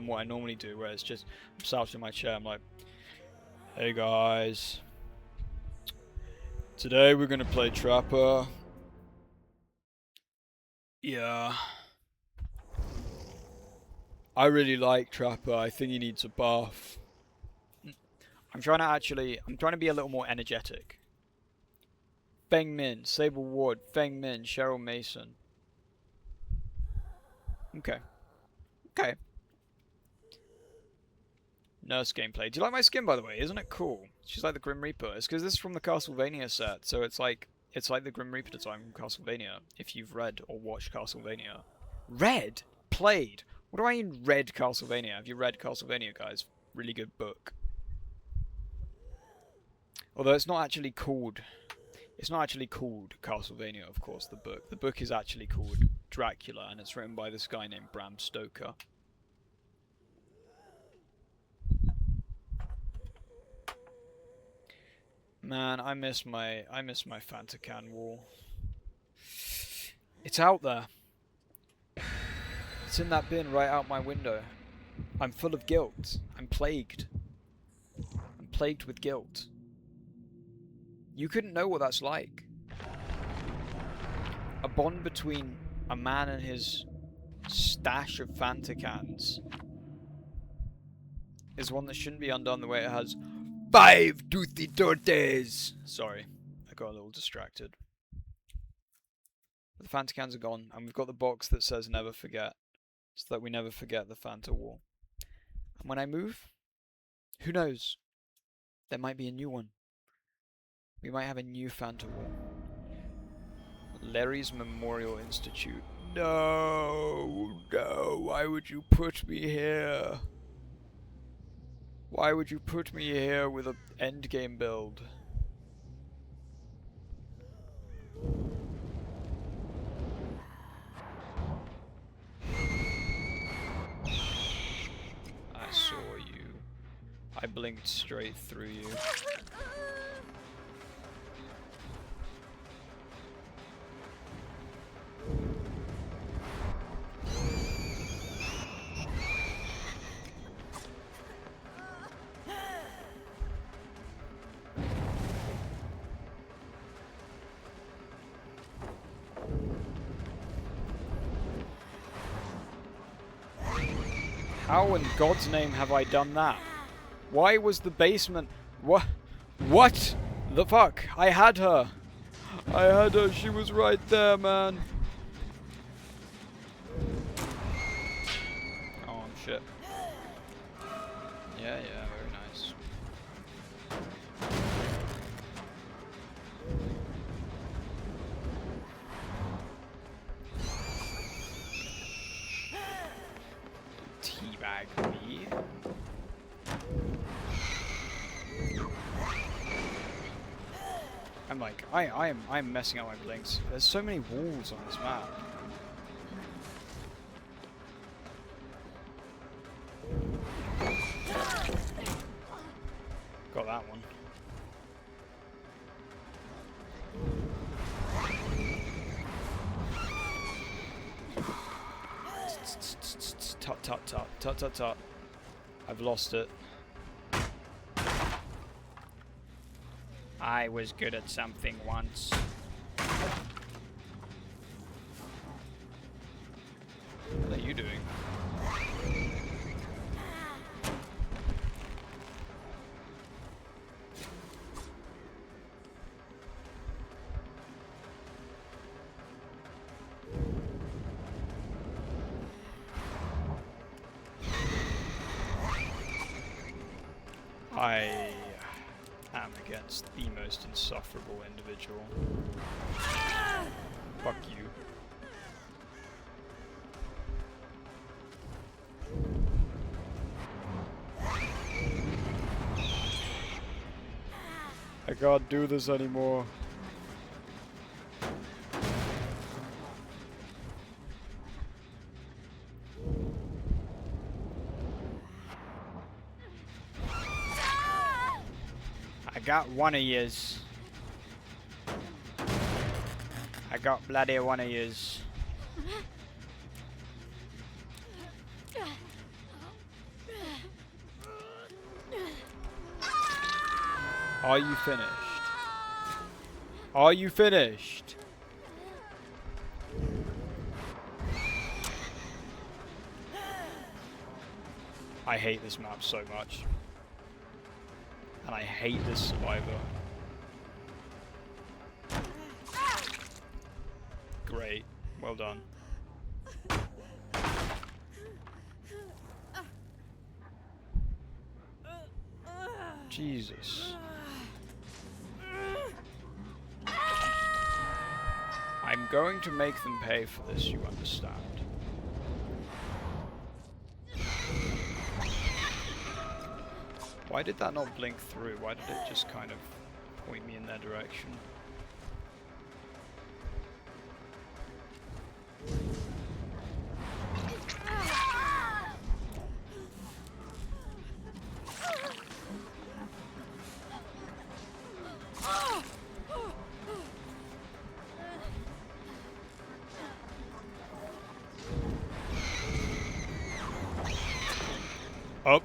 what I normally do, where it's just I'm slouched in my chair, I'm like, hey guys, today we're gonna play Trapper. Yeah. I really like Trapper. I think he needs a buff. I'm trying to be a little more energetic. Feng Min, Sable Ward, Feng Min, Cheryl Mason. Okay. Okay. Nurse gameplay. Do you like my skin, by the way? Isn't it cool? She's like the Grim Reaper. It's because this is from the Castlevania set, so it's like the Grim Reaper design from Castlevania, if you've read or watched Castlevania. Read? Played? What do I mean read Castlevania? Have you read Castlevania, guys? Really good book. Although it's not actually called Castlevania, of course, the book. The book is actually called Dracula, and it's written by this guy named Bram Stoker. Man, I miss my Fantacan wall. It's out there. It's in that bin right out my window. I'm full of guilt. I'm plagued. I'm plagued with guilt. You couldn't know what that's like. A bond between a man and his stash of Fantacans is one that shouldn't be undone the way it has 5 toothy tortes. Sorry, I got a little distracted. But the Fantacans are gone, and we've got the box that says never forget, so that we never forget the Fanta War. And when I move, who knows? There might be a new one. We might have a new Fanta War. Larry's Memorial Institute. No, no, why would you put me here? Why would you put me here with an endgame build? I saw you. I blinked straight through you. How in God's name have I done that? Why was the basement... What the fuck? I had her. I had her. She was right there, man. Oh, shit. Yeah, very nice. like, I'm messing up my blinks. There's so many walls on this map. Got that one. Tut tut tut tut tut tut. I've lost it. I was good at something once. What are you doing? I am against the most insufferable individual. Fuck you. I can't do this anymore. I got one of yous. I got bloody one of yous. Are you finished? Are you finished? I hate this map so much. And I hate this survivor. Great. Well done. Jesus. I'm going to make them pay for this, you understand. Why did that not blink through? Why did it just kind of point me in their direction? Up.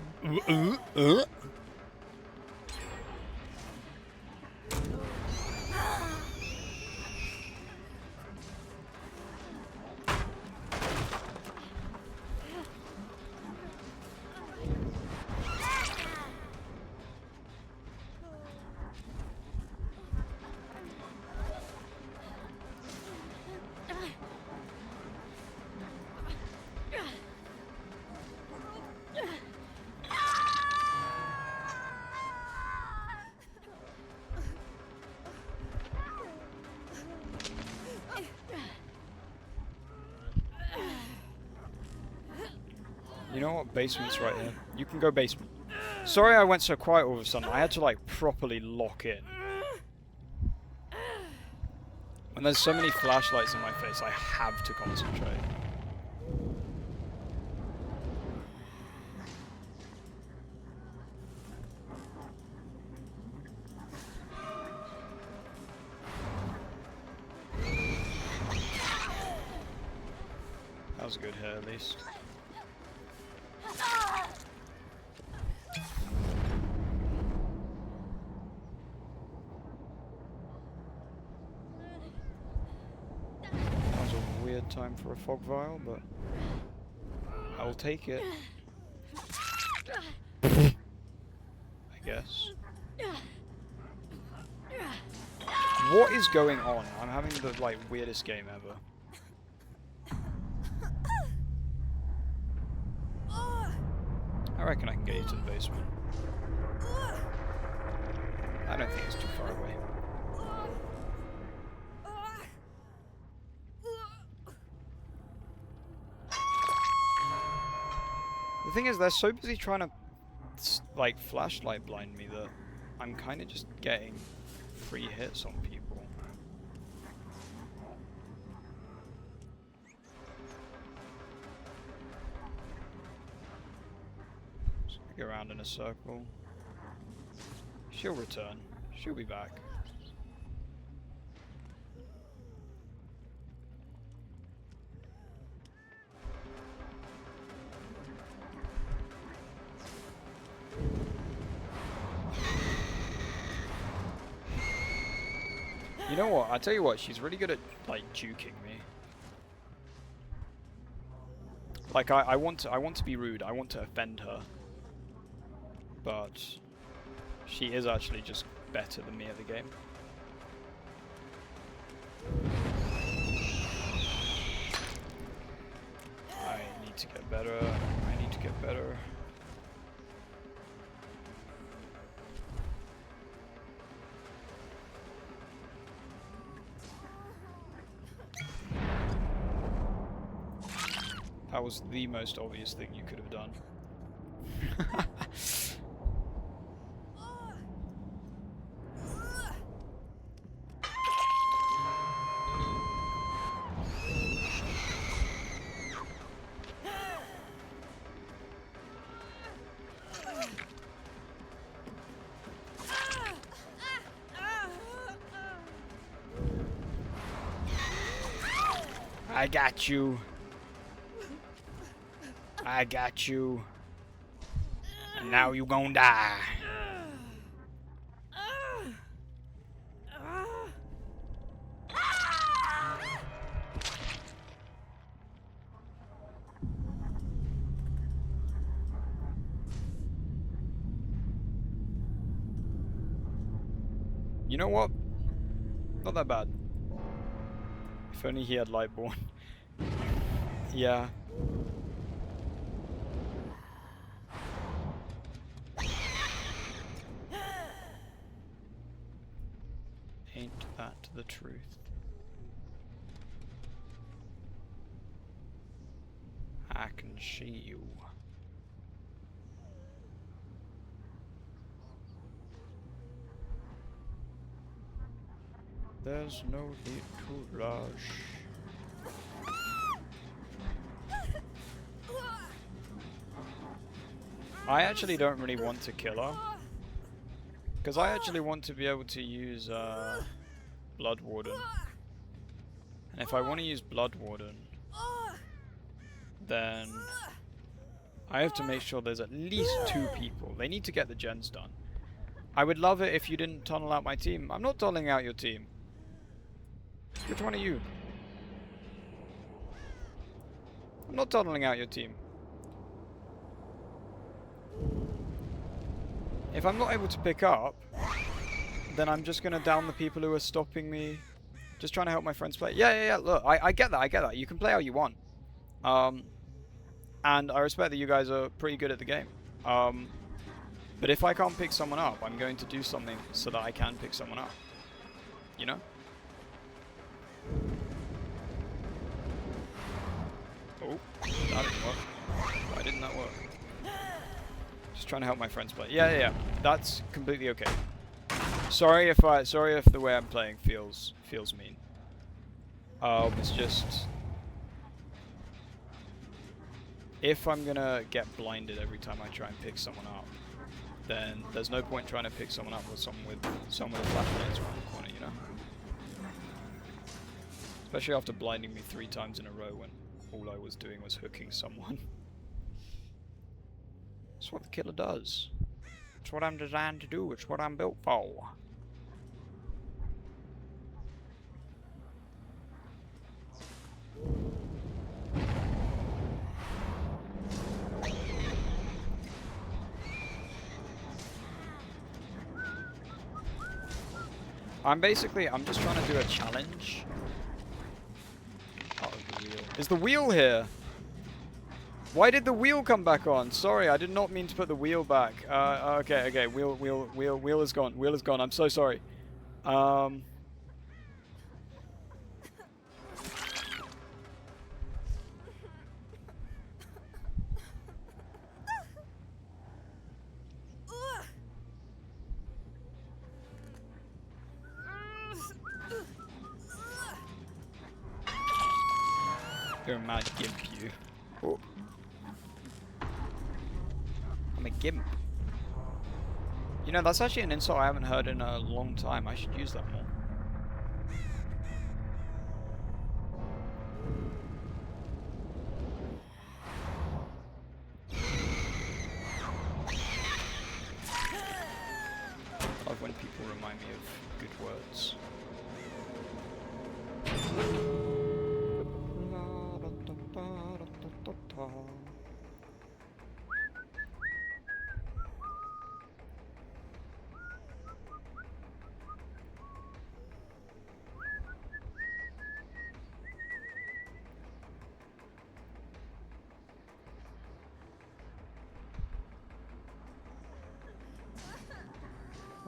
You know what? Basement's right here. You can go basement. Sorry I went so quiet all of a sudden. I had to like properly lock in. When there's so many flashlights in my face, I have to concentrate. That was a good hit at least. That was a weird time for a fog vial, but I will take it. I guess. What is going on? I'm having the like weirdest game ever. I reckon I can get you to the basement. I don't think it's too far away. The thing is, they're so busy trying to like flashlight blind me that I'm kind of just getting free hits on people. Go around in a circle. She'll return. She'll be back. You know what? I tell you what, she's really good at like juking me. Like I want to be rude. I want to offend her. But she is actually just better than me at the game. I need to get better. I need to get better. That was the most obvious thing you could have done. I got you. I got you. And now you gon' die. You know what? Not that bad. If only he had Lightborn. Yeah. Ain't that the truth? I can see you. There's no need to rush. I actually don't really want to kill her. Because I actually want to be able to use Blood Warden. And if I want to use Blood Warden, then I have to make sure there's at least 2 people. They need to get the gens done. I would love it if you didn't tunnel out my team. I'm not tunneling out your team. Which one are you? I'm not tunneling out your team. If I'm not able to pick up, then I'm just going to down the people who are stopping me. Just trying to help my friends play. Yeah, look, I get that, You can play how you want. And I respect that you guys are pretty good at the game. But if I can't pick someone up, I'm going to do something so that I can pick someone up. You know? Oh, that didn't work. Why didn't that work? Just trying to help my friends play. Yeah. That's completely okay. Sorry if the way I'm playing feels mean. It's just if I'm gonna get blinded every time I try and pick someone up, then there's no point trying to pick someone up with someone with flashlights around the corner, you know? Especially after blinding me 3 times in a row when all I was doing was hooking someone. That's what the killer does. It's what I'm designed to do. It's what I'm built for. I'm just trying to do a challenge. Oh, the wheel. Is the wheel here? Why did the wheel come back on? Sorry, I did not mean to put the wheel back. Okay. Wheel is gone. Wheel is gone. I'm so sorry. You're a mad gimp, you. Oh. I'm a gimp. You know, that's actually an insult I haven't heard in a long time. I should use that more. I love when people remind me of good words.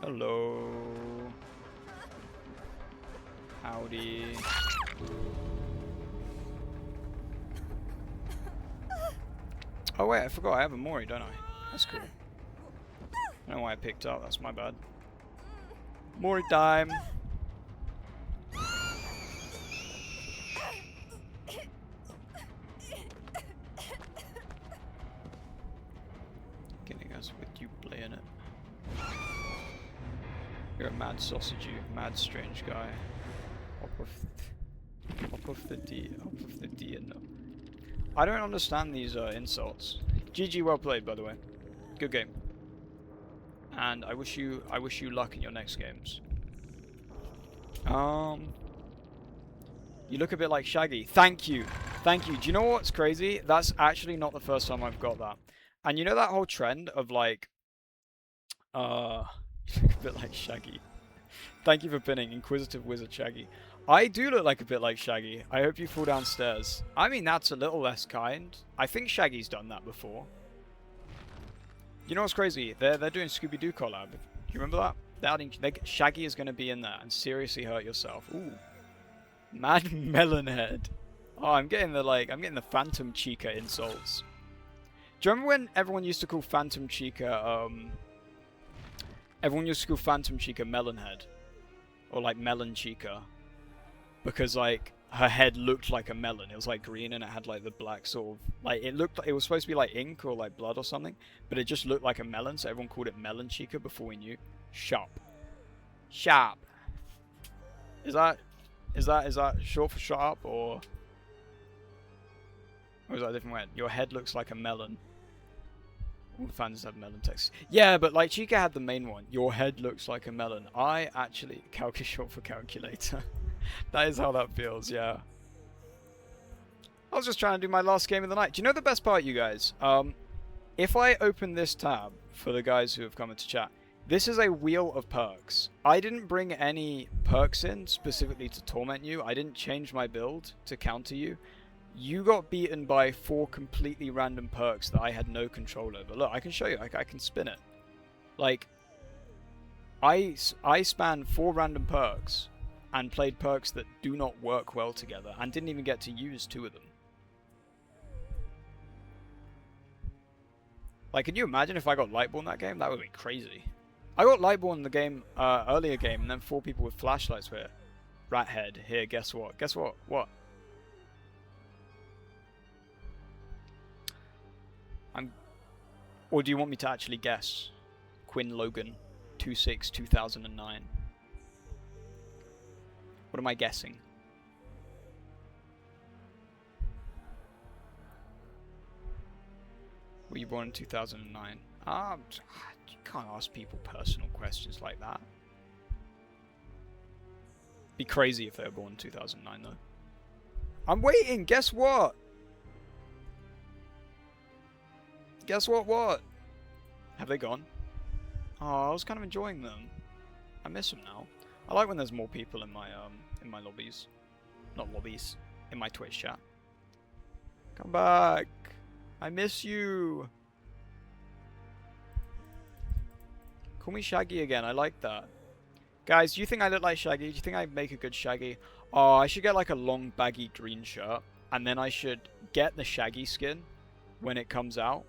Hello. Howdy. Oh wait, I forgot I have a Mori, don't I? That's cool. I don't know why I picked up, that's my bad. Mori time! Getting us with you playing it. You're a mad sausage, you mad strange guy. Hop off the D and no. I don't understand these insults. GG, well played, by the way. Good game. And I wish you luck in your next games. You look a bit like Shaggy. Thank you. Thank you. Do you know what's crazy? That's actually not the first time I've got that. And you know that whole trend of like a bit like Shaggy. Thank you for pinning Inquisitive Wizard Shaggy. I do look like a bit like Shaggy. I hope you fall downstairs. I mean, that's a little less kind. I think Shaggy's done that before. You know what's crazy? They're doing Scooby-Doo collab. Do you remember that? They're adding, Shaggy is going to be in there and seriously hurt yourself. Ooh. Mad Melon Head. Oh, I'm getting the Phantom Chica insults. Do you remember when everyone used to call Phantom Chica, everyone used to call Phantom Chica Melon Head? Or like Melon Chica. Because like, her head looked like a melon. It was like green and it had like the black sort of, like it was supposed to be like ink or like blood or something. But it just looked like a melon, so everyone called it Melon Chica before we knew. Sharp. Sharp. Is that short for sharp or is that a different word? Your head looks like a melon. All the fans have melon text. Yeah, but like Chica had the main one. Your head looks like a melon. I actually short for calculator. That is how that feels, yeah. I was just trying to do my last game of the night. Do you know the best part, you guys? If I open this tab for the guys who have come into chat, this is a wheel of perks. I didn't bring any perks in specifically to torment you. I didn't change my build to counter you. You got beaten by 4 completely random perks that I had no control over. Look, I can show you. I can spin it. Like, I spanned 4 random perks and played perks that do not work well together and didn't even get to use 2 of them. Like, can you imagine if I got Lightball in that game? That would be crazy. I got Lightball in the game, earlier game, and then 4 people with flashlights were Rathead. Here, guess what? Guess what? What? Or do you want me to actually guess? Quinn Logan, 26-2009. What am I guessing? Were you born in 2009? You can't ask people personal questions like that. Be crazy if they were born in 2009 though. I'm waiting, guess what? Guess what? Have they gone? Oh, I was kind of enjoying them. I miss them now. I like when there's more people in my lobbies. Not lobbies. In my Twitch chat. Come back. I miss you. Call me Shaggy again. I like that. Guys, do you think I look like Shaggy? Do you think I make a good Shaggy? Oh, I should get like a long baggy green shirt. And then I should get the Shaggy skin when it comes out.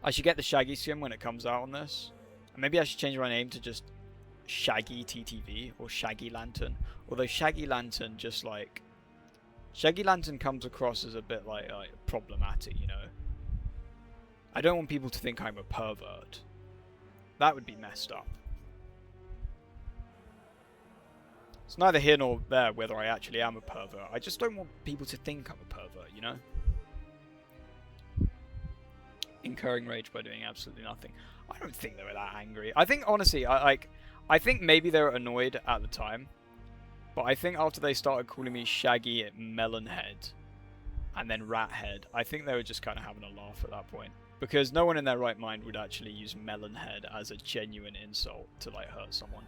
I should get the Shaggy skin when it comes out on this. And maybe I should change my name to just Shaggy TTV or Shaggy Lantern. Although Shaggy Lantern just like... Shaggy Lantern comes across as a bit like problematic, you know? I don't want people to think I'm a pervert. That would be messed up. It's neither here nor there whether I actually am a pervert. I just don't want people to think I'm a pervert, you know? Incurring rage by doing absolutely nothing. I don't think they were that angry. I think, honestly, I think maybe they were annoyed at the time. But I think after they started calling me Shaggy Melonhead and then Rathead, I think they were just kind of having a laugh at that point. Because no one in their right mind would actually use Melonhead as a genuine insult to, like, hurt someone.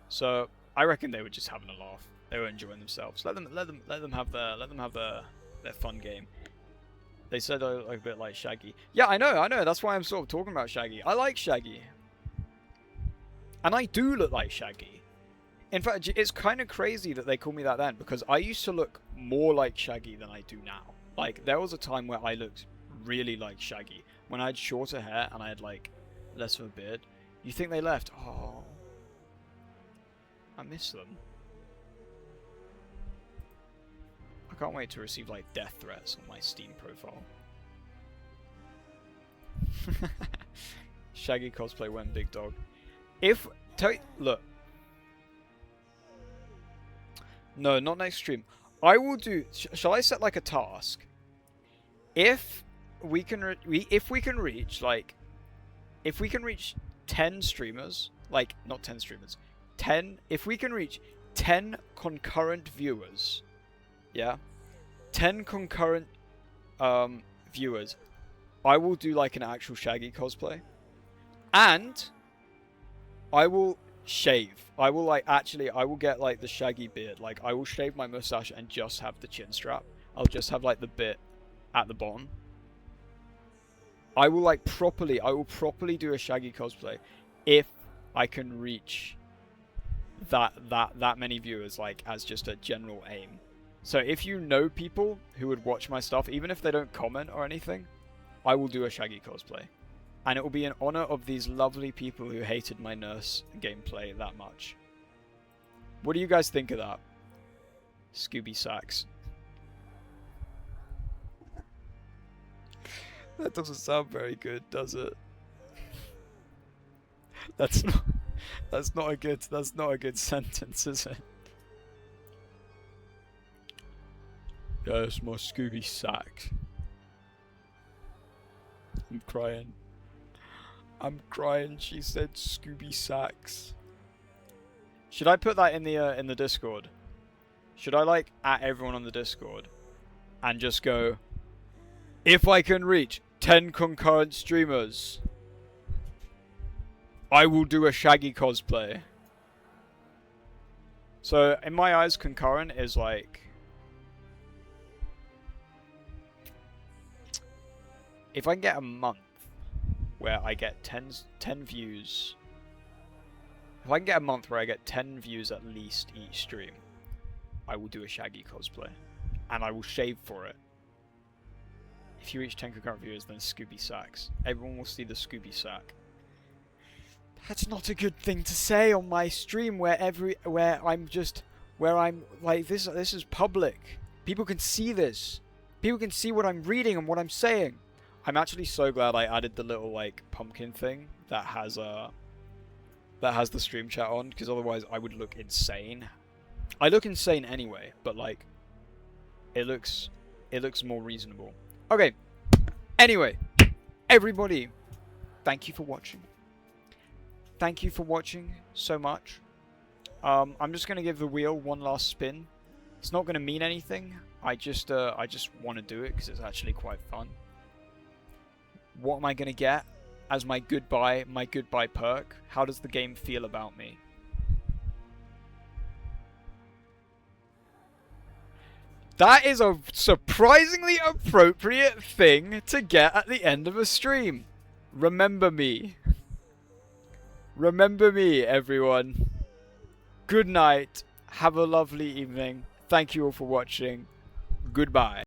So I reckon they were just having a laugh. They were enjoying themselves. Let them have their fun game. They said I look a bit like Shaggy. Yeah, I know. That's why I'm sort of talking about Shaggy. I like Shaggy. And I do look like Shaggy. In fact, it's kind of crazy that they call me that then, because I used to look more like Shaggy than I do now. Like, there was a time where I looked really like Shaggy. When I had shorter hair and I had, like, less of a beard. You think they left? Oh. I miss them. I can't wait to receive, like, death threats on my Steam profile. Shaggy cosplay went big dog. Look. No, not next stream. I will do. Shall I set like a task? If we can reach 10 streamers, like not 10 streamers, 10. If we can reach 10 concurrent viewers, yeah, 10 concurrent viewers, I will do like an actual Shaggy cosplay, and I will shave. I will get like the Shaggy beard. Like, I will shave my mustache and just have the chin strap. I'll just have like the bit at the bottom. I will properly do a Shaggy cosplay if I can reach that many viewers, like, as just a general aim. So if you know people who would watch my stuff, even if they don't comment or anything, I will do a Shaggy cosplay. And it will be in honor of these lovely people who hated my nurse gameplay that much. What do you guys think of that? Scooby Sacks. That doesn't sound very good, does it? That's not a good sentence, is it? Yes, my Scooby Sacks. I'm crying. She said Scooby Sacks. Should I put that in the Discord? Should I like at everyone on the Discord and just go, if I can reach 10 concurrent streamers, I will do a Shaggy cosplay. So in my eyes, concurrent is like, if I can get a month where I get 10 views. If I can get a month where I get 10 views at least each stream, I will do a Shaggy cosplay. And I will shave for it. If you reach 10 concurrent viewers, then Scooby Sacks. Everyone will see the Scooby Sack. That's not a good thing to say on my stream where I'm like, this is public. People can see this. People can see what I'm reading and what I'm saying. I'm actually so glad I added the little like pumpkin thing that has the stream chat on, because otherwise I would look insane. I look insane anyway, but like it looks more reasonable. Okay. Anyway, everybody, thank you for watching. Thank you for watching so much. I'm just gonna give the wheel one last spin. It's not gonna mean anything. I just want to do it because it's actually quite fun. What am I gonna get as my goodbye perk? How does the game feel about me? That is a surprisingly appropriate thing to get at the end of a stream. Remember me. Remember me, everyone. Good night. Have a lovely evening. Thank you all for watching. Goodbye.